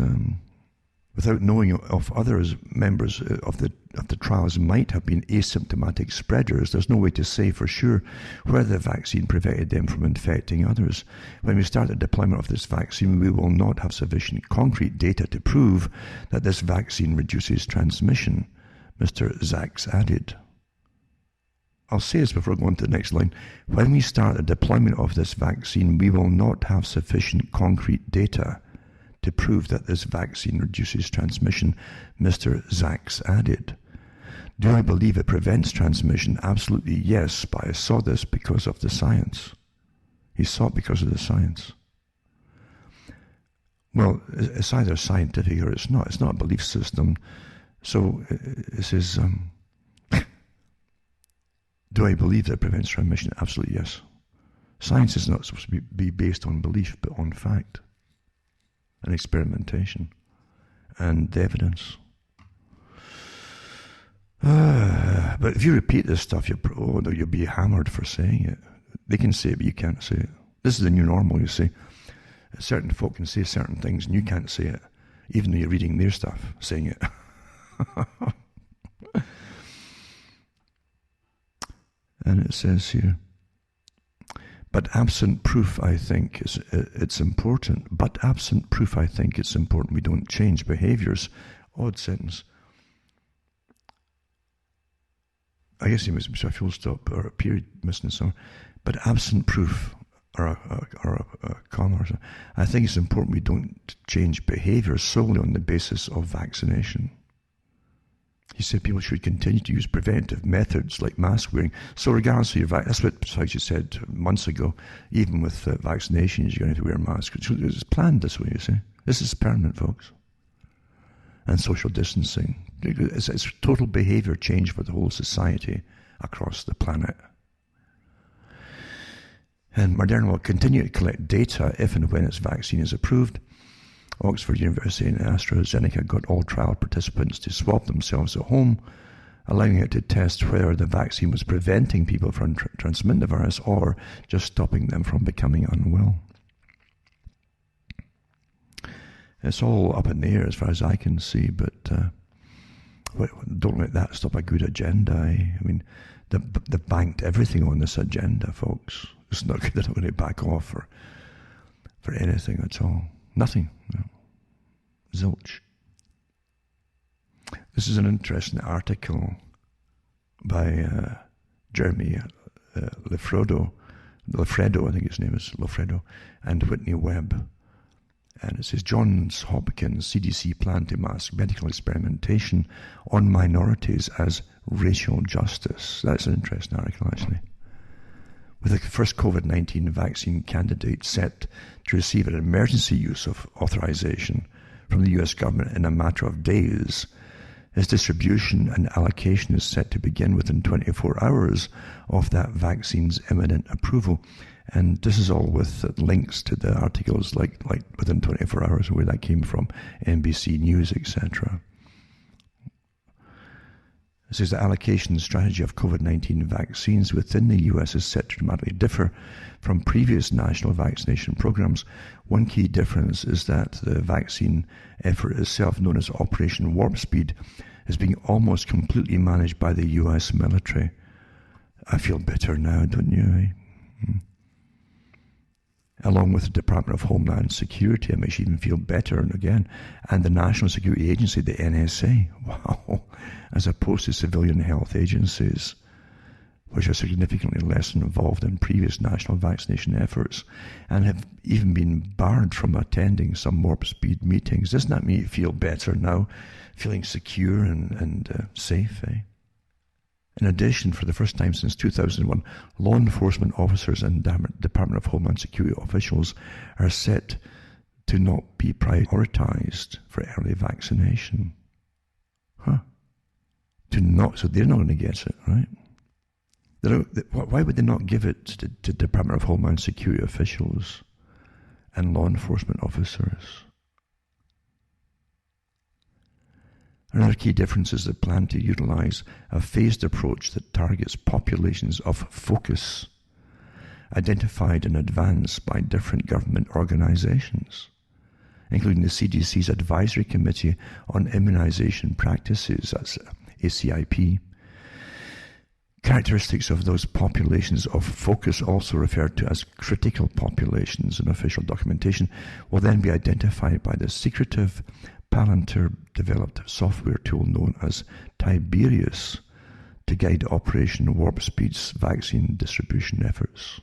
Speaker 1: without knowing of others, members of the trials might have been asymptomatic spreaders, there's no way to say for sure whether the vaccine prevented them from infecting others. When we start the deployment of this vaccine, we will not have sufficient concrete data to prove that this vaccine reduces transmission, Mr. Zaks added. I'll say this before going to the next line. When we start the deployment of this vaccine, we will not have sufficient concrete data to prove that this vaccine reduces transmission, Mr. Zaks added. Do I believe it prevents transmission? Absolutely yes, but I saw this because of the science. He saw it because of the science. Well, it's either scientific or it's not. It's not a belief system. So it says, do I believe that it prevents transmission? Absolutely yes. Science is not supposed to be based on belief, but on fact and experimentation and the evidence. But if you repeat this stuff, you'll be hammered for saying it. They can say it, but you can't say it. This is the new normal, you see. Certain folk can say certain things, and you can't say it, even though you're reading their stuff, saying it. And it says here, but absent proof, I think it's important. But absent proof, I think it's important we don't change behaviors. Odd sentence. I guess he must be a full stop or a period missing somewhere. But absent proof, or a comma or something, I think it's important we don't change behavior solely on the basis of vaccination. He said people should continue to use preventive methods like mask wearing. So regardless of your that's what Fauci said months ago. Even with vaccinations, you're going to have to wear a mask. It's planned this way, you see. This is permanent, folks. And social distancing. It's total behavior change for the whole society across the planet. And Moderna will continue to collect data if and when its vaccine is approved. Oxford University and AstraZeneca got all trial participants to swab themselves at home, allowing it to test whether the vaccine was preventing people from transmitting the virus or just stopping them from becoming unwell. It's all up in the air as far as I can see, but don't let that stop a good agenda. I mean, they've banked everything on this agenda, folks. It's not good. They're not going to back off for anything at all. Nothing. No. Zilch. This is an interesting article by Jeremy Lafredo, I think his name is Lafredo, and Whitney Webb. And it says, Johns Hopkins CDC plan to mask medical experimentation on minorities as racial justice. That's an interesting article, actually. With the first COVID-19 vaccine candidate set to receive an emergency use of authorization from the US government in a matter of days, its distribution and allocation is set to begin within 24 hours of that vaccine's imminent approval. And this is all with links to the articles like within 24 hours where that came from, NBC News, etc. It says the allocation strategy of COVID-19 vaccines within the US is set to dramatically differ from previous national vaccination programs. One key difference is that the vaccine effort itself, known as Operation Warp Speed, is being almost completely managed by the US military. I feel bitter now, don't you? Along with the Department of Homeland Security, it makes you even feel better, and again, and the National Security Agency, the NSA, wow, as opposed to civilian health agencies, which are significantly less involved in previous national vaccination efforts, and have even been barred from attending some warp speed meetings. Doesn't that make you feel better now, feeling secure and safe, eh? In addition, for the first time since 2001, law enforcement officers and Department of Homeland Security officials are set to not be prioritized for early vaccination. So they're not going to get it, right? Why would they not give it to Department of Homeland Security officials and law enforcement officers? Another key difference is the plan to utilize a phased approach that targets populations of focus identified in advance by different government organizations, including the CDC's Advisory Committee on Immunization Practices, that's ACIP. Characteristics of those populations of focus, also referred to as critical populations in official documentation, will then be identified by the secretive Palantir-developed software tool known as Tiberius to guide Operation Warp Speed's vaccine distribution efforts.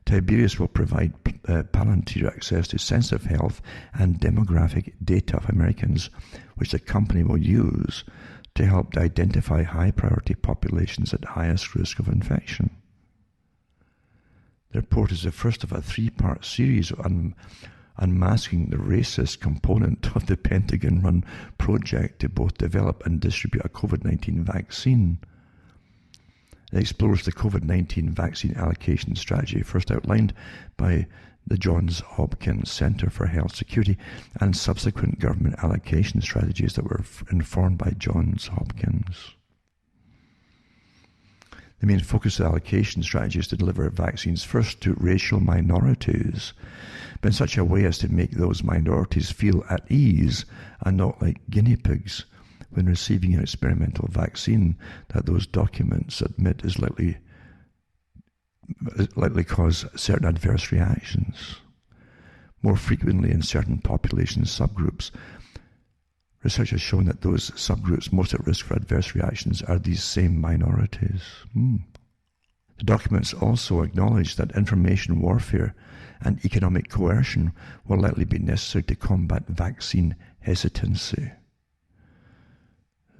Speaker 1: Tiberius will provide Palantir access to sensitive health and demographic data of Americans, which the company will use to help identify high-priority populations at highest risk of infection. The report is the first of a three-part series of unmasking the racist component of the Pentagon-run project to both develop and distribute a COVID-19 vaccine. It explores the COVID-19 vaccine allocation strategy first outlined by the Johns Hopkins Center for Health Security and subsequent government allocation strategies that were informed by Johns Hopkins. The main focus of the allocation strategy is to deliver vaccines first to racial minorities, but in such a way as to make those minorities feel at ease and not like guinea pigs when receiving an experimental vaccine that those documents admit is likely cause certain adverse reactions. More frequently in certain population subgroups, research has shown that those subgroups most at risk for adverse reactions are these same minorities. The documents also acknowledge that information warfare and economic coercion will likely be necessary to combat vaccine hesitancy.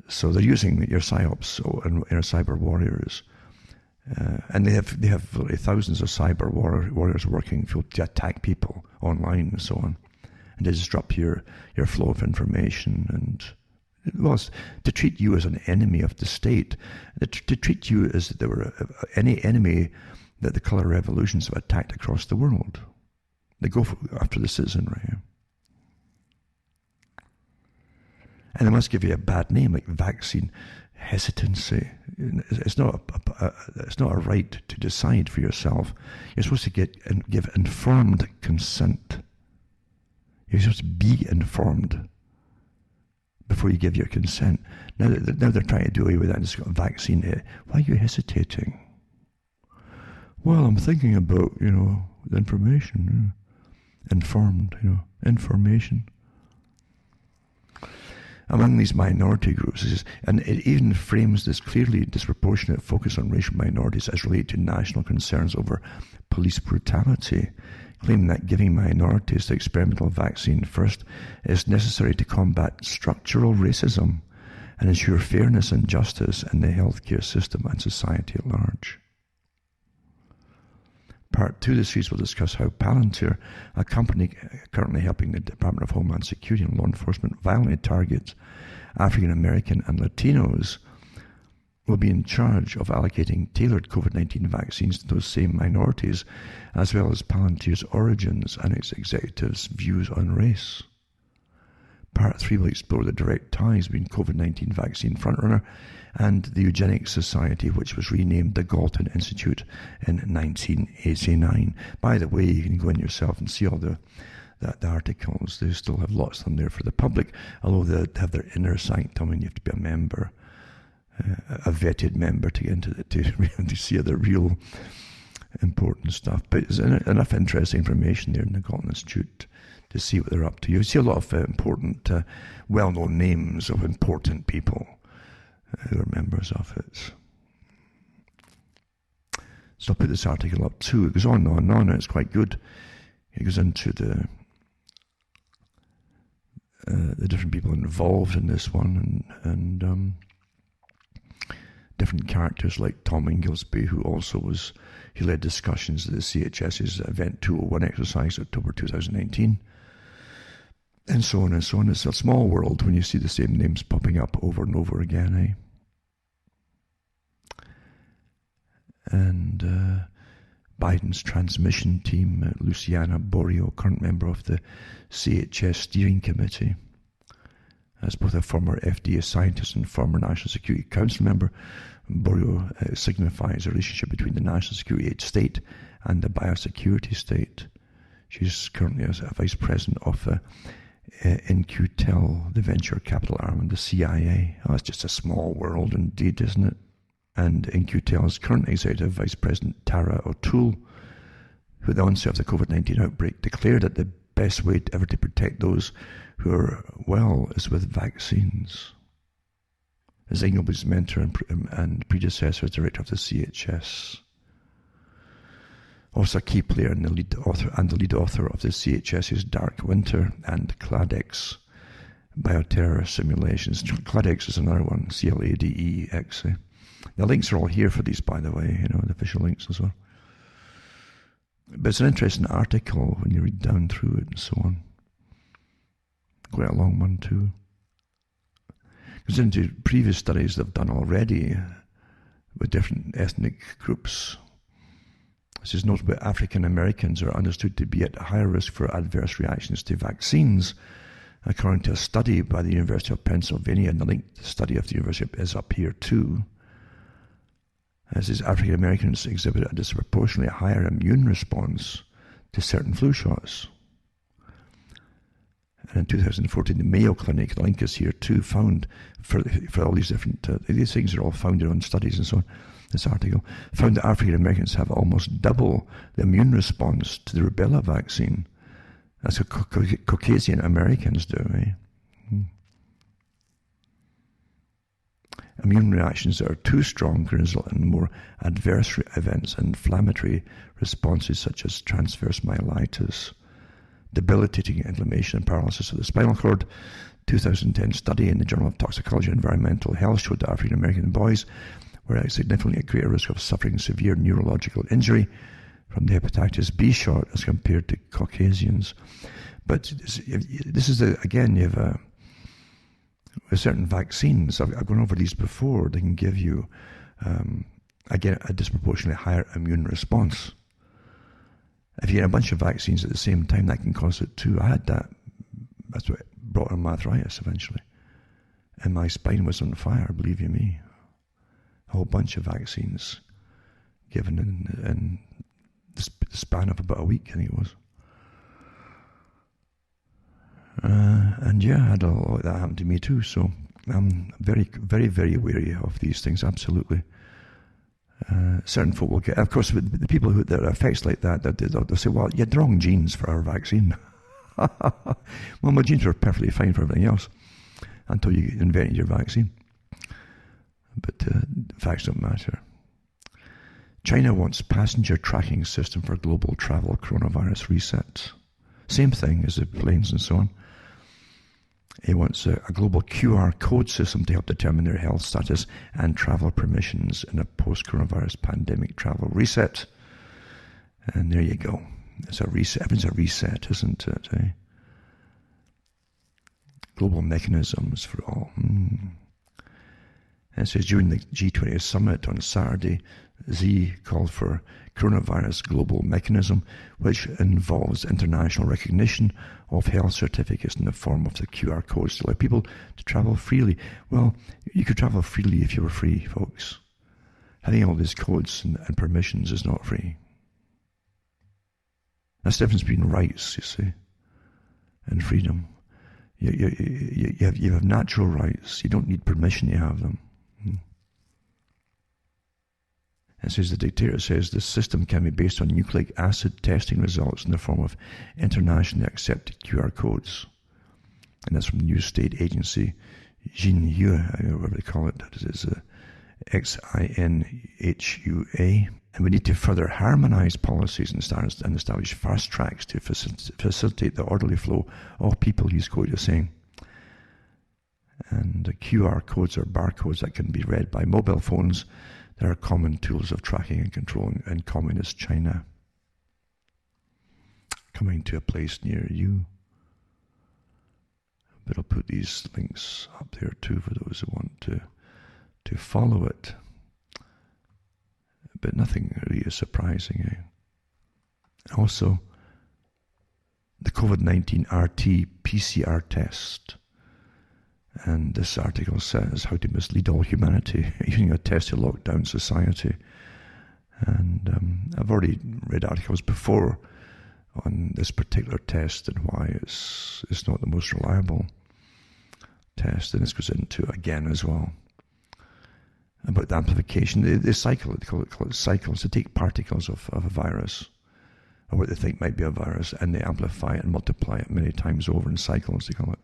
Speaker 1: So they're using your psyops and your cyber warriors, and they have thousands of cyber warriors working to attack people online and so on, and to disrupt your flow of information, and well, to treat you as an enemy of the state, to treat you as if there were any enemy that the colour revolutions have attacked across the world. They go after the citizenry. And they must give you a bad name like vaccine hesitancy. It's not a right to decide for yourself. You're supposed to give informed consent. You're supposed to be informed before you give your consent. Now they're trying to do away with that and just got a vaccine. Why are you hesitating? Well, I'm thinking about, the information. Informed, information. Among these minority groups, and it even frames this clearly disproportionate focus on racial minorities as related to national concerns over police brutality, claiming that giving minorities the experimental vaccine first is necessary to combat structural racism and ensure fairness and justice in the healthcare system and society at large. Part 2 of the series will discuss how Palantir, a company currently helping the Department of Homeland Security and law enforcement violently target African American and Latinos, will be in charge of allocating tailored COVID-19 vaccines to those same minorities, as well as Palantir's origins and its executives' views on race. Part 3 will explore the direct ties between COVID-19 vaccine frontrunner and the Eugenics Society, which was renamed the Galton Institute in 1989. By the way, you can go in yourself and see all the articles. They still have lots of them there for the public, although they have their inner sanctum and you have to be a member, a vetted member to get into to see the real important stuff. But there's enough interesting information there in the Galton Institute to see what they're up to. You see a lot of important, well-known names of important people who are members of it. So I'll put this article up too. It goes on and on, and it's quite good. It goes into the different people involved in this one, and different characters like Tom Inglesby, who also he led discussions at the CHS's Event 201 exercise, October 2019. And so on and so on. It's a small world when you see the same names popping up over and over again, And Biden's transmission team, Luciana Borio, current member of the CHS Steering Committee, as both a former FDA scientist and former National Security Council member, Borio signifies a relationship between the national security state and the biosecurity state. She's currently a vice president of In-Q-Tel, the venture capital arm of the CIA. Oh, it's just a small world indeed, isn't it? And In-Q-Tel's current executive vice president, Tara O'Toole, who at the onset of the COVID-19 outbreak declared that the best way ever to protect those who are well is with vaccines. As Ingleby's mentor and predecessor as director of the CHS. Also a key player and the lead author of the CHS's Dark Winter and Cladex bioterror simulations. Cladex is another one, Cladex. The links are all here for these, by the way, the official links as well. But it's an interesting article when you read down through it and so on. Quite a long one too. Goes into previous studies they've done already with different ethnic groups. This is notably African Americans are understood to be at higher risk for adverse reactions to vaccines, according to a study by the University of Pennsylvania, and the link to the study of the university is up here too. As is, African Americans exhibit a disproportionately higher immune response to certain flu shots. And in 2014, the Mayo Clinic, the link is here too, found for all these different, these things are all founded on studies and so on, this article, found that African Americans have almost double the immune response to the rubella vaccine as Caucasian Americans do. Immune reactions that are too strong can result in more adverse events and inflammatory responses such as transverse myelitis, debilitating inflammation and paralysis of the spinal cord. 2010 study in the Journal of Toxicology and Environmental Health showed that African American boys were at significantly at greater risk of suffering severe neurological injury from the hepatitis B shot as compared to Caucasians. But this is, again, you have with certain vaccines, I've gone over these before, they can give you, again, a disproportionately higher immune response. If you get a bunch of vaccines at the same time, that can cause it too. I had that. That's what brought on my arthritis eventually. And my spine was on fire, believe you me. A whole bunch of vaccines given in the span of about a week, I think it was. And yeah, I had a lot of that happen to me too, so I'm very, very, very wary of these things, absolutely. Certain folk will get, of course, with the people that are affects like that, they'll say, well, you had the wrong genes for our vaccine. Well, my genes were perfectly fine for everything else until you invented your vaccine. But facts don't matter. China wants passenger tracking system for global travel coronavirus reset. Same thing as the planes and so on. He wants a global QR code system to help determine their health status and travel permissions in a post-coronavirus pandemic travel reset. And there you go. It's a reset. Everything's a reset, isn't it? Global mechanisms for all. And it says during the G20 summit on Saturday, Xi called for coronavirus global mechanism, which involves international recognition of health certificates in the form of the QR codes to allow people to travel freely. Well, you could travel freely if you were free, folks. Having all these codes and permissions is not free. That's the difference between rights, you see, and freedom. You have natural rights. You don't need permission to have them. It says the dictator says the system can be based on nucleic acid testing results in the form of internationally accepted QR codes. And that's from the news state agency Xinhua, whatever they call it. That is XINHUA. And we need to further harmonize policies and standards and establish fast tracks to facilitate the orderly flow of people, he's quoted as saying. And the QR codes are barcodes that can be read by mobile phones. There are common tools of tracking and control in communist China. Coming to a place near you. But I'll put these links up there too for those who want to follow it. But nothing really is surprising. Also, the COVID-19 RT-PCR test. And this article says how to mislead all humanity using a test to lock down society. And I've already read articles before on this particular test and why it's not the most reliable test. And this goes into again as well about the amplification. They cycle it, they call it cycles. They take particles of a virus or what they think might be a virus and they amplify it and multiply it many times over in cycles, they call it.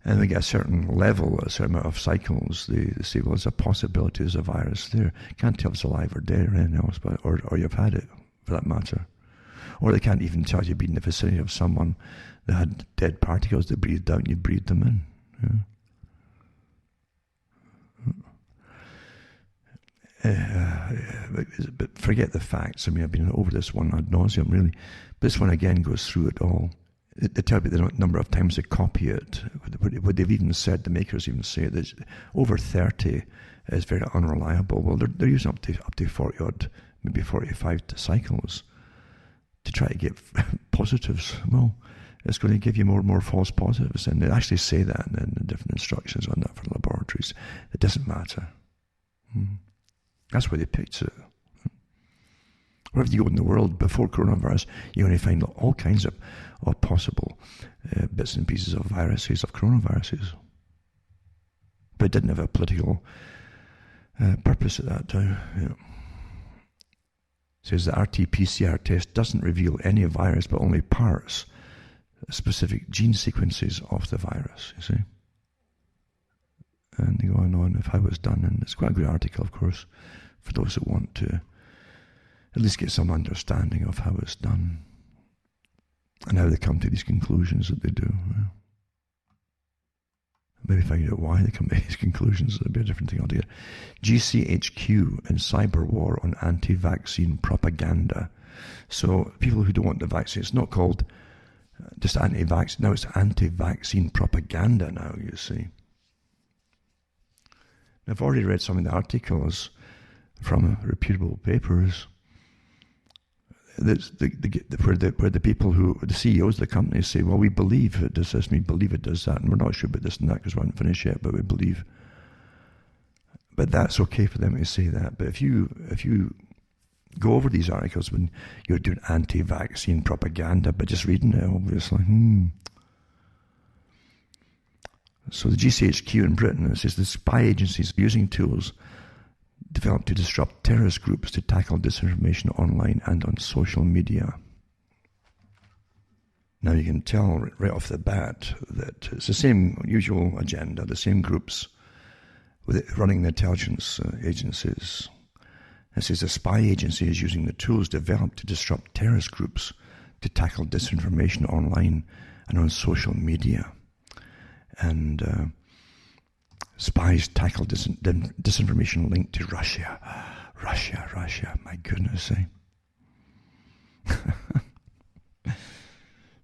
Speaker 1: And they get a certain level, a certain amount of cycles. They say, well, there's a possibility there's a virus there. Can't tell if it's alive or dead or anything else, but or you've had it for that matter. Or they can't even tell you being in the vicinity of someone that had dead particles that breathed out and you breathed them in. But forget the facts. I mean, I've been over this one ad nauseum, really. But this one again goes through it all. They tell you the number of times they copy it. What they've even said, the makers even say that over 30 is very unreliable. Well, they're using up to 40 odd, maybe 45 cycles to try to get positives. Well, it's going to give you more and more false positives, and they actually say that in the different instructions on that for laboratories. It doesn't matter. That's why they picked it. Wherever you go in the world before coronavirus, you're going to find all kinds of possible bits and pieces of viruses, of coronaviruses. But it didn't have a political purpose at that time. It says the RT-PCR test doesn't reveal any virus, but only parts, specific gene sequences of the virus, you see. And they go on of how it was done, and it's quite a good article, of course, for those that want to at least get some understanding of how it's done and how they come to these conclusions that they do. Maybe find out why they come to these conclusions. It'll be a different thing altogether. GCHQ and cyber war on anti-vaccine propaganda. So people who don't want the vaccine, it's not called just anti-vaccine. Now it's anti-vaccine propaganda now, you see. I've already read some of the articles from reputable papers where the people the CEOs of the companies say, well, we believe it does this, and we believe it does that, and we're not sure about this and that because we haven't finished yet, but we believe. But that's okay for them to say that. But if you go over these articles when you're doing anti-vaccine propaganda, but just reading it, obviously, So the GCHQ in Britain, it says the spy agencies using tools developed to disrupt terrorist groups to tackle disinformation online and on social media. Now you can tell right off the bat that it's the same usual agenda, the same groups running the intelligence agencies. It says the spy agency is using the tools developed to disrupt terrorist groups to tackle disinformation online and on social media. And spies tackle disinformation linked to Russia. Russia, my goodness,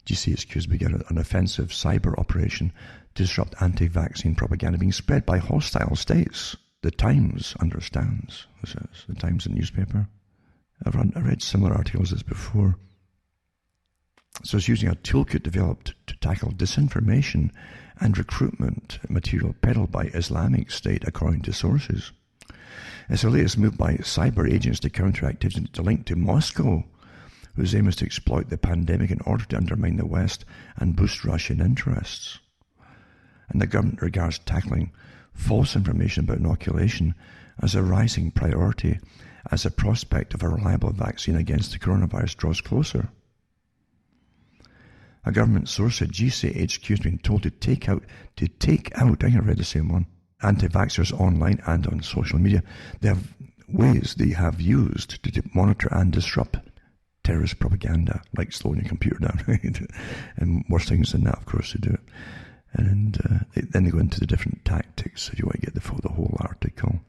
Speaker 1: GCHQ began an offensive cyber operation to disrupt anti-vaccine propaganda being spread by hostile states. The Times understands, this is the Times, the newspaper. I read similar articles as before. So it's using a toolkit developed to tackle disinformation and recruitment material peddled by Islamic State, according to sources. It's the latest move by cyber agents to counter activities linked to Moscow, whose aim is to exploit the pandemic in order to undermine the West and boost Russian interests. And the government regards tackling false information about inoculation as a rising priority as the prospect of a reliable vaccine against the coronavirus draws closer. A government source said GCHQ has been told to take out, I think I read the same one, anti-vaxxers online and on social media. They have ways they have used to monitor and disrupt terrorist propaganda, like slowing your computer down, and worse things than that, of course, to do it. And then they go into the different tactics if you want to get the whole article.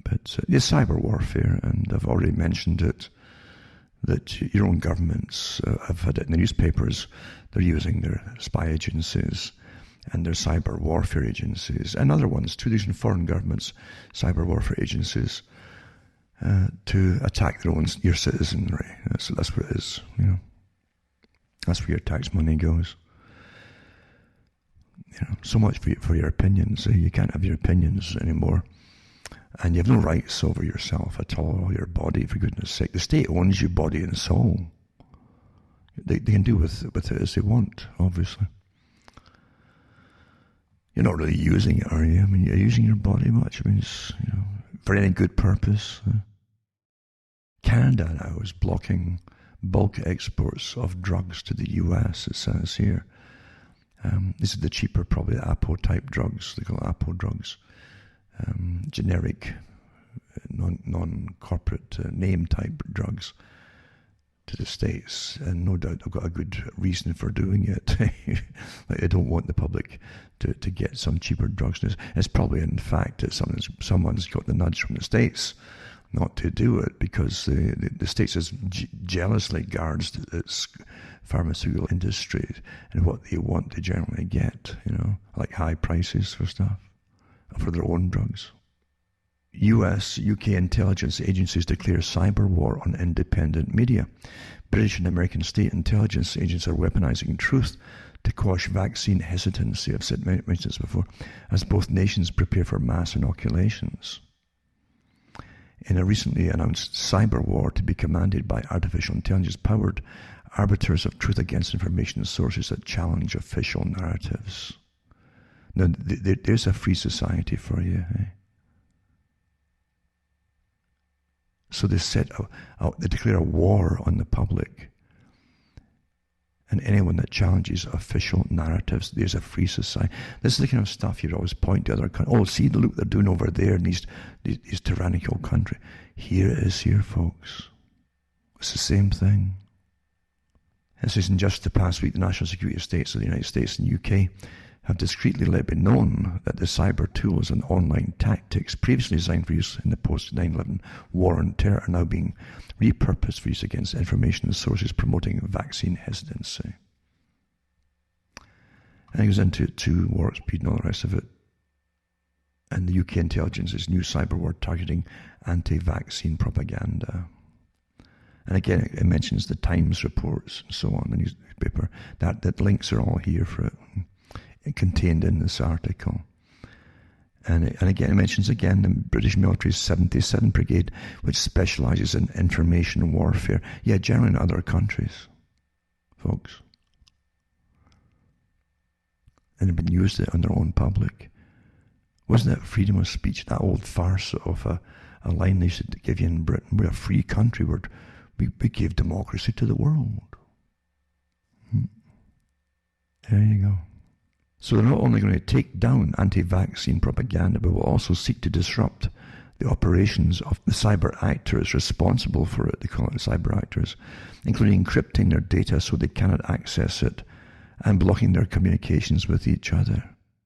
Speaker 1: But it's cyber warfare, and I've already mentioned it, that your own governments have had it in the newspapers. They're using their spy agencies and their cyber warfare agencies and other ones too. These foreign governments, cyber warfare agencies, to attack your citizenry. So that's what it is. That's where your tax money goes. So much for your opinions. You can't have your opinions anymore. And you have no rights over yourself at all, your body, for goodness sake. The state owns your body and soul. They can do with it as they want, obviously. You're not really using it, are you? I mean, you're using your body much. I mean, it's, for any good purpose. Canada now is blocking bulk exports of drugs to the US, it says here. These are the cheaper, probably Apo-type drugs. They call it Apo drugs. Generic non-corporate name type drugs to the States, and no doubt they've got a good reason for doing it. Like they don't want the public to get some cheaper drugs. It's probably in fact that someone's got the nudge from the States not to do it, because the States is jealously guards its pharmaceutical industry, and what they want to generally get, like high prices for stuff, for their own drugs. US, UK intelligence agencies declare cyber war on independent media. British and American state intelligence agents are weaponizing truth to quash vaccine hesitancy, I've mentioned this before, as both nations prepare for mass inoculations. In a recently announced cyber war to be commanded by artificial intelligence-powered arbiters of truth against information sources that challenge official narratives. Now, there's a free society for you, eh? So they they declare a war on the public. And anyone that challenges official narratives, there's a free society. This is the kind of stuff you'd always point to other countries. Oh, see, look, they're doing over there in these tyrannical countries. Here it is here, folks. It's the same thing. This is in just the past week, the National Security States of the United States and UK have discreetly let it be known that the cyber tools and online tactics previously designed for use in the post-9/11 war on terror are now being repurposed for use against information sources promoting vaccine hesitancy. And it goes into it too, warp speed and all the rest of it. And the UK intelligence's new cyber war targeting anti-vaccine propaganda. And again, it mentions the Times reports and so on, the newspaper. That links are all here for it. Contained in this article. And again, it mentions again the British military's 77th Brigade, which specialises in information warfare. Yeah, generally in other countries, folks. And they've been used it on their own public. Wasn't that freedom of speech, that old farce of a line they should give you in Britain? We're a free country, we gave democracy to the world. There you go. So they're not only going to take down anti-vaccine propaganda, but will also seek to disrupt the operations of the cyber actors responsible for it. They call it cyber actors, including encrypting their data so they cannot access it and blocking their communications with each other.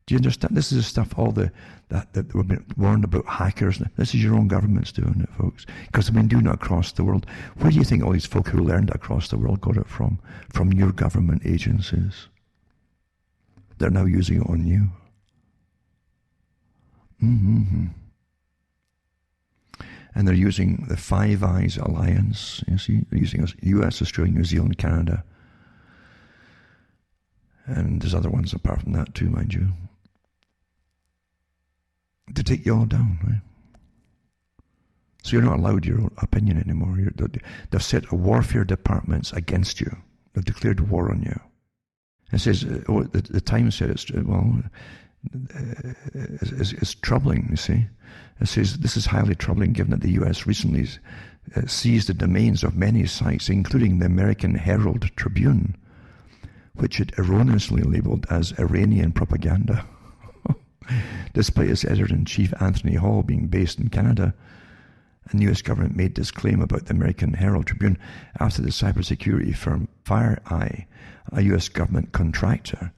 Speaker 1: Do you understand? This is the stuff, that we've been warned about hackers. This is your own government's doing it, folks. Because they've been doing it across the world. Where do you think all these folk who learned across the world got it from? From your government agencies. They're now using it on you. And they're using the Five Eyes Alliance. You see, they're using US, Australia, New Zealand, Canada. And there's other ones apart from that too, mind you. To take you all down, right? So you're not allowed your own opinion anymore. They've set warfare departments against you. They've declared war on you. It says, the Times said it's troubling, you see. It says, this is highly troubling given that the US recently seized the domains of many sites, including the American Herald Tribune, which it erroneously labeled as Iranian propaganda. Despite its editor-in-chief Anthony Hall being based in Canada, and the US government made this claim about the American Herald Tribune after the cybersecurity firm FireEye, a US government contractor,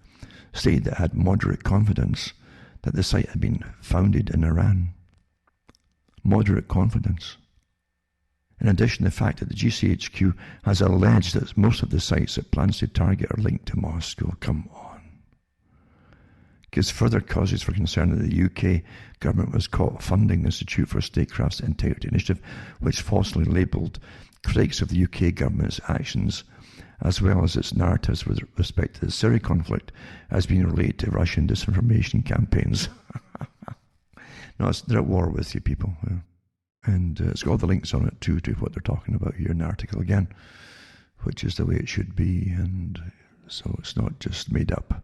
Speaker 1: stated that it had moderate confidence that the site had been founded in Iran. Moderate confidence. In addition, the fact that the GCHQ has alleged that most of the sites it plans to target are linked to Moscow. Come on. Gives further causes for concern that the UK government was caught funding the Institute for Statecraft's Integrity Initiative, which falsely labelled critics of the UK government's actions, as well as its narratives with respect to the Syria conflict, as being related to Russian disinformation campaigns. No, they're at war with you people. Yeah. And it's got all the links on it too, to what they're talking about here in the article again, which is the way it should be. And so it's not just made up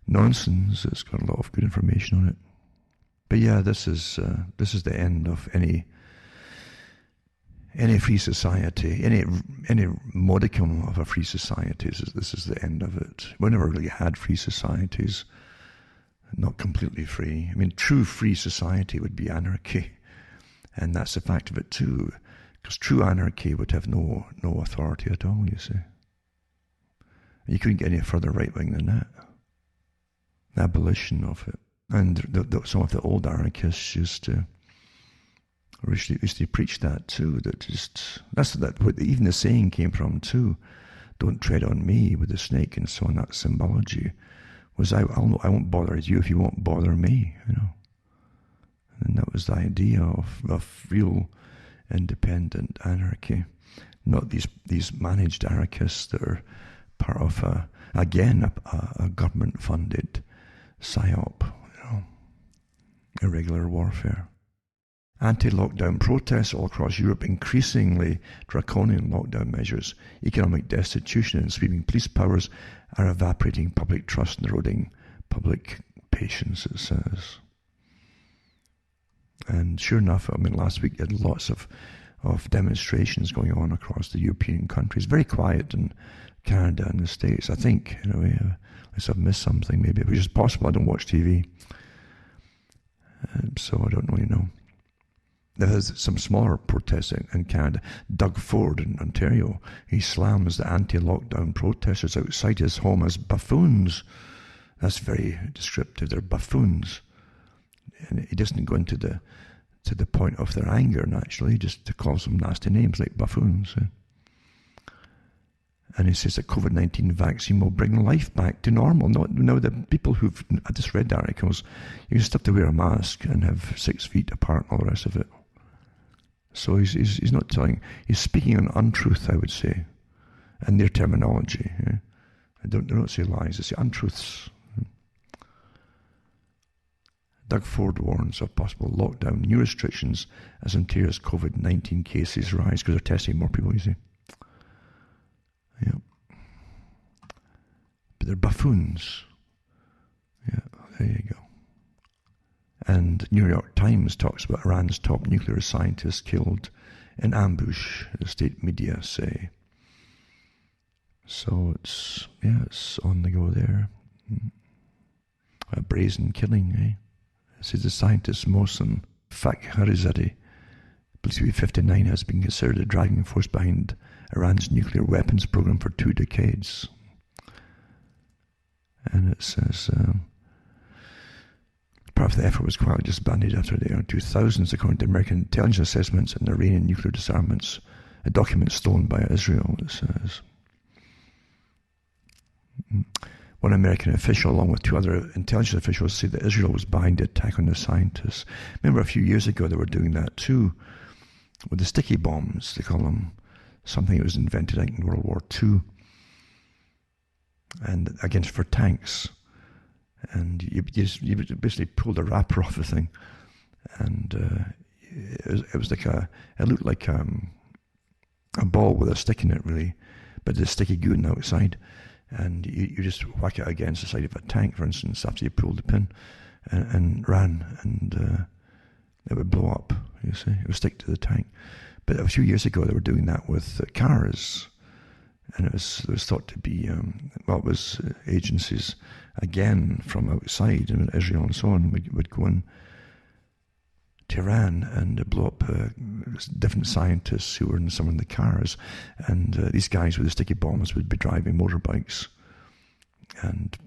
Speaker 1: nonsense. It's got a lot of good information on it. But yeah, this is the end of any free society, any modicum of a free society. This is the end of it. We never really had free societies. Not completely free. I mean, true free society would be anarchy. And that's the fact of it too, because true anarchy would have no authority at all, you see. You couldn't get any further right-wing than that. The abolition of it. And some of the old anarchists used to preach that too. That's what even the saying came from too. Don't tread on me with the snake, and so on. That symbology was I won't bother you if you won't bother me, you know. And that was the idea of real independent anarchy, not these managed anarchists that are part of a government-funded psyop, you know, irregular warfare. Anti-lockdown protests all across Europe, increasingly draconian lockdown measures, economic destitution and sweeping police powers are evaporating public trust and eroding public patience, it says. And sure enough, I mean, last week you had lots of demonstrations going on across the European countries. Very quiet in Canada and the States, I think, in a way. Unless I've missed something, maybe, which is possible. I don't watch TV, so I don't really know. There's some smaller protests in Canada. Doug Ford in Ontario, he slams the anti-lockdown protesters outside his home as buffoons. That's very descriptive. They're buffoons. And he doesn't go into the point of their anger, naturally, just to call some nasty names like buffoons. And he says that COVID-19 vaccine will bring life back to normal. Now, the people I just read the articles, you just have to wear a mask and have 6 feet apart and all the rest of it. So he's not he's speaking an untruth, I would say, in their terminology. Yeah? They don't say lies, they say untruths. Doug Ford warns of possible lockdown, new restrictions as Ontario's COVID-19 cases rise, because they're testing more people, you see. Yeah. But they're buffoons. Yeah, there you go. And New York Times talks about Iran's top nuclear scientist killed in ambush, the state media say. So it's on the go there. A brazen killing, eh? It says the scientist Mohsen Fakhrizadeh, believed to be 59, has been considered the driving force behind Iran's nuclear weapons program for 2 decades. And it says part of the effort was quietly disbanded after the early 2000s, according to American intelligence assessments and Iranian nuclear disarmaments, a document stolen by Israel, it says. One American official, along with 2 other intelligence officials, said that Israel was behind the attack on the scientists. Remember, a few years ago they were doing that too, with the sticky bombs, they call them, something that was invented, I think, in World War II, and for tanks. And you basically pulled a wrapper off the thing, and it looked like a ball with a stick in it, really, but the sticky goo on the outside, and you just whack it against the side of a tank, for instance, after you pulled the pin, and ran, and it would blow up. You see, it would stick to the tank. But a few years ago, they were doing that with cars. And it was thought to be, it was agencies, again, from outside, and Israel and so on, would go in to Iran and blow up different scientists who were in some of the cars. And these guys with the sticky bombs would be driving motorbikes and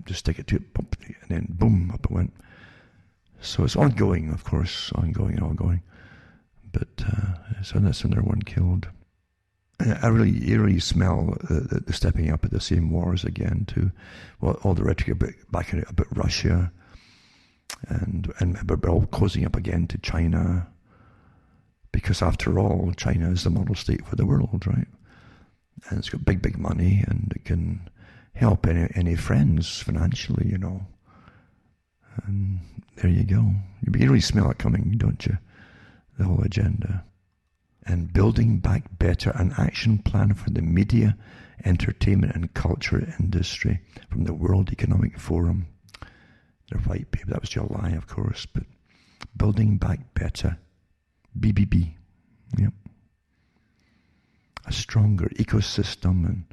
Speaker 1: just stick it to it, bump, and then boom, up it went. So it's ongoing, of course, ongoing. But so that's another one killed. You really smell the stepping up at the same wars again too. Well, all the rhetoric about Russia, and we're all closing up again to China, because after all, China is the model state for the world, right? And it's got big money, and it can help any friends financially, you know. And there you go. You really smell it coming, don't you? The whole agenda. And building back better, an action plan for the media, entertainment and culture industry from the World Economic Forum. Their white paper, that was July, of course, but building back better, BBB, yep. A stronger ecosystem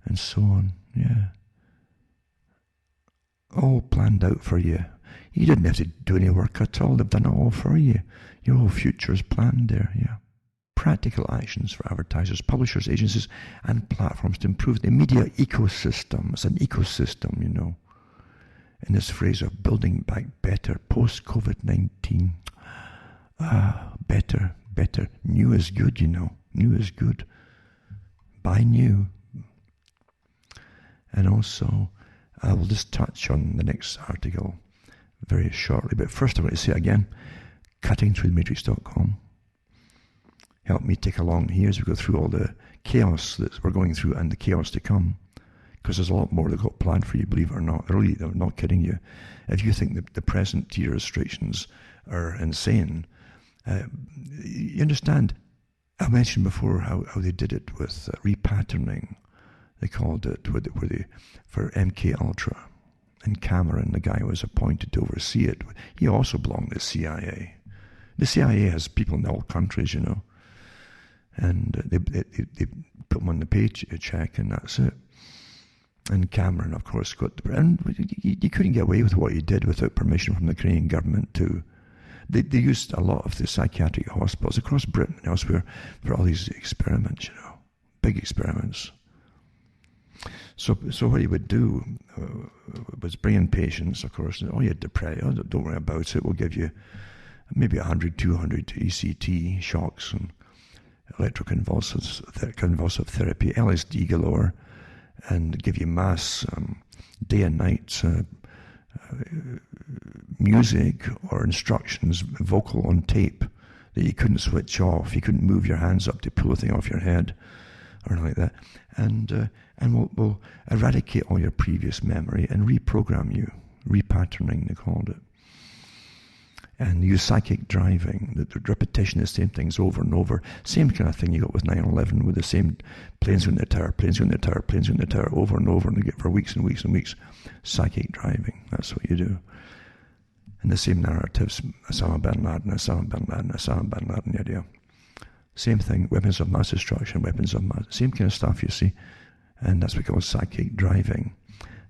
Speaker 1: and so on, yeah. All planned out for you. You didn't have to do any work at all. They've done it all for you. Your whole future is planned there, yeah. Practical actions for advertisers, publishers, agencies, and platforms to improve the media ecosystem. It's an ecosystem, you know. In this phrase of building back better post-COVID-19. Better. New is good, you know. New is good. Buy new. And also, I will just touch on the next article very shortly. But first I want to say it again, cuttingthroughthematrix.com. Help me take along here as we go through all the chaos that we're going through and the chaos to come. Because there's a lot more they've got planned for you, believe it or not. Really, they're not kidding you. If you think that the present tier restrictions are insane, you understand, I mentioned before how they did it with repatterning. They called it for MK Ultra. And Cameron, the guy who was appointed to oversee it, he also belonged to the CIA. The CIA has people in all countries, you know. And they put him on the paycheck, and that's it. And Cameron, of course, and you couldn't get away with what he did without permission from the Canadian government too. They used a lot of the psychiatric hospitals across Britain and elsewhere for all these experiments, you know, big experiments. So what he would do was bring in patients, of course, and, you're depressed, don't worry about it, we'll give you maybe 100, 200 ECT shocks and electroconvulsive therapy, LSD galore, and give you mass day and night music or instructions, vocal on tape, that you couldn't switch off. You couldn't move your hands up to pull a thing off your head or anything like that. And we'll eradicate all your previous memory and reprogram you. Repatterning, they called it. And use psychic driving, the repetition of the same things over and over. Same kind of thing you got with 9/11, with the same planes going to the tower, over and over, and you get for weeks and weeks and weeks. Psychic driving, that's what you do. And the same narratives, Osama bin Laden, the idea. Same thing, weapons of mass destruction, same kind of stuff, you see. And that's what we call psychic driving.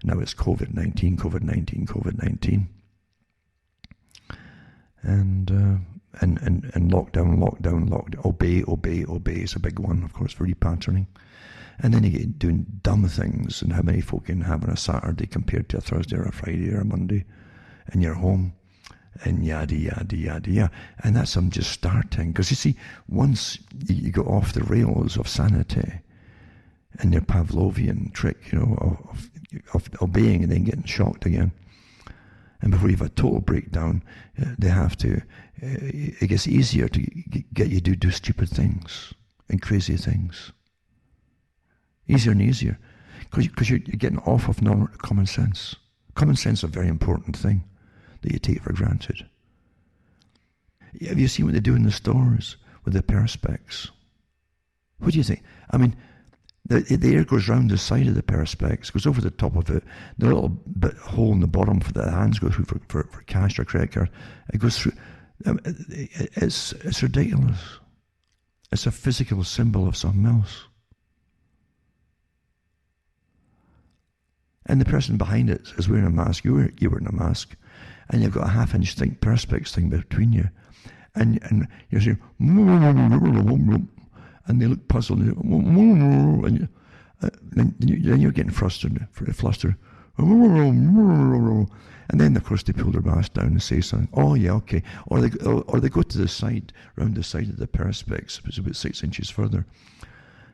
Speaker 1: Now it's COVID-19. And lockdown, obey is a big one, of course, for repatterning. And then you get doing dumb things, and how many folk can have on a Saturday compared to a Thursday or a Friday or a Monday in your home, and yada. And that's them just starting. Because you see, once you go off the rails of sanity and their Pavlovian trick, you know, of obeying and then getting shocked again, and before you have a total breakdown, they have to, it gets easier to get you to do stupid things and crazy things. Easier and easier. Because you're getting off of normal common sense. Common sense is a very important thing that you take for granted. Have you seen what they do in the stores with the Perspex? What do you think? I mean, the air goes round the side of the Perspex, goes over the top of it, the little bit hole in the bottom for the hands go through for cash or credit card. It goes through. It's ridiculous. It's a physical symbol of something else. And the person behind it is wearing a mask. You're wearing a mask, and you've got a half-inch thick Perspex thing between you, and you're saying, and they look puzzled, and then you're getting flustered. And then, of course, they pull their mask down and say something. Oh, yeah, okay. Or they go to the side, round the side of the Perspex, it's about 6 inches further,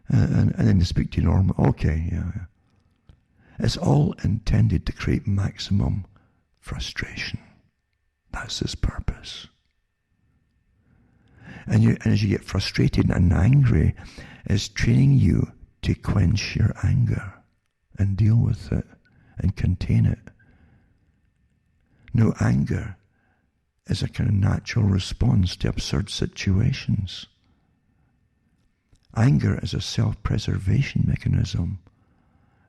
Speaker 1: and then they speak to you normal. Okay, yeah. It's all intended to create maximum frustration. That's its purpose. And as you get frustrated and angry, it's training you to quench your anger and deal with it and contain it. No, anger is a kind of natural response to absurd situations. Anger is a self-preservation mechanism.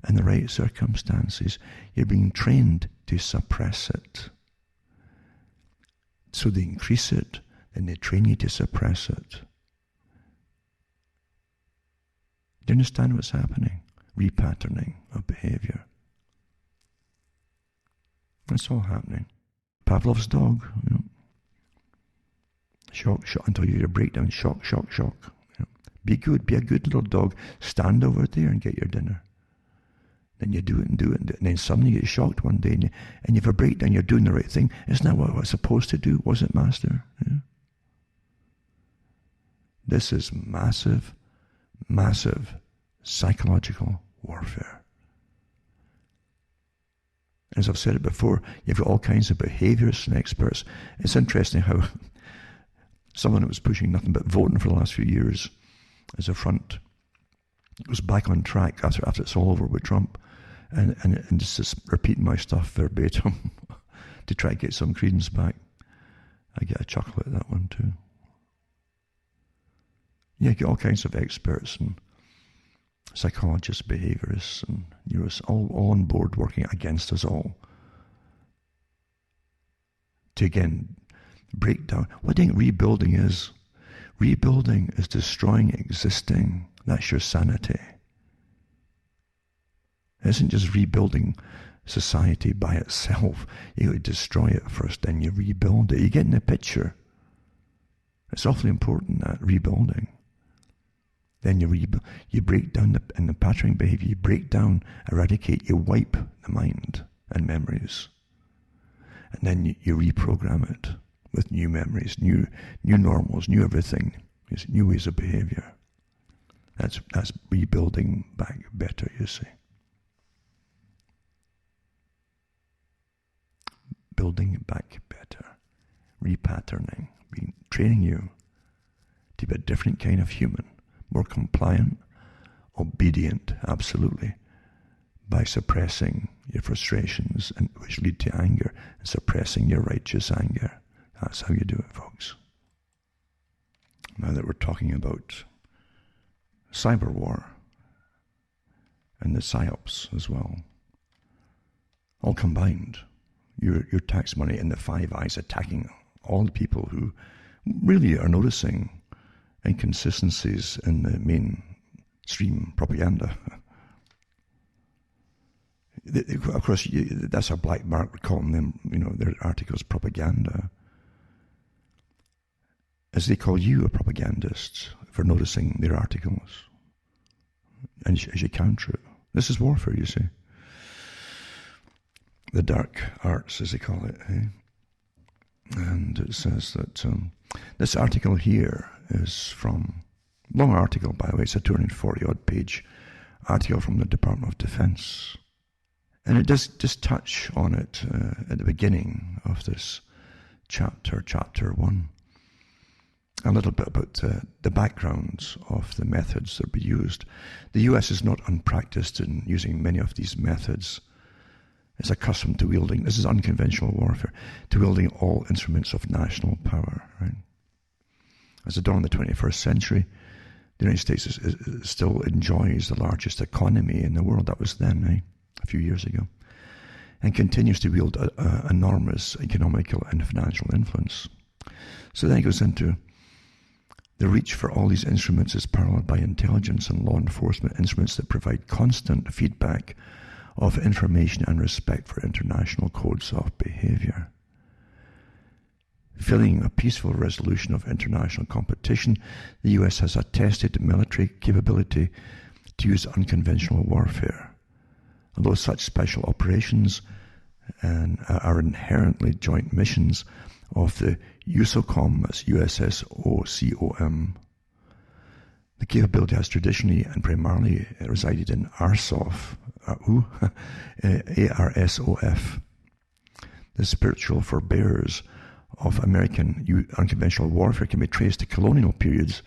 Speaker 1: In the right circumstances, you're being trained to suppress it. So they increase it, and they train you to suppress it. Do you understand what's happening? Repatterning of behavior. That's all happening. Pavlov's dog. Shock, shock, until you get a breakdown. Shock, shock, shock. Be good, be a good little dog. Stand over there and get your dinner. Then you do it and do it, and then suddenly you get shocked one day, and you have a breakdown. You're doing the right thing. Isn't that what I was supposed to do? Was it, Master? Yeah. This is massive, massive psychological warfare. As I've said it before, you've got all kinds of behaviorists and experts. It's interesting how someone who was pushing nothing but voting for the last few years as a front goes back on track after it's all over with Trump, and just repeating my stuff verbatim to try to get some credence back. I get a chuckle at that one too. Yeah, you get all kinds of experts and psychologists, behaviorists, and neurologists all on board working against us all to again break down. What do you think rebuilding is? Rebuilding is destroying existing. That's your sanity. It isn't just rebuilding society by itself. You got to destroy it first, then you rebuild it. You get in the picture. It's awfully important, that rebuilding. Then you break down in the patterning behavior. You break down, eradicate, you wipe the mind and memories. And then you reprogram it with new memories, new normals, new everything. It's new ways of behavior. That's rebuilding back better, you see. Building back better. Repatterning. Training you to be a different kind of human. More compliant, obedient, absolutely, by suppressing your frustrations, and which lead to anger, and suppressing your righteous anger. That's how you do it, folks. Now that we're talking about cyber war and the psyops as well, all combined, your tax money and the Five Eyes attacking all the people who really are noticing inconsistencies in the mainstream propaganda. Of course, that's a black mark. We're calling them, their articles propaganda. As they call you a propagandist for noticing their articles. And as you counter it. This is warfare, you see. The dark arts, as they call it. And it says that this article here is from, long article by the way, it's a 240-odd page article from the Department of Defense. And it does just touch on it at the beginning of this chapter 1. A little bit about the backgrounds of the methods that will be used. The U.S. is not unpracticed in using many of these methods. It's accustomed to wielding, this is unconventional warfare, to wielding all instruments of national power. Right? As the dawn of the 21st century, the United States still enjoys the largest economy in the world. That was then, a few years ago, and continues to wield enormous economical and financial influence. So then it goes into the reach for all these instruments is paralleled by intelligence and law enforcement instruments that provide constant feedback of information and respect for international codes of behavior. Failing a peaceful resolution of international competition, the U.S. has attested military capability to use unconventional warfare. Although such special operations are inherently joint missions of the USOCOM, that's USSOCOM, the capability has traditionally and primarily resided in ARSOF, ARSOF. The spiritual forebears of American unconventional warfare can be traced to colonial periods,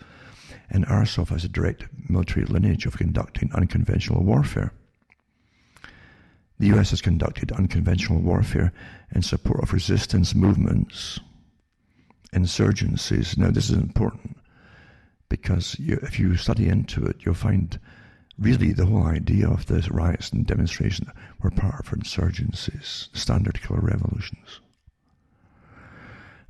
Speaker 1: and ARSOF has a direct military lineage of conducting unconventional warfare. The U.S. has conducted unconventional warfare in support of resistance movements, insurgencies. Now, this is important because if you study into it, you'll find really the whole idea of the riots and demonstrations were part of insurgencies, standard killer revolutions.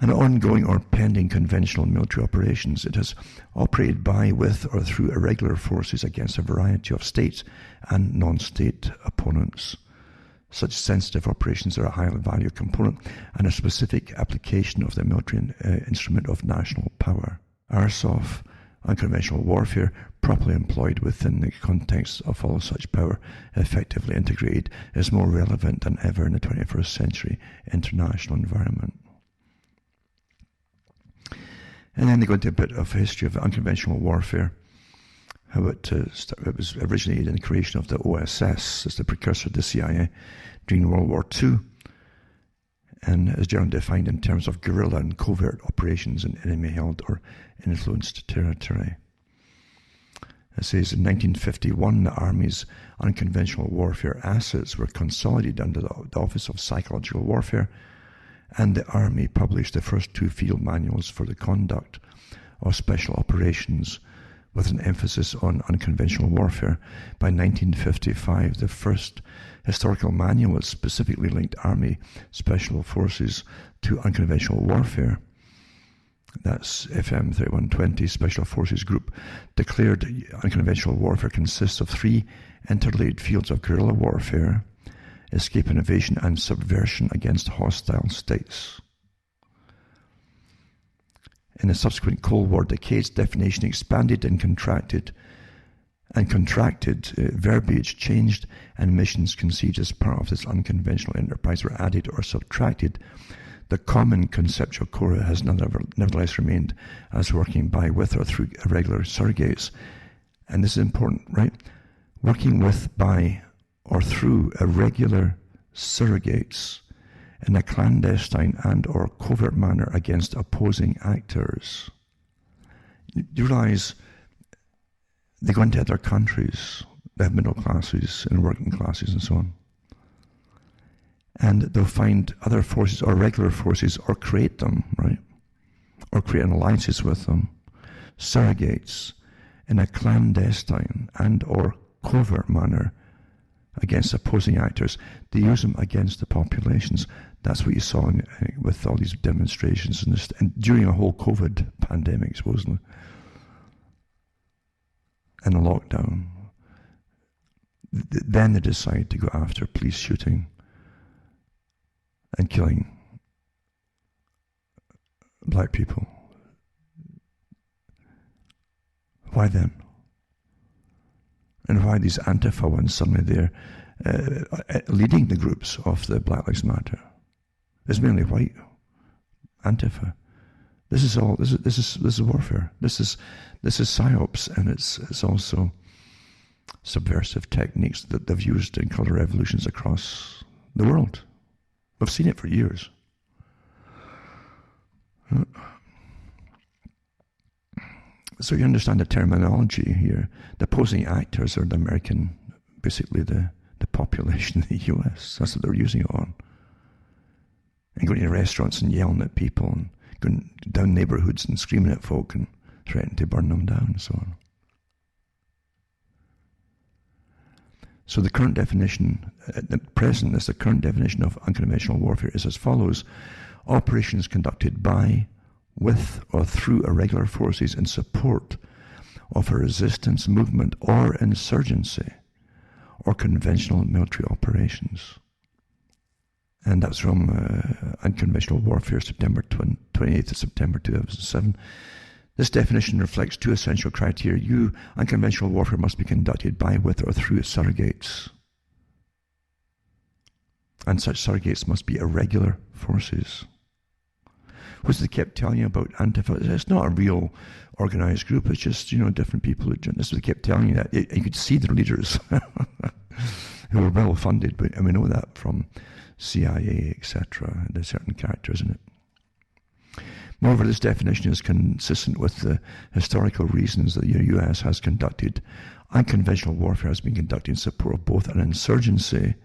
Speaker 1: And ongoing or pending conventional military operations, it has operated by, with, or through irregular forces against a variety of states and non-state opponents. Such sensitive operations are a highly valued component and a specific application of the military instrument of national power. RSOF, unconventional warfare, properly employed within the context of all such power, effectively integrated, is more relevant than ever in the 21st century international environment. And then they go into a bit of history of unconventional warfare, how it was originated in the creation of the OSS as the precursor to the CIA during World War II, and is generally defined in terms of guerrilla and covert operations in enemy-held or influenced territory. It says in 1951, the Army's unconventional warfare assets were consolidated under the Office of Psychological Warfare, and the Army published the first 2 field manuals for the conduct of special operations with an emphasis on unconventional warfare. By 1955, the first historical manual specifically linked Army Special Forces to unconventional warfare. That's FM 3120 Special Forces Group declared unconventional warfare consists of 3 interrelated fields of guerrilla warfare, escape innovation, and subversion against hostile states. In the subsequent Cold War decades, definition expanded and contracted, verbiage changed, and missions conceived as part of this unconventional enterprise were added or subtracted. The common conceptual core has nevertheless remained as working by, with, or through irregular surrogates. And this is important, right? Working with, by, or through irregular surrogates in a clandestine and or covert manner against opposing actors. You realize they go into other countries, they have middle classes and working classes and so on, and they'll find other forces or regular forces or create them, right? Or create alliances with them, surrogates, in a clandestine and or covert manner against opposing actors. They use them against the populations. That's what you saw with all these demonstrations and during a whole COVID pandemic, supposedly, and a lockdown. Then they decide to go after police shooting and killing black people. Why then? And why these Antifa ones suddenly there leading the groups of the Black Lives Matter? It's mainly white Antifa. This is warfare. This is psyops, and it's also subversive techniques that they've used in color revolutions across the world. We've seen it for years. So you understand the terminology here. The opposing actors are the American, basically the population in the US. That's what they're using it on. And going to restaurants and yelling at people and going down neighborhoods and screaming at folk and threatening to burn them down and so on. So the current definition, at the present, the current definition of unconventional warfare is as follows: operations conducted by, with, or through irregular forces in support of a resistance movement or insurgency or conventional military operations. And that's from Unconventional Warfare, September 28th of September 2007. This definition reflects 2 essential criteria. Unconventional warfare must be conducted by, with, or through surrogates. And such surrogates must be irregular forces. Which they kept telling you about Antifa. It's not a real organized group. It's just, different people. This is what they kept telling you. That you could see their leaders who were well funded, and we know that from CIA, etc. There's certain characters in it. Moreover, this definition is consistent with the historical reasons that the U.S. has conducted. Unconventional warfare has been conducted in support of both an insurgency,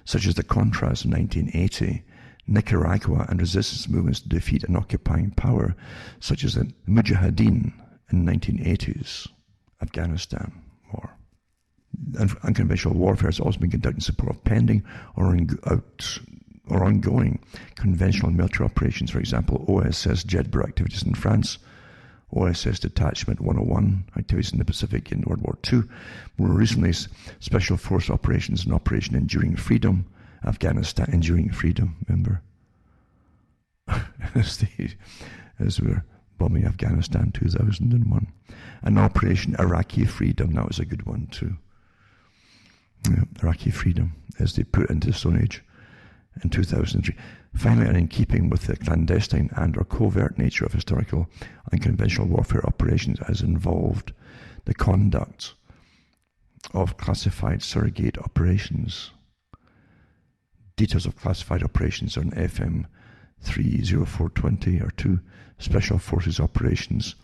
Speaker 1: such as the Contras in 1980, Nicaragua, and resistance movements to defeat an occupying power, such as the Mujahideen in the 1980s, Afghanistan war. Unconventional warfare has also been conducted in support of pending or ongoing conventional military operations. For example, OSS Jedburgh activities in France, OSS Detachment 101 activities in the Pacific in World War II. More recently, Special Force operations and Operation Enduring Freedom Afghanistan enduring freedom, remember? as we're bombing Afghanistan 2001. And Operation Iraqi Freedom, that was a good one too. Yeah, Iraqi Freedom, as they put into the Stone Age in 2003. Finally, and in keeping with the clandestine and or covert nature of historical unconventional warfare operations as involved the conduct of classified surrogate operations. Details of classified operations on FM 30420 or 2 Special Forces Operations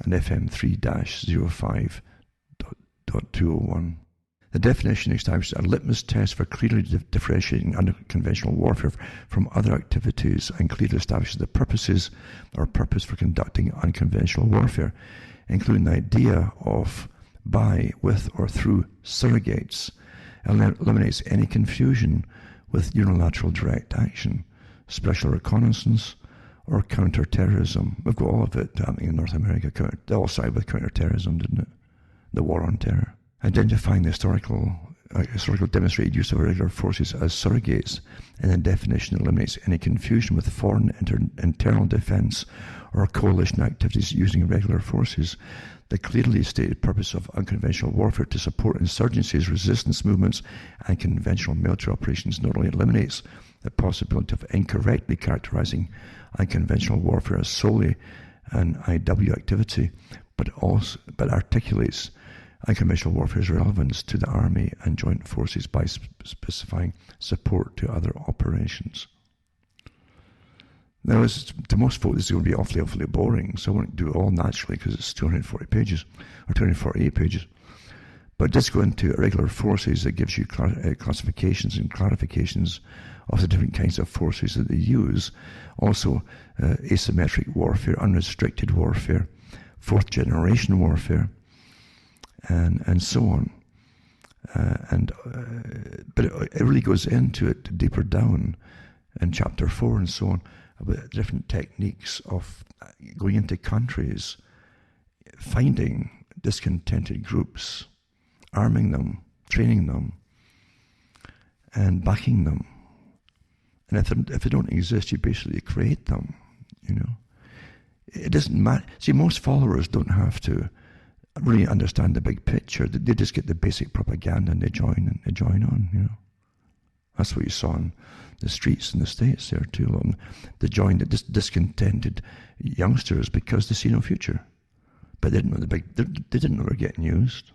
Speaker 1: and FM 3-05.201. The definition establishes a litmus test for clearly differentiating unconventional warfare from other activities and clearly establishes the purpose for conducting unconventional warfare, including the idea of by, with, or through surrogates, eliminates any confusion with unilateral direct action, special reconnaissance, or counter-terrorism. We've got all of it happening in North America. They all sided with counter-terrorism, didn't it? The war on terror. Identifying the historical demonstrated use of irregular forces as surrogates in the definition eliminates any confusion with foreign internal defense or coalition activities using irregular forces. The clearly stated purpose of unconventional warfare to support insurgencies, resistance movements, and conventional military operations not only eliminates the possibility of incorrectly characterizing unconventional warfare as solely an IW activity, but articulates unconventional warfare's relevance to the Army and joint forces by specifying support to other operations. Now, to most folks, this is going to be awfully boring, so I won't do it all naturally because it's 240 pages, or 248 pages. But just go into irregular forces, it gives you classifications and clarifications of the different kinds of forces that they use. Also, asymmetric warfare, unrestricted warfare, fourth generation warfare, and so on. But it really goes into it deeper down in chapter 4 and so on, about different techniques of going into countries, finding discontented groups, arming them, training them, and backing them. And if they don't exist, you basically create them, you know. It doesn't matter. See, most followers don't have to really understand the big picture. They just get the basic propaganda and they join on, you know. That's what you saw in the streets in the States there too. They joined the discontented youngsters because they see no future. But they didn't know they didn't know they're getting used.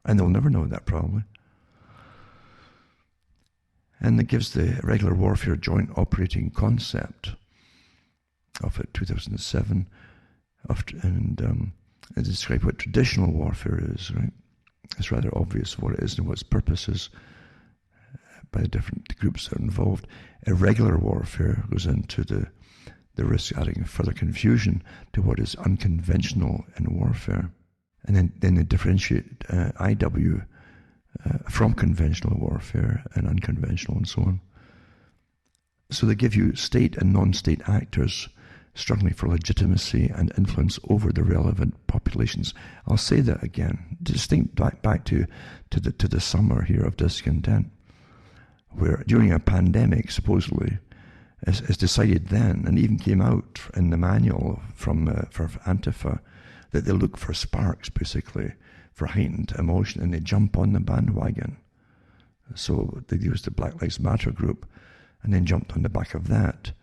Speaker 1: And they'll never know that probably. And it gives the regular warfare joint operating concept of it, 2007, and it describes what traditional warfare is, right? It's rather obvious what it is and what its purpose is by the different groups that are involved. Irregular warfare goes into the risk adding further confusion to what is unconventional in warfare. And then they differentiate IW from conventional warfare and unconventional and so on. So they give you state and non-state actors struggling for legitimacy and influence over the relevant populations. I'll say that again. Just think back to the summer here of discontent, where during a pandemic, supposedly, as decided then, and even came out in the manual for Antifa, that they look for sparks, basically, for heightened emotion, and they jump on the bandwagon. So they used the Black Lives Matter group, and then jumped on the back of that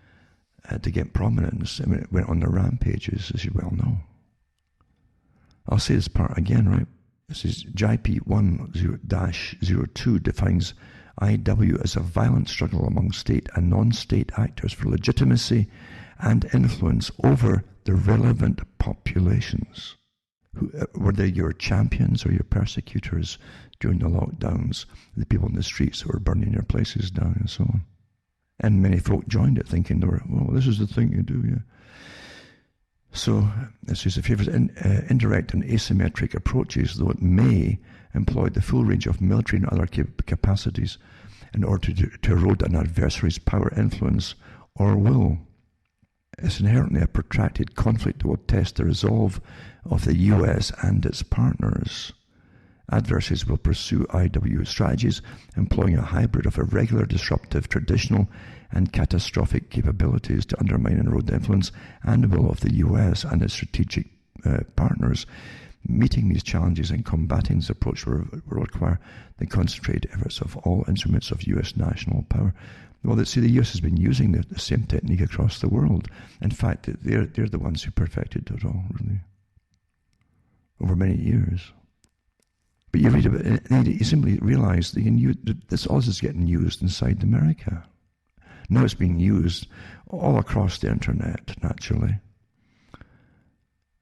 Speaker 1: to get prominence. I mean, it went on the rampages, as you well know. I'll say this part again, right? This is JP10-02 defines IW as a violent struggle among state and non-state actors for legitimacy and influence over the relevant populations. Were they your champions or your persecutors during the lockdowns, the people in the streets who were burning their places down and so on? And many folk joined it thinking, well, this is the thing you do, yeah. So, this is a favour indirect and asymmetric approaches, though it may employ the full range of military and other capacities in order to erode an adversary's power, influence, or will. It's inherently a protracted conflict that will test the resolve of the US and its partners. Adversaries will pursue IW strategies, employing a hybrid of irregular, disruptive, traditional, and catastrophic capabilities to undermine and erode the influence and will of the US and its strategic partners. Meeting these challenges and combating this approach will require the concentrated efforts of all instruments of US national power. Well, the US has been using the same technique across the world. In fact, they're the ones who perfected it all, really, over many years. But you read about it, and you simply realize that this also is getting used inside America. Now it's being used all across the internet, naturally.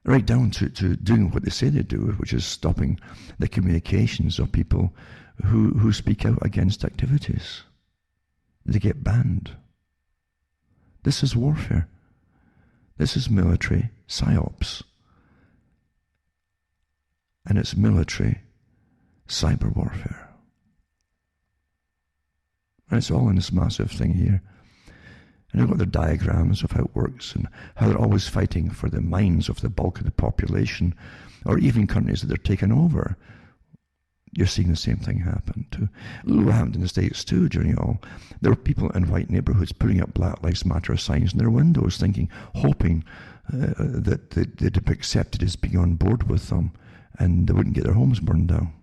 Speaker 1: Right down to doing what they say they do, which is stopping the communications of people who speak out against activities. They get banned. This is warfare. This is military psyops. And it's military cyber warfare. And it's all in this massive thing here. And they've got their diagrams of how it works and how they're always fighting for the minds of the bulk of the population, or even countries that they're taking over. You're seeing the same thing happen too. What happened in the States too during it all. There were people in white neighborhoods putting up Black Lives Matter signs in their windows, hoping that they'd be accepted as being on board with them and they wouldn't get their homes burned down.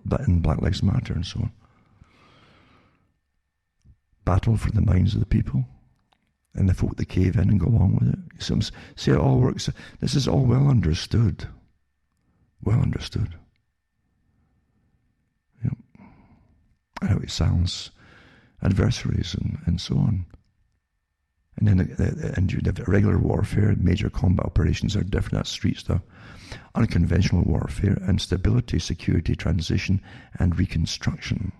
Speaker 1: But in Black Lives Matter and so on. Battle for the minds of the people and the folk that cave in and go along with it. Some say it all works. This is all well understood. Well understood. Yep. And how it sounds adversaries and so on. And then you have regular warfare, major combat operations are different, that's street stuff. Unconventional warfare and stability, security, transition, and reconstruction.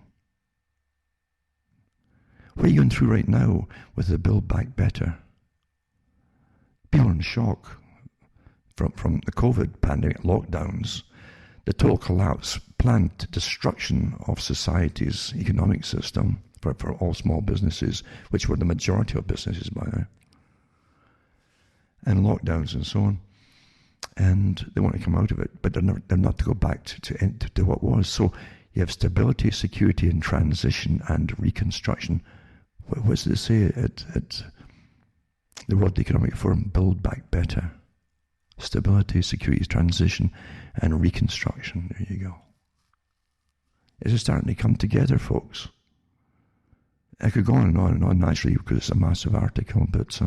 Speaker 1: What are you going through right now with the Build Back Better? People are in shock from the COVID pandemic, lockdowns, the total collapse, planned destruction of society's economic system for all small businesses, which were the majority of businesses by now, and lockdowns and so on. And they want to come out of it, but they're not to go back to what was. So you have stability, security, and transition and reconstruction. What does it say at the World Economic Forum? Build Back Better. Stability, security, transition, and reconstruction. There you go. It's starting to come together, folks. I could go on and on naturally because it's a massive article, but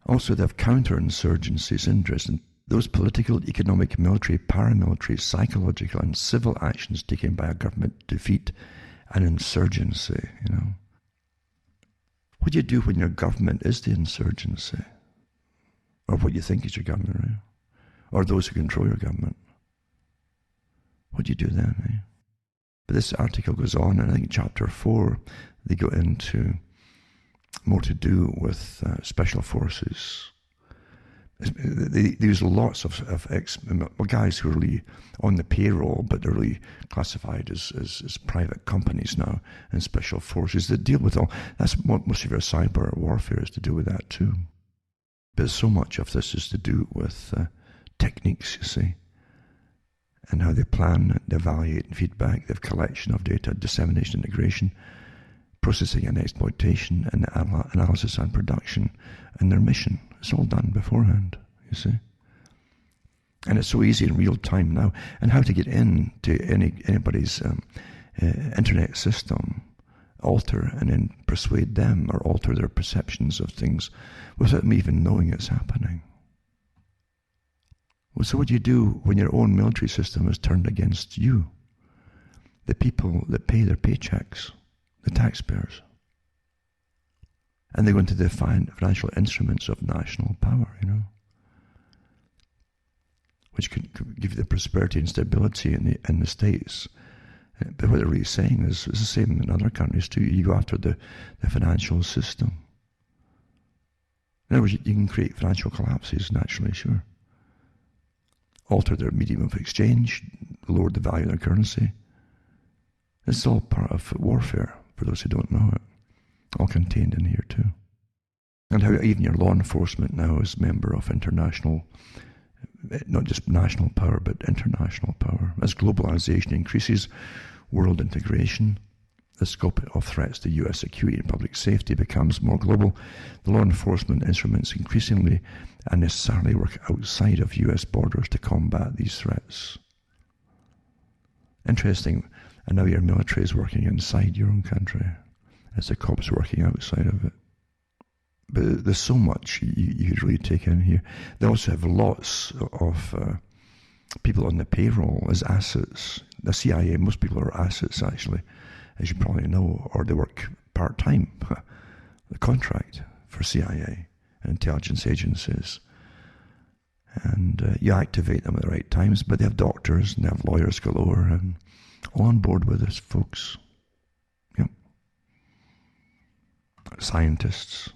Speaker 1: also they have counterinsurgencies interest in those political, economic, military, paramilitary, psychological, and civil actions taken by a government to defeat an insurgency, What do you do when your government is the insurgency? Or what you think is your government, right? Or those who control your government? What do you do then, eh? But this article goes on, and I think chapter 4, they go into more to do with special forces. They use lots of guys who are really on the payroll, but they're really classified as private companies now, and special forces that deal with all. That's what most of your cyber warfare is to do with that too. But so much of this is to do with techniques, you see, and how they plan, they evaluate and feedback, they have collection of data, dissemination, integration, processing and exploitation, and analysis and production, and their mission. It's all done beforehand, you see. And it's so easy in real time now. And how to get into anybody's internet system, alter and then persuade them or alter their perceptions of things without them even knowing it's happening. Well, so what do you do when your own military system is turned against you? The people that pay their paychecks, the taxpayers. And they go into the financial instruments of national power, which can give you the prosperity and stability in the States. But what they're really saying is it's the same in other countries too. You go after the financial system. In other words, you can create financial collapses naturally, sure. Alter their medium of exchange, lower the value of their currency. This is all part of warfare, for those who don't know it. All contained in here too. And how even your law enforcement now is a member of international not just national power, but international power. As globalization increases, world integration, the scope of threats to U.S. security and public safety becomes more global. The law enforcement instruments increasingly and necessarily work outside of U.S. borders to combat these threats. Interesting, and now your military is working inside your own country as the cops working outside of it. But there's so much you could really take in here. They also have lots of people on the payroll as assets. The CIA, most people are assets actually, as you probably know, or they work part-time, the contract for CIA and intelligence agencies. And you activate them at the right times, but they have doctors and they have lawyers galore and all on board with us, folks. Yep. Scientists.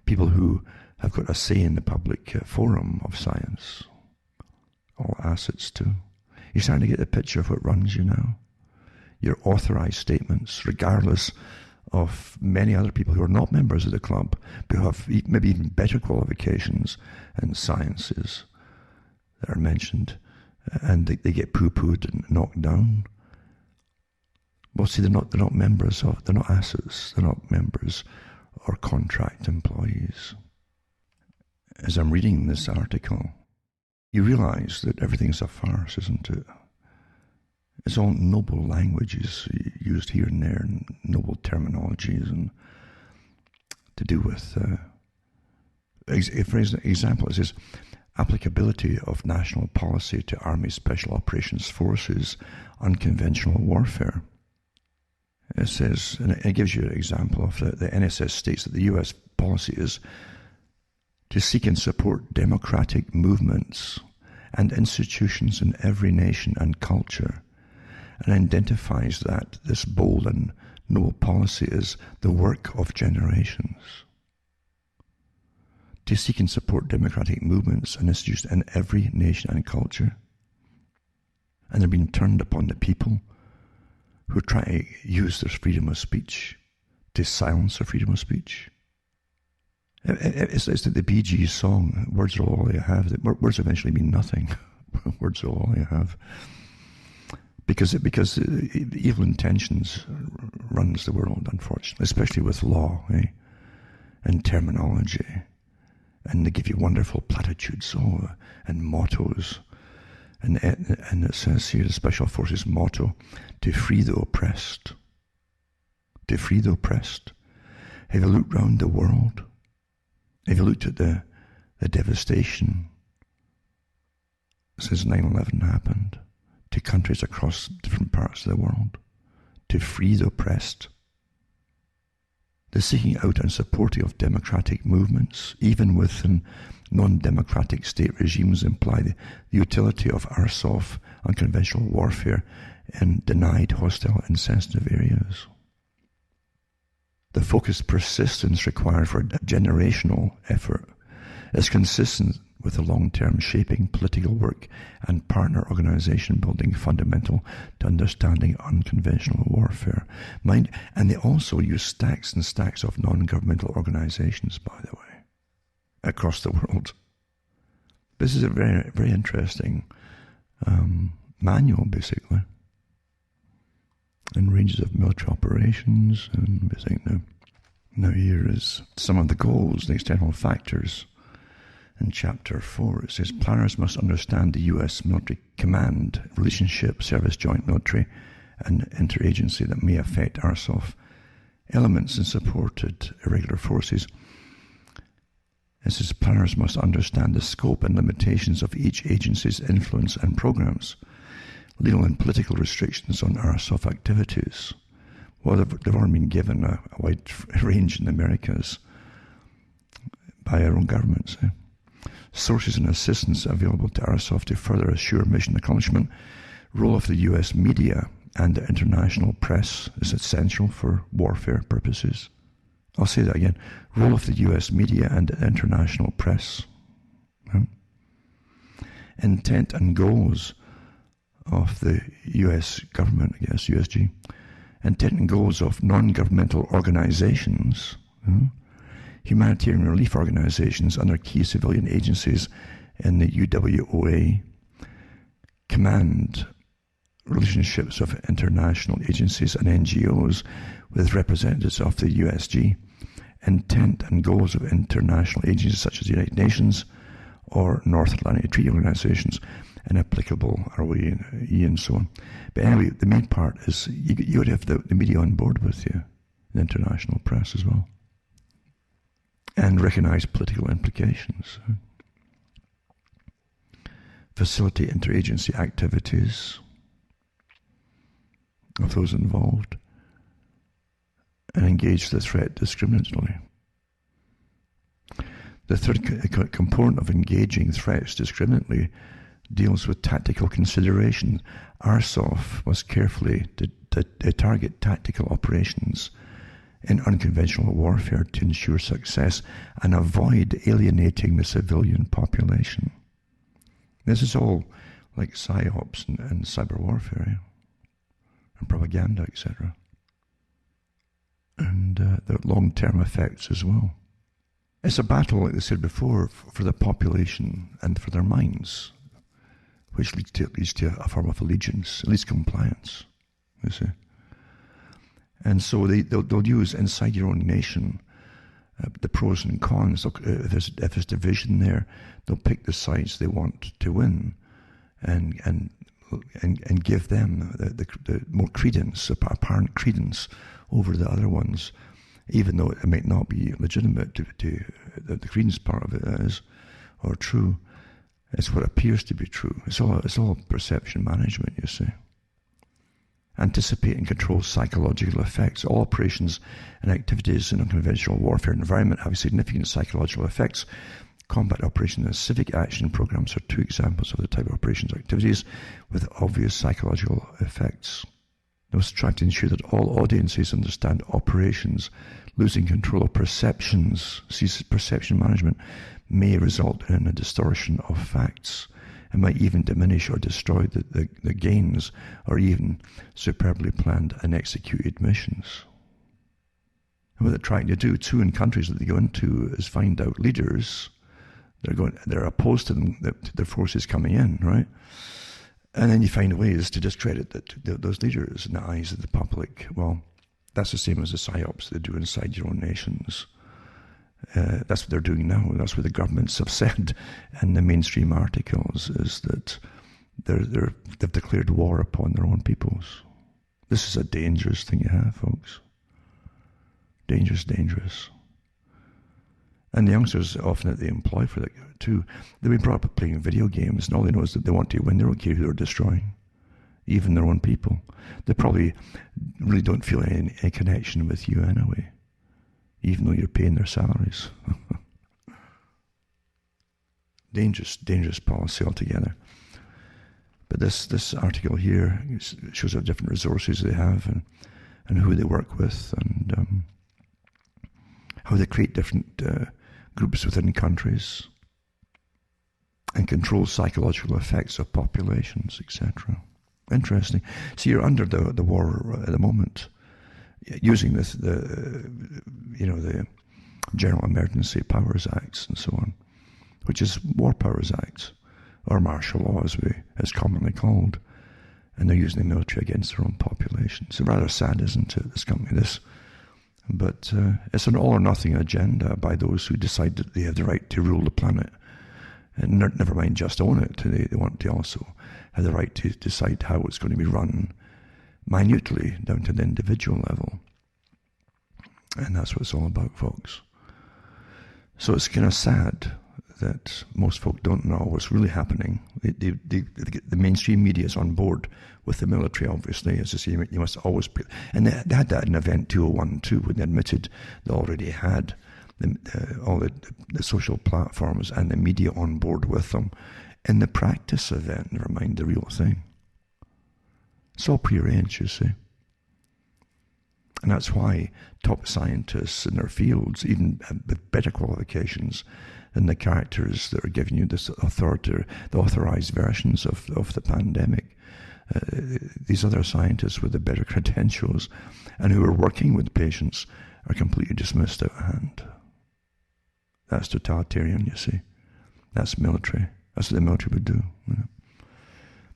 Speaker 1: People who have got a say in the public forum of science. All assets too. You're starting to get the picture of what runs you now. Your authorized statements, regardless of many other people who are not members of the club, but who have maybe even better qualifications in sciences that are mentioned, and they get poo-pooed and knocked down. Well, see, they're not members of, they're not assets, they're not members or contract employees. As I'm reading this article, you realize that everything's a farce, isn't it? It's all noble languages used here and there, and noble terminologies, and to do with, for example, it says, applicability of national policy to Army Special Operations Forces, unconventional warfare. It says, and it gives you an example of the NSS states that the U.S. policy is to seek and support democratic movements and institutions in every nation and culture, and identifies that this bold and noble policy is the work of generations. To seek and support democratic movements and institutions in every nation and culture. And they're being turned upon the people who try to use their freedom of speech to silence their freedom of speech. It's like the Bee Gees song, words are all you have. Words eventually mean nothing. Words are all you have. Because evil intentions runs the world, unfortunately, especially with law, and terminology. And they give you wonderful platitudes and mottos. And it says here, the Special Forces motto, to free the oppressed. To free the oppressed. Have you looked round the world? Have you looked at the devastation since 9/11 happened to countries across different parts of the world? To free the oppressed. The seeking out and supporting of democratic movements, even within non-democratic state regimes, imply the utility of ARSOF, unconventional warfare, in denied, hostile, and sensitive areas. The focused persistence required for a generational effort is consistent with the long-term shaping political work and partner organization building fundamental to understanding unconventional warfare. And they also use stacks and stacks of non-governmental organizations, by the way, across the world. This is a very, very interesting manual, basically, and ranges of military operations. And I think now here is some of the goals and external factors. In Chapter 4, it says, planners must understand the U.S. military command, relationship, service, joint military, and interagency that may affect ARSOF, elements and supported irregular forces. It says, planners must understand the scope and limitations of each agency's influence and programs, legal and political restrictions on ARSOF activities. Well, they've already been given a wide range in the Americas by our own governments. Sources and assistance available to ARSOF to further assure mission accomplishment. Role of the U.S. media and the international press is essential for warfare purposes. I'll say that again. Role of the U.S. media and the international press. Intent and goals of the U.S. government, I guess, USG. Intent and goals of non-governmental organizations. Humanitarian relief organizations under key civilian agencies in the UWOA, command relationships of international agencies and NGOs with representatives of the USG, intent and goals of international agencies such as the United Nations or North Atlantic Treaty Organizations, and applicable ROE and so on. But anyway, the main part is you got to have the media on board with you, the international press as well, and recognize political implications. Facilitate interagency activities of those involved, and engage the threat discriminatingly. The third component of engaging threats discriminately deals with tactical consideration. RSOF must carefully target tactical operations in unconventional warfare to ensure success and avoid alienating the civilian population. This is all like psyops and cyber warfare, and propaganda, etc. And the long-term effects as well. It's a battle, like I said before, for the population and for their minds, which leads to a form of allegiance, at least compliance, you see. And so they'll use inside your own nation the pros and cons. If there's division there, they'll pick the sides they want to win, and give them the more credence, apparent credence over the other ones, even though it might not be legitimate to the credence part of it is, or true. It's what appears to be true. It's all perception management, you see. Anticipate and control psychological effects. All operations and activities in a conventional warfare environment have significant psychological effects. Combat operations and civic action programs are two examples of the type of operations activities with obvious psychological effects. They must strive to ensure that all audiences understand operations. Losing control of perceptions, perception management, may result in a distortion of facts and might even diminish or destroy the gains or even superbly planned and executed missions. And what they're trying to do too in countries that they go into is find out leaders. They're opposed to them, their forces coming in, right? And then you find ways to discredit those leaders in the eyes of the public. Well, that's the same as the psyops they do inside your own nations. That's what they're doing now. That's what the governments have said in the mainstream articles, is that they've declared war upon their own peoples. This is a dangerous thing to have, folks. Dangerous, dangerous. And the youngsters often that they employ for that too, they've been brought up playing video games, and all they know is that they want to win. They don't care who they're destroying, even their own people. They probably really don't feel any connection with you anyway, even though you're paying their salaries. Dangerous, dangerous policy altogether. But this article here shows how different resources they have and who they work with, and how they create different groups within countries and control psychological effects of populations, etc. Interesting. So you're under the war at the moment, using the General Emergency Powers Acts and so on, which is War Powers Acts, or martial law as it's commonly called, and they're using the military against their own population. It's rather sad, isn't it, this? But it's an all-or-nothing agenda by those who decide that they have the right to rule the planet. And never mind just own it. They want to also have the right to decide how it's going to be run minutely down to the individual level. And that's what it's all about, folks. So it's kind of sad that most folk don't know what's really happening. The mainstream media is on board with the military, obviously. As I say, you must always... And they had that in Event 201 too, when they admitted they already had all the social platforms and the media on board with them in the practice event, never mind the real thing. It's all prearranged, you see. And that's why top scientists in their fields, even with better qualifications than the characters that are giving you the authorized versions of the pandemic, these other scientists with the better credentials and who are working with patients are completely dismissed out of hand. That's totalitarian, you see. That's military. That's what the military would do.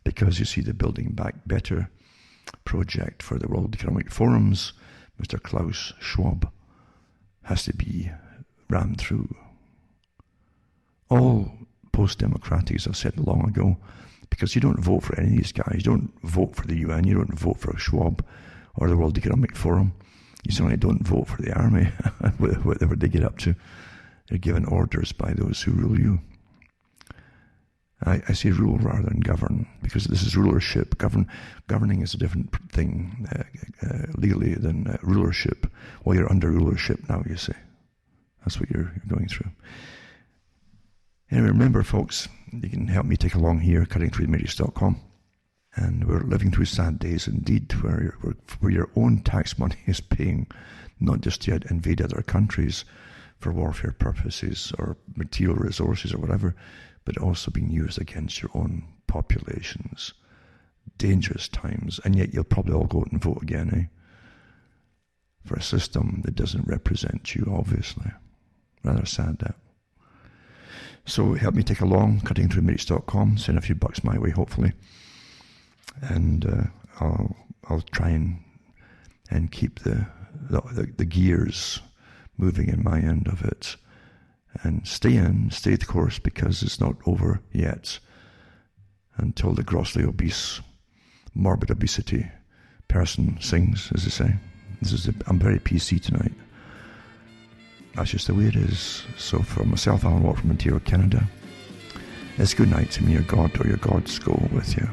Speaker 1: Because you see the Building Back Better project for the World Economic Forums, Mr. Klaus Schwab has to be rammed through. All post-democrats have said long ago, because you don't vote for any of these guys. You don't vote for the UN, you don't vote for Schwab or the World Economic Forum. You certainly don't vote for the army, whatever they get up to. They're given orders by those who rule you. I say rule rather than govern, because this is rulership. Governing is a different thing legally than rulership. Well, you're under rulership now, you see. That's what you're going through. Anyway, remember, folks, you can help me take along here, cuttingthroughthematrix.com. And we're living through sad days indeed, where your own tax money is paying not just to invade other countries for warfare purposes or material resources or whatever, but also being used against your own populations. Dangerous times, and yet you'll probably all go out and vote again, for a system that doesn't represent you, obviously. Rather sad, that. So help me take along, cuttingthroughthematrix.com, send a few bucks my way, hopefully. And I'll try and keep the gears moving in my end of it. And stay the course, because it's not over yet until the grossly obese, morbid obesity person sings, as they say. I'm very PC tonight. That's just the way it is. So for myself, Alan Watt from Ontario, Canada, it's good night to me. Your God or your gods go with you.